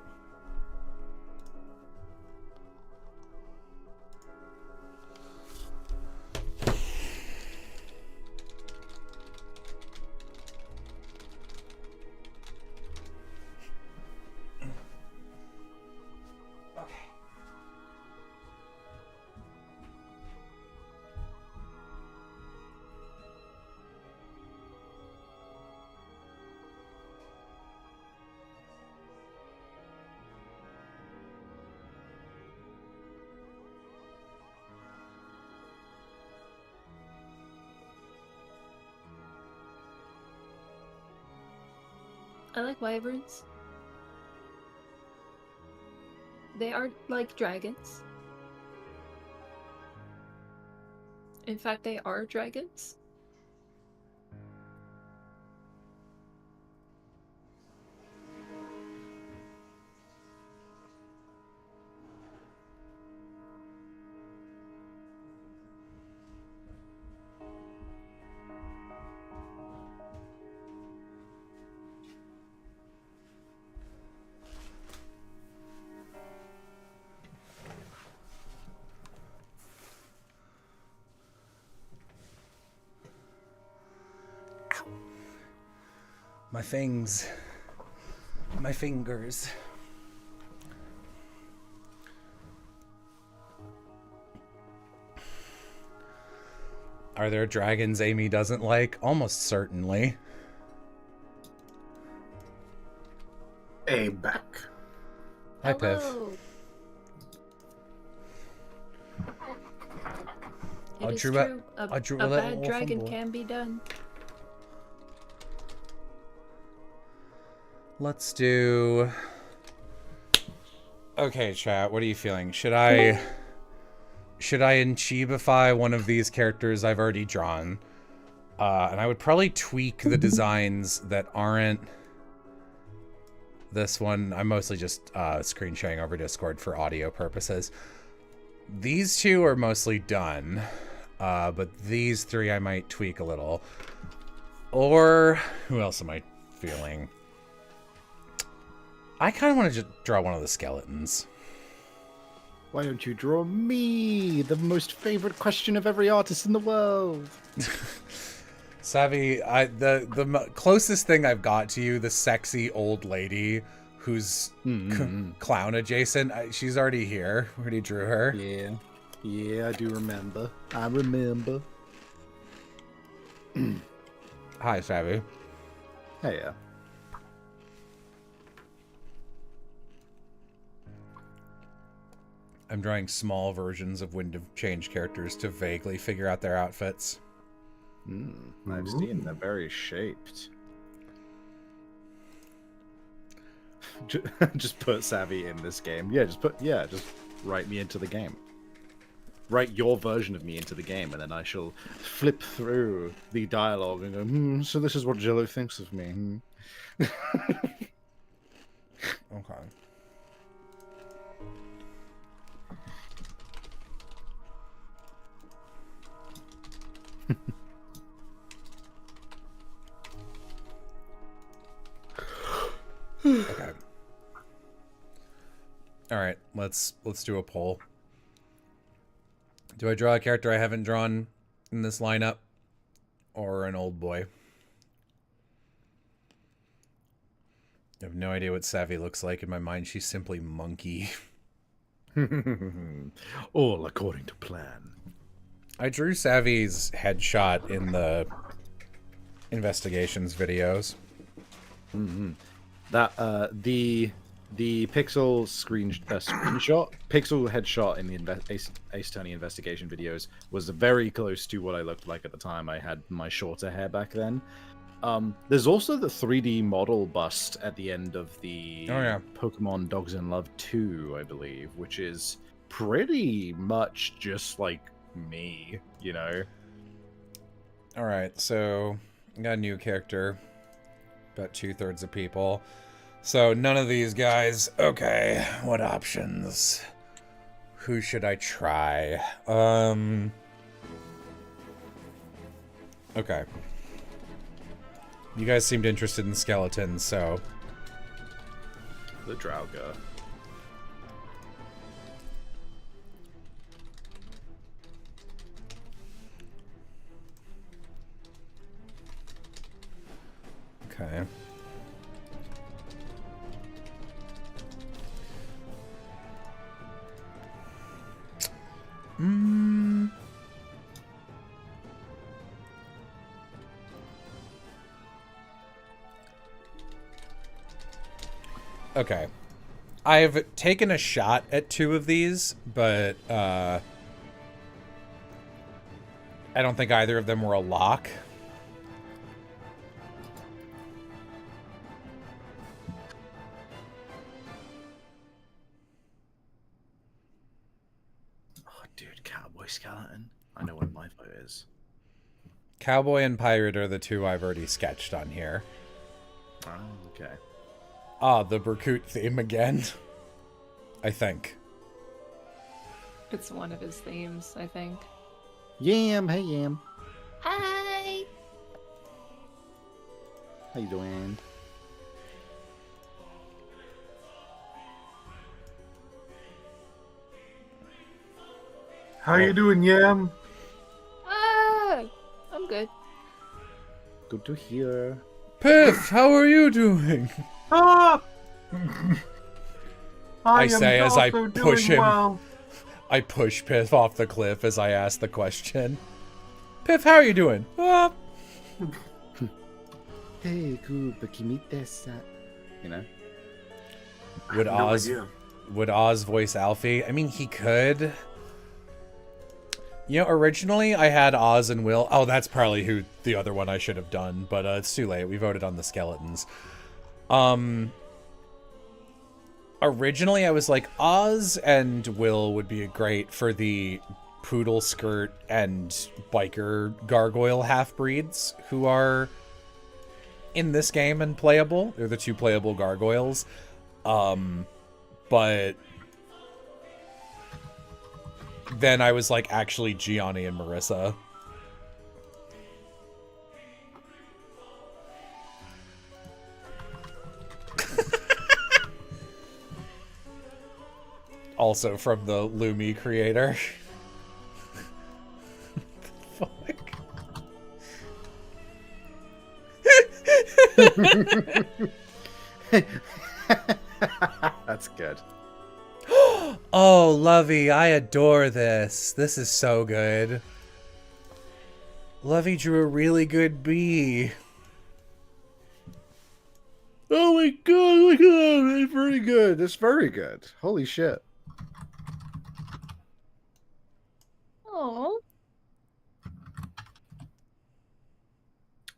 I like wyverns. They are like dragons. In fact, they are dragons. My things. My fingers. Are there dragons Amy doesn't like? Almost certainly. A back. Hi, Piff. Hello. I It is drew a- true. I drew a a little bad dragon orphan boy. can be done. Let's do... Okay, chat, what are you feeling? Should I Enchibify one of these characters I've already drawn? And I would probably tweak the designs that aren't this one. I'm mostly just screen sharing over Discord for audio purposes. These two are mostly done, but these three I might tweak a little. Or, who else am I feeling? I kind of want to just draw one of the skeletons. Why don't you draw me? The most favorite question of every artist in the world. Savvy, the closest thing I've got to you, the sexy old lady who's clown adjacent, she's already here. We already drew her. Yeah, I do remember. I remember. Hi, Savvy. Hey, yeah. I'm drawing small versions of Wind of Change characters to vaguely figure out their outfits. I've seen they're very shaped. Just put Savvy in this game. Just write me into the game. Write your version of me into the game, and then I shall flip through the dialogue and go, so this is what Jello thinks of me. Okay. Okay. All right, let's do a poll. Do I draw a character I haven't drawn in this lineup, or an old boy? I have no idea what Savvy looks like. In my mind, she's simply monkey. All according to plan. I drew Savvy's headshot in the investigations videos. That the pixel screenshot, pixel headshot in the Ace Attorney investigation videos was very close to what I looked like at the time. I had my shorter hair back then. There's also the 3D model bust at the end of the Pokemon Dogs in Love 2, I believe, which is pretty much just like me, you know? Alright, so I got a new character. About 2/3 of people. So none of these guys. Okay, what options? Who should I try? Okay. You guys seemed interested in skeletons, so... The Draugr. Okay. Okay. I've taken a shot at two of these, but I don't think either of them were a lock. Oh, dude, cowboy skeleton. I know what my vote is. Cowboy and pirate are the two I've already sketched on here. Oh, okay. Ah, the Berkut theme again. I think. It's one of his themes, I think. Yam, hey Yam. Hi! How you doing? How you doing, Yam? Ah! I'm good. Good to hear. Piff, how are you doing? Ah! I am say as I also push doing him. well. I push Piff off the cliff as I ask the question. Piff, how are you doing? Ah. Hey, good, but you know? Would I have no Oz idea. would Oz voice Alfie? I mean, he could. You know, originally I had Oz and Will. Oh, that's probably who the other one I should have done, but it's too late. We voted on the skeletons. Originally I was like Oz and Will would be great for the poodle skirt and biker gargoyle half-breeds who are in this game and playable. They're the two playable gargoyles. But then I was like, actually, Gianni and Marissa. Also from the Lumi creator. Fuck. That's good. Oh, Lovey, I adore this. This is so good. Lovey drew a really good bee. Oh my god, look at that. It's very good. It's very good. Holy shit. Oh.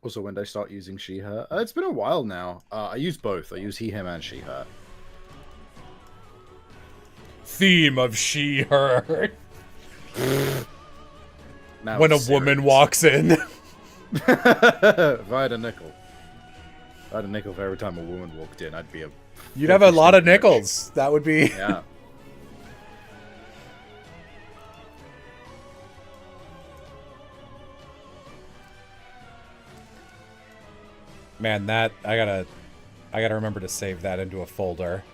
Also, when did I start using she, her? It's been a while now. I use both. I use he, him, and she, her. Theme of she, her. Now When a it's woman serious. walks in. If I had a nickel. If I had a nickel for every time a woman walked in, I'd be a... You'd have a lot of filthy rich. nickels. That would be... Yeah. Man, that... I gotta remember to save that into a folder.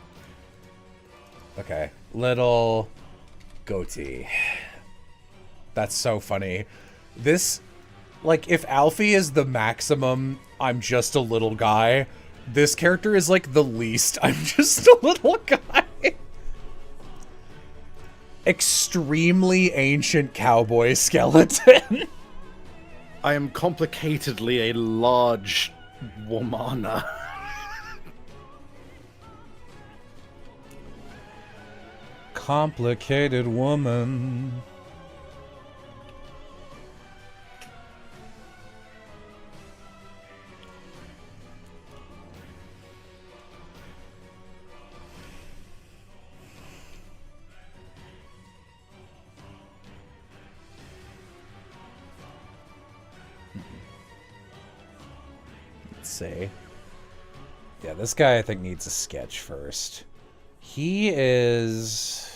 Okay. Little goatee. That's so funny. This... Like, if Alfie is the maximum, I'm just a little guy, this character is, like, the least. I'm just a little guy. Extremely ancient cowboy skeleton. I am complicatedly a large womana. Complicated woman. Let's see. Yeah, this guy I think needs a sketch first. He's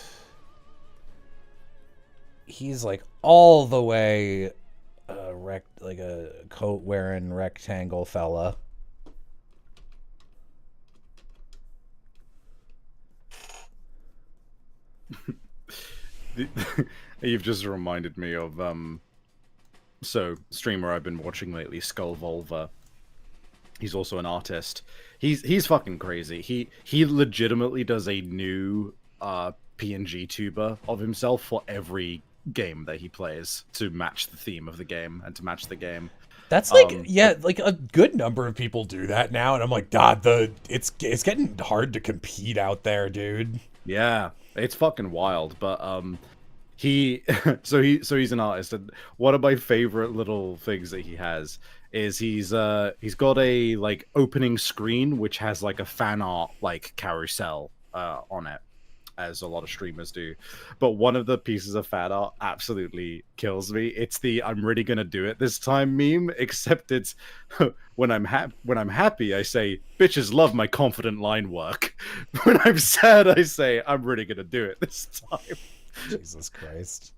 like all the way like a coat wearing rectangle fella. You've just reminded me of so streamer I've been watching lately, Skull Volva. He's also an artist. He's fucking crazy. He legitimately does a new PNG tuber of himself for every game that he plays to match the theme of the game and to match the game. That's like yeah, like a good number of people do that now, and I'm like, God, it's getting hard to compete out there, dude. Yeah, it's fucking wild. But so he's an artist, and one of my favorite little things that he has is he's got a like opening screen which has like a fan art like carousel on it, as a lot of streamers do. But one of the pieces of fan art absolutely kills me. It's the "I'm really gonna do it this time" meme, except it's when I'm happy, I say "bitches love my confident line work." When I'm sad, I say "I'm really gonna do it this time." Jesus Christ.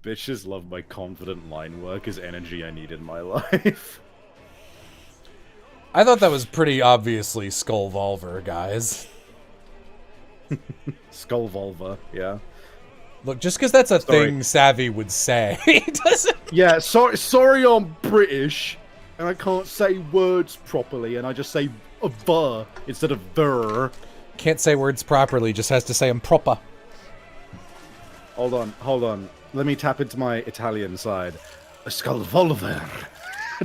Bitches love my confident line work is energy I need in my life. I thought that was pretty obviously Skullvolver, guys. Skullvolver, yeah. Look, just because that's a Sorry. thing Savvy would say, doesn't... Yeah, sorry I'm British, and I can't say words properly, and I just say a "ver" instead of "ver." Can't say words properly, just has to say them proper. Hold on. Let me tap into my Italian side. A Skullvolver.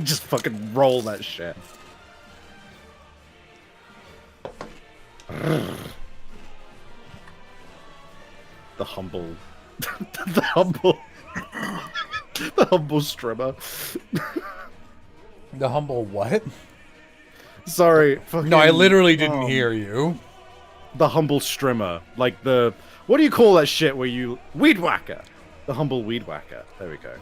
Just fucking roll that shit. The humble... the humble streamer. The humble what? Sorry. No, I fucking, literally didn't hear you. The humble streamer. Like the... What do you call that shit where you... Weed whacker. The humble weed whacker. There we go.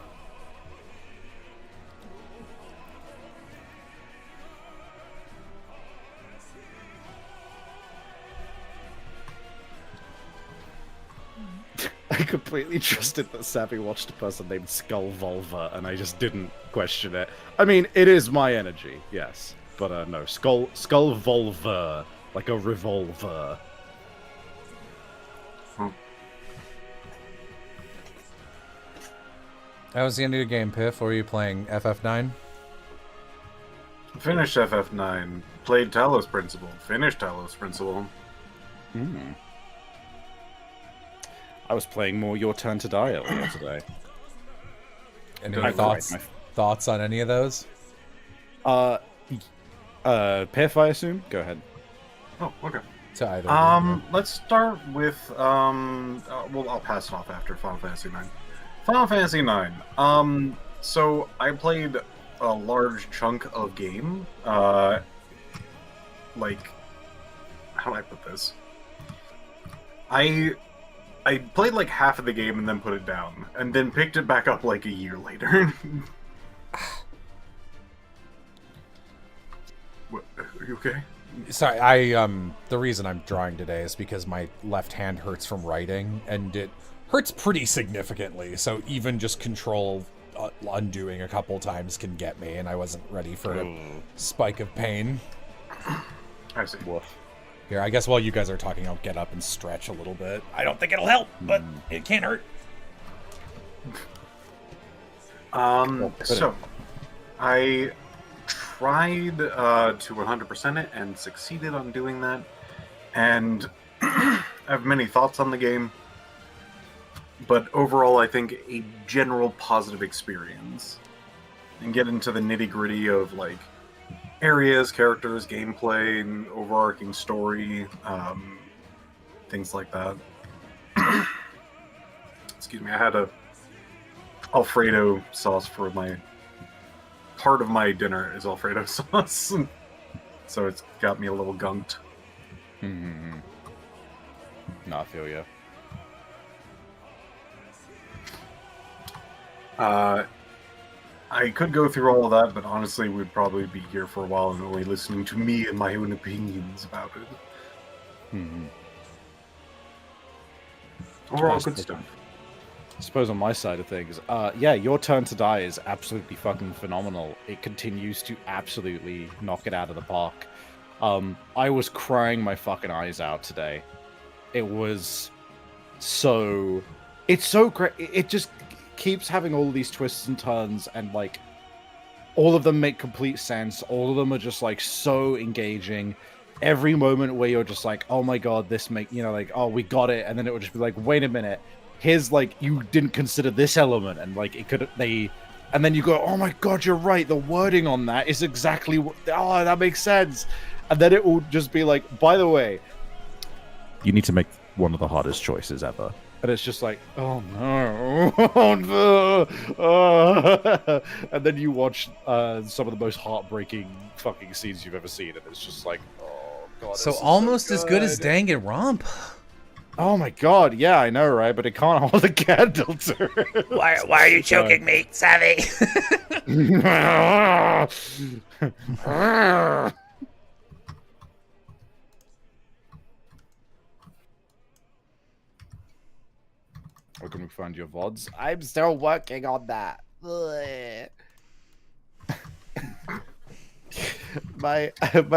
I completely trusted that Savvy watched a person named Skullvolver, and I just didn't question it. I mean, it is my energy, yes. But no, Skullvolver. Like a revolver. How was the end of your game, Piff? Or were you playing FF9? Finished FF9. Played Talos Principle. Finished Talos Principle. I was playing more Your Turn to Die earlier today. Any I thoughts on any of those? Piff, I assume? Go ahead. Oh, okay. To either. Let's start with well, I'll pass it off after Final Fantasy 9. Final Fantasy 9. So I played a large chunk of game. Like, how do I put this? I played like half of the game and then put it down, and then picked it back up like a year later. What, are you okay? Sorry, the reason I'm drawing today is because my left hand hurts from writing, and it hurts pretty significantly, so even just control undoing a couple times can get me, and I wasn't ready for a spike of pain. I see. Woof. Here, I guess while you guys are talking, I'll get up and stretch a little bit. I don't think it'll help, but it can't hurt. So I tried to 100% it and succeeded on doing that, and I have many thoughts on the game, but overall I think a general positive experience. And get into the nitty-gritty of like areas, characters, gameplay, and overarching story, things like that. Excuse me, I had a Alfredo sauce for my... Part of my dinner is Alfredo sauce, so it's got me a little gunked. No, I feel you. I could go through all of that, but honestly, we'd probably be here for a while and only listening to me and my own opinions about it. Overall, good stuff. I suppose on my side of things, yeah, Your Turn to Die is absolutely fucking phenomenal. It continues to absolutely knock it out of the park. I was crying my fucking eyes out today. It was so... It's so great. It just keeps having all these twists and turns, and like all of them make complete sense. All of them are just like so engaging. Every moment where you're just like, oh my god, this like, oh, we got it, and then it would just be like, wait a minute, here's like, you didn't consider this element, and like it could and then you go, oh my god, you're right, the wording on that is exactly what, oh, that makes sense. And then it will just be like, by the way, you need to make one of the hardest choices ever. And it's just like, oh no, oh no. And then you watch some of the most heartbreaking fucking scenes you've ever seen, and it's just like, oh god. So this is almost so as good as Danganronpa. Oh my god, yeah, I know, right? But it can't hold a candle to it. Why are you choking me, Savvy? Where can we find your VODs? I'm still working on that. my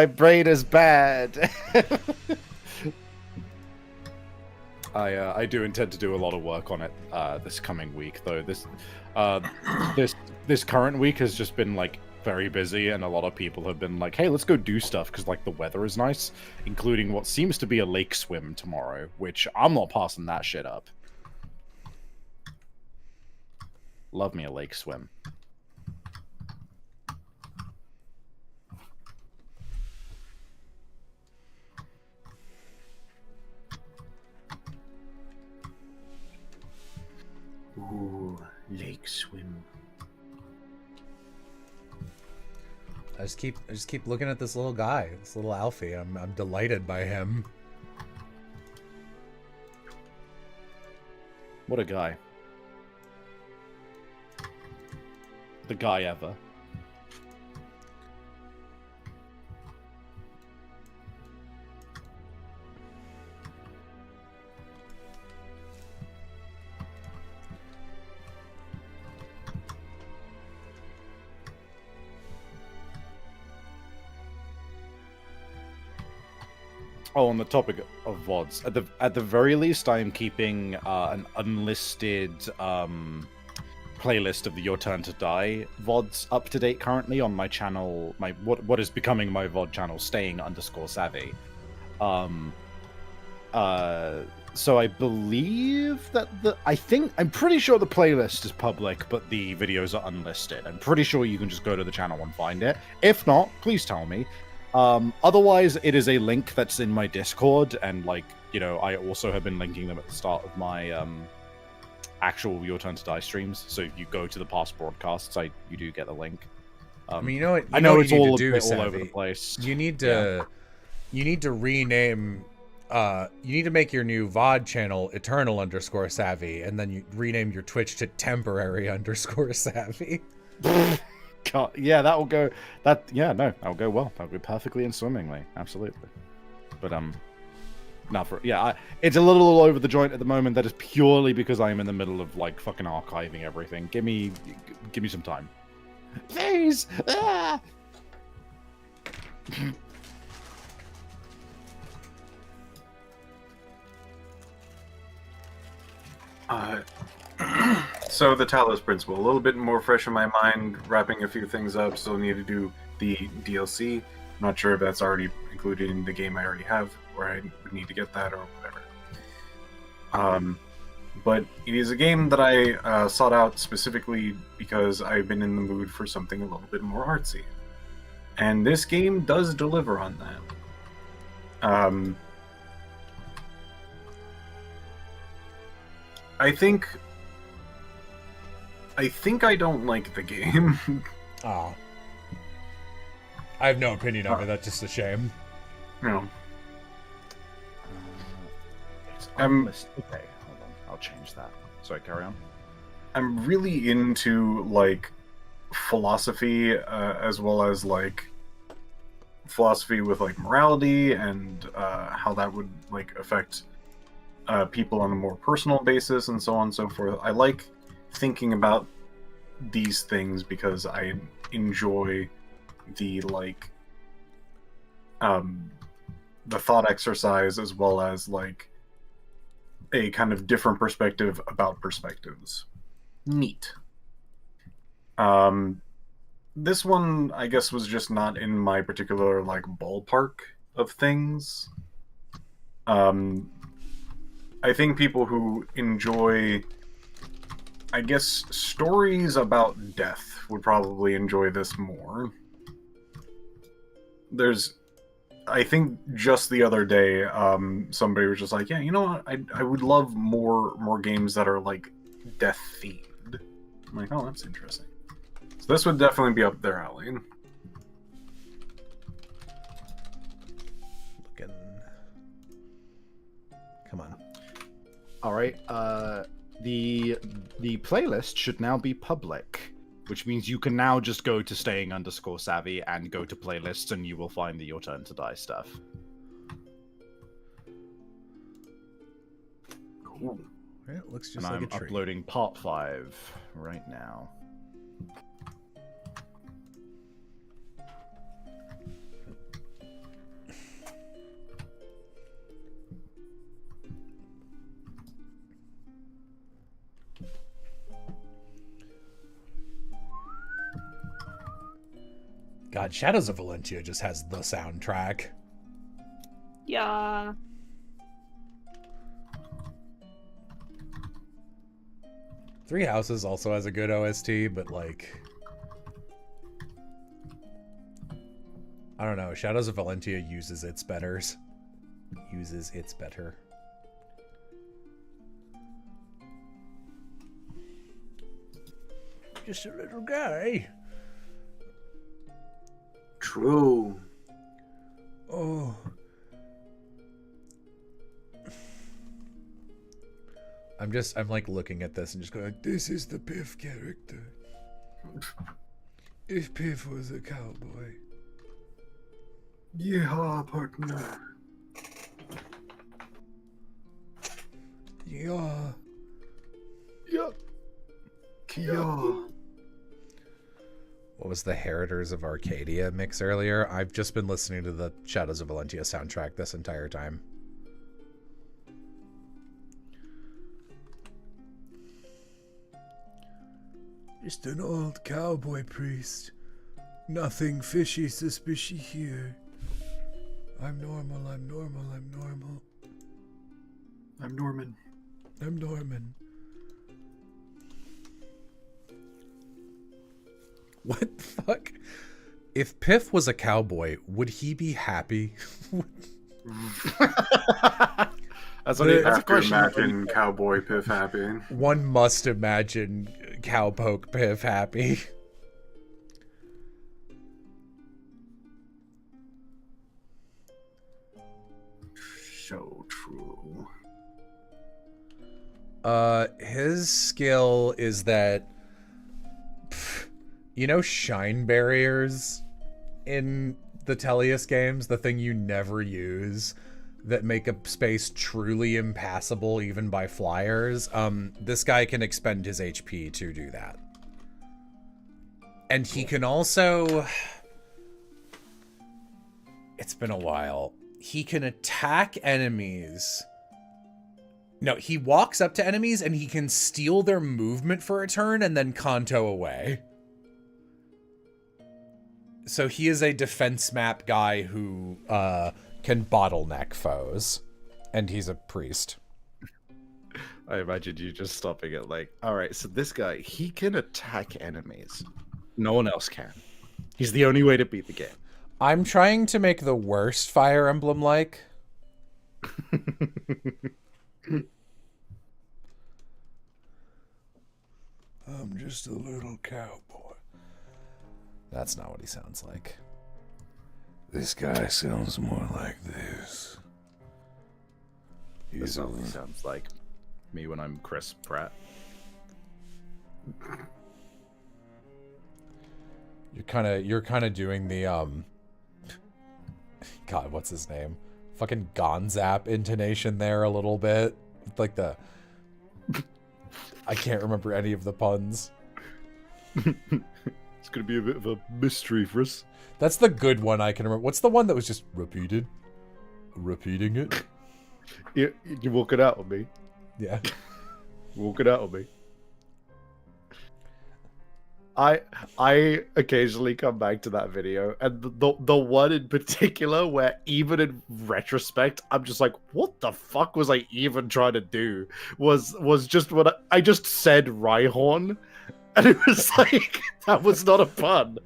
brain is bad. I do intend to do a lot of work on it this coming week, though. This current week has just been like very busy, and a lot of people have been like, "Hey, let's go do stuff," because like the weather is nice, including what seems to be a lake swim tomorrow, which I'm not passing that shit up. Love me a lake swim. Ooh, lake swim. I just keep looking at this little guy, this little Alfie. I'm delighted by him. What a guy. The guy ever. Oh, on the topic of VODs, at the very least, I am keeping an unlisted playlist of the Your Turn to Die VODs up to date currently on my channel, what is becoming my VOD channel, staying_savvy. So I believe that I'm pretty sure the playlist is public, but the videos are unlisted. I'm pretty sure you can just go to the channel and find it. If not, please tell me. Otherwise, it is a link that's in my Discord, and like, you know, I also have been linking them at the start of my actual Your Turn to Die streams. So if you go to the past broadcasts, you do get the link. I mean, you know what? I know it's all all over the place. You need to rename. You need to make your new VOD channel Eternal_Savvy, and then you rename your Twitch to Temporary_Savvy. Yeah, that'll go. That'll go well. That'll go perfectly and swimmingly, absolutely. But it's a little all over the joint at the moment. That is purely because I am in the middle of like fucking archiving everything. Give me some time, please. Ah! So the Talos Principle, a little bit more fresh in my mind, wrapping a few things up. Still need to do the DLC. Not sure if that's already included in the game I already have, or I would need to get that or whatever. But it is a game that I sought out specifically because I've been in the mood for something a little bit more artsy. And this game does deliver on that. I think I don't like the game. Oh. I have no opinion of it. That's just a shame. No. It's I'm- unlisted. Okay, hold on. I'll change that. Sorry, carry on. I'm really into like philosophy, as well as like philosophy with like morality and how that would like affect people on a more personal basis and so on and so forth. I like thinking about these things because I enjoy the like the thought exercise, as well as like a kind of different perspective about perspectives. Neat. This one, I guess, was just not in my particular like ballpark of things. I think people who enjoy, I guess, stories about death would probably enjoy this more. I think just the other day, somebody was just like, yeah, you know what, I would love more games that are like death themed. I'm like, oh, that's interesting. So this would definitely be up their alley. Looking. Come on. All right. The playlist should now be public, which means you can now just go to staying_savvy and go to playlists, and you will find the Your Turn to Die stuff. Cool. It looks just And like I'm a tree. uploading part 5 right now. God, Shadows of Valentia just has the soundtrack. Yeah. Three Houses also has a good OST, but like, I don't know. Shadows of Valentia uses its betters. Uses its better. Just a little guy. True. Oh. I'm like looking at this and just going, this is the Piff character. If Piff was a cowboy. Yeehaw, partner. Yeah. Yep. Kia. What was the Heritors of Arcadia mix earlier? I've just been listening to the Shadows of Valentia soundtrack this entire time. Just an old cowboy priest. Nothing fishy suspicious here. I'm normal, I'm normal, I'm normal. I'm Norman. I'm Norman. What the fuck? If Piff was a cowboy, would he be happy? That's I a have to question. imagine Cowboy Piff happy. One must imagine Cowpoke Piff happy. So true. His skill is that, you know, shine barriers in the Tellius games, the thing you never use that make a space truly impassable even by flyers. This guy can expend his HP to do that. And he can also, it's been a while, he can attack enemies. No, he walks up to enemies and he can steal their movement for a turn and then Kanto away. So he is a defense map guy who can bottleneck foes. And he's a priest. I imagine you just stopping it like, alright, so this guy, he can attack enemies. No one else can. He's the only way to beat the game. I'm trying to make the worst Fire Emblem like. I'm just a little cowboy. That's not what he sounds like. This guy sounds more like this. This sounds like me when I'm Chris Pratt. You're kind of doing the God, what's his name? Fucking Gonzap intonation there a little bit. Like the I can't remember any of the puns. It's gonna be a bit of a mystery for us. That's the good one I can remember. What's the one that was just repeated? Repeating it? You walk it out on me. Yeah. Walk it out on me. I occasionally come back to that video, and the one in particular where even in retrospect I'm just like, what the fuck was I even trying to do? Was just what I just said Rhyhorn, and it was like that was not a pun.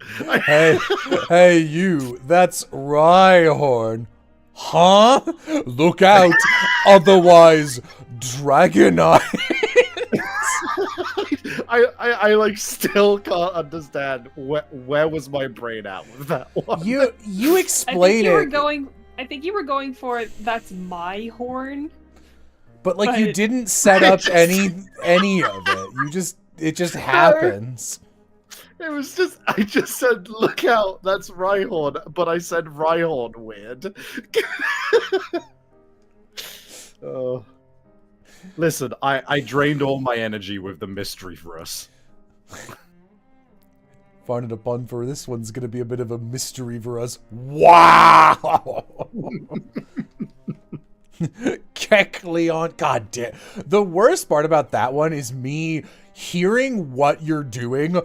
Hey you, that's Rhyhorn. Huh? Look out, otherwise Dragonite. I like still can't understand where was my brain at with that one. You explain it. I think you were going for that's my horn. But like you But- didn't set up any of it. It just happens. It was just, I just said, look out, that's Rhyhorn, but I said Rhyhorn weird. Oh. Listen, I drained all my energy with the mystery for us. Finding a pun for this one's gonna be a bit of a mystery for us. Wow! Kecleon, god damn. The worst part about that one is me hearing what you're doing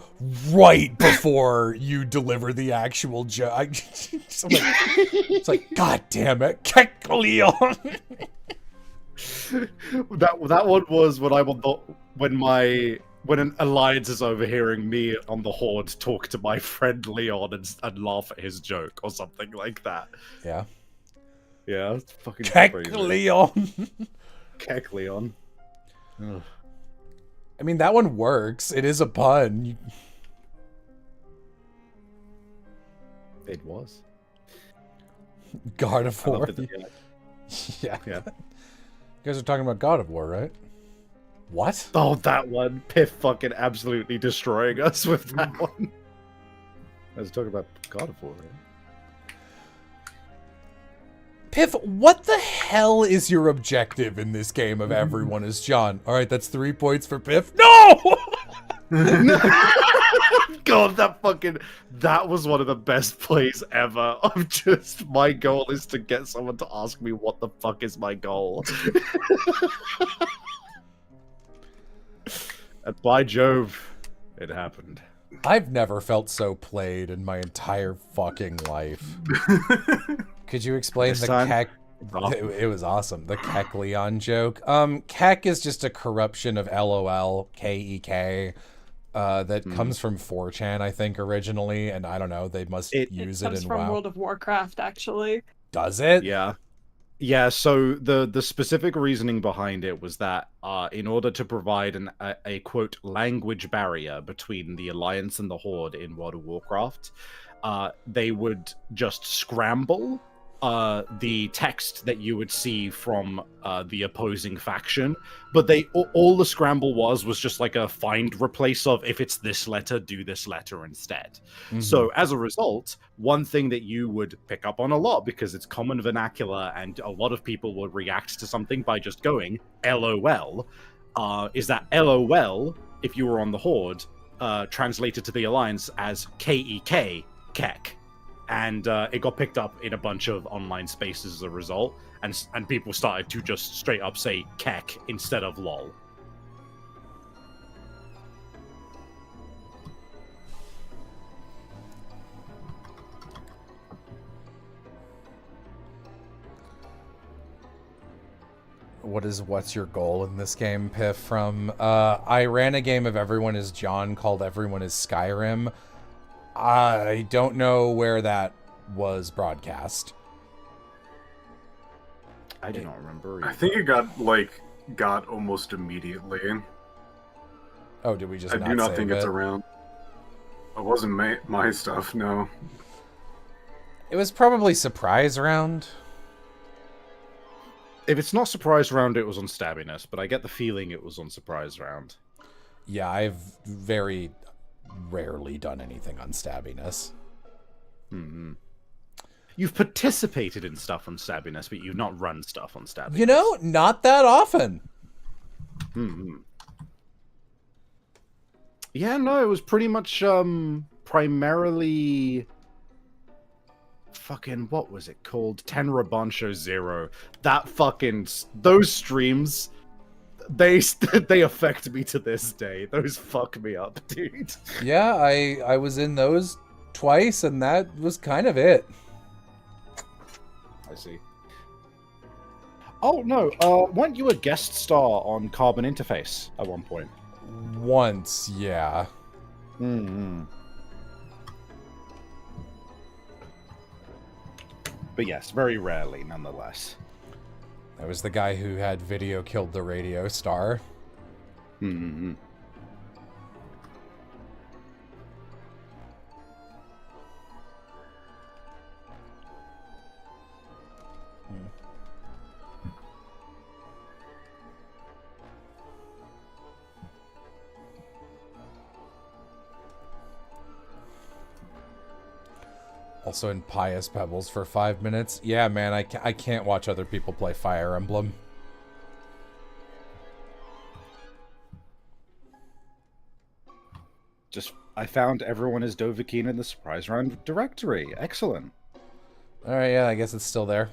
right before you deliver the actual joke. It's like, god damn it, Kecleon. That one was when an alliance is overhearing me on the Horde talk to my friend Leon and laugh at his joke or something like that. Yeah. Yeah, it's fucking crazy. Kecleon. Kecleon. Ugh. I mean, that one works. It is a pun. It was. God of I War. loved it, Yeah. yeah. You guys are talking about God of War, right? What? Oh, that one. Piff fucking absolutely destroying us with that one. I was talking about God of War, right? Piff, what the hell is your objective in this game of everyone is John? All right, that's 3 points for Piff. No! God, that was one of the best plays ever. Of just, my goal is to get someone to ask me what the fuck is my goal. And by Jove, it happened. I've never felt so played in my entire fucking life. Could you explain This the time? Kek? Awesome. It was awesome. The Kecleon joke. Kek is just a corruption of LOL, K-E-K, that comes from 4chan, I think, originally, and I don't know, they must use it comes in from WoW. World of Warcraft, actually. Does it? Yeah. Yeah, so the specific reasoning behind it was that in order to provide a quote language barrier between the Alliance and the Horde in World of Warcraft, they would just scramble the text that you would see from the opposing faction, but all the scramble was just like a find replace of, if it's this letter, do this letter instead. Mhm. So as a result, one thing that you would pick up on a lot, because it's common vernacular and a lot of people will react to something by just going LOL, is that LOL, if you were on the Horde, translated to the Alliance as KEK, Kek. And it got picked up in a bunch of online spaces as a result, and people started to just straight up say Kek instead of LOL. What's your goal in this game, Piff? From I ran a game of Everyone is John called Everyone is Skyrim. I don't know where that was broadcast. I do not remember. I think it got almost immediately. Oh, did we just I not do not save think it? it's around. It wasn't my stuff, no. It was probably surprise round. If it's not surprise round, it was on Stabbiness, but I get the feeling it was on surprise round. Yeah, I've very rarely done anything on Stabbiness. Mm-hmm. You've participated in stuff on Stabbiness, but you've not run stuff on Stabbiness. You know, not that often. Mm-hmm. Yeah, no, it was pretty much primarily fucking, what was it called? Tenra Bancho Zero. That fucking, those streams, they affect me to this day. Those fuck me up, dude. Yeah, I was in those twice, and that was kind of it. I see. Oh no, weren't you a guest star on Carbon Interface at one point? Once, yeah. Mm-hmm. But yes, very rarely, nonetheless. I was the guy who had video killed the radio star. Mm-hmm. also in Pious Pebbles for 5 minutes. Yeah, man, I can't watch other people play Fire Emblem. I found everyone is Dovahkiin in the surprise round directory. Excellent. Alright, yeah, I guess it's still there.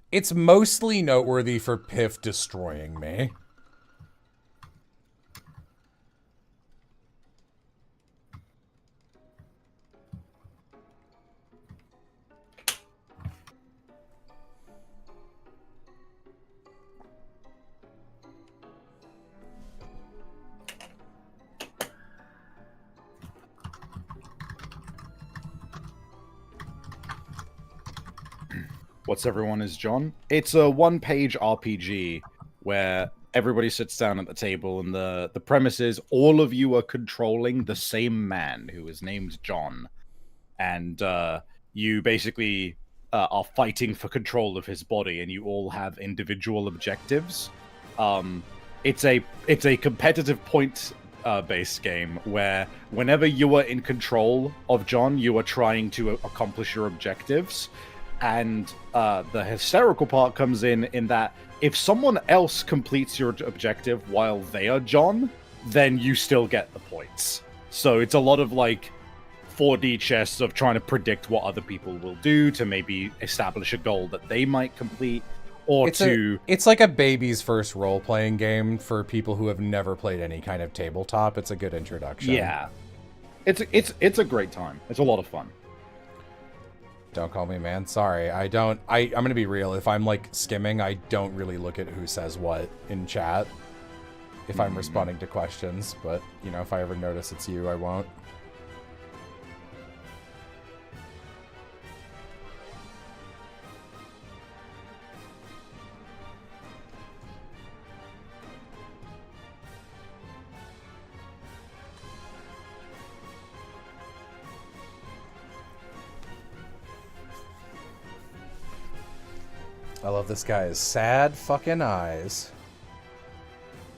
It's mostly noteworthy for Piff destroying me. What's Everyone is John? It's a one-page RPG where everybody sits down at the table, and the premise is all of you are controlling the same man who is named John, and you basically are fighting for control of his body, and you all have individual objectives. It's a competitive point based game where whenever you are in control of John, you are trying to accomplish your objectives. And the hysterical part comes in that if someone else completes your objective while they are John, then you still get the points. So it's a lot of like 4D chess of trying to predict what other people will do to maybe establish a goal that they might complete, or it's like a baby's first role-playing game for people who have never played any kind of tabletop. It's a good introduction. Yeah, it's a great time. It's a lot of fun. Don't call me man. Sorry, I'm gonna be real. If I'm like skimming, I don't really look at who says what in chat if I'm responding to questions, but you know, if I ever notice it's you, I won't. I love this guy's sad fucking eyes.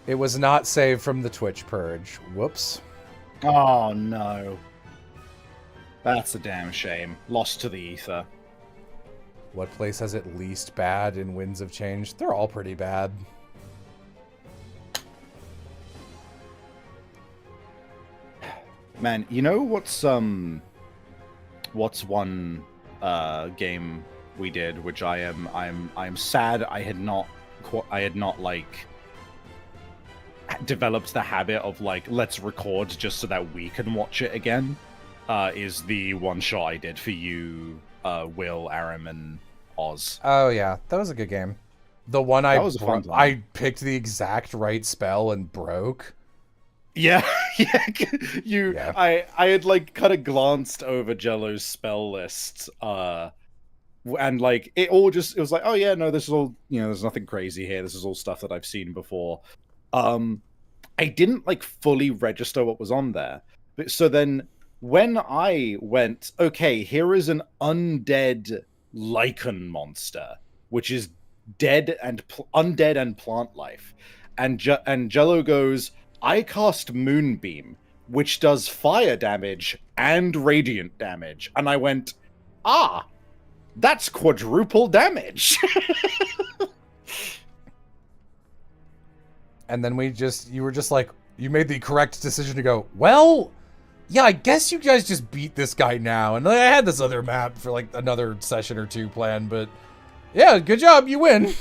It was not saved from the Twitch purge. Whoops. Oh no. That's a damn shame. Lost to the ether. What place has it least bad in Winds of Change? They're all pretty bad. Man, you know what's one game we did, which I am sad I had not like developed the habit of like, let's record just so that we can watch it again. Is the one shot I did for you, Will, Aram, and Oz. Oh yeah, that was a good game. The one was a fun time. I picked the exact right spell and broke. Yeah, yeah. I had like kind of glanced over Jello's spell list, and like it was like, oh yeah, no, this is all, you know, there's nothing crazy here. This is all stuff that I've seen before. I didn't like fully register what was on there, but so then when I went, okay, here is an undead lichen monster, which is dead and undead and plant life, and Jello goes, I cast Moonbeam, which does fire damage and radiant damage. And I went, ah, that's quadruple damage. And then you were just like, you made the correct decision to go, well, yeah, I guess you guys just beat this guy now. And I had this other map for like another session or two planned, but yeah, good job, you win.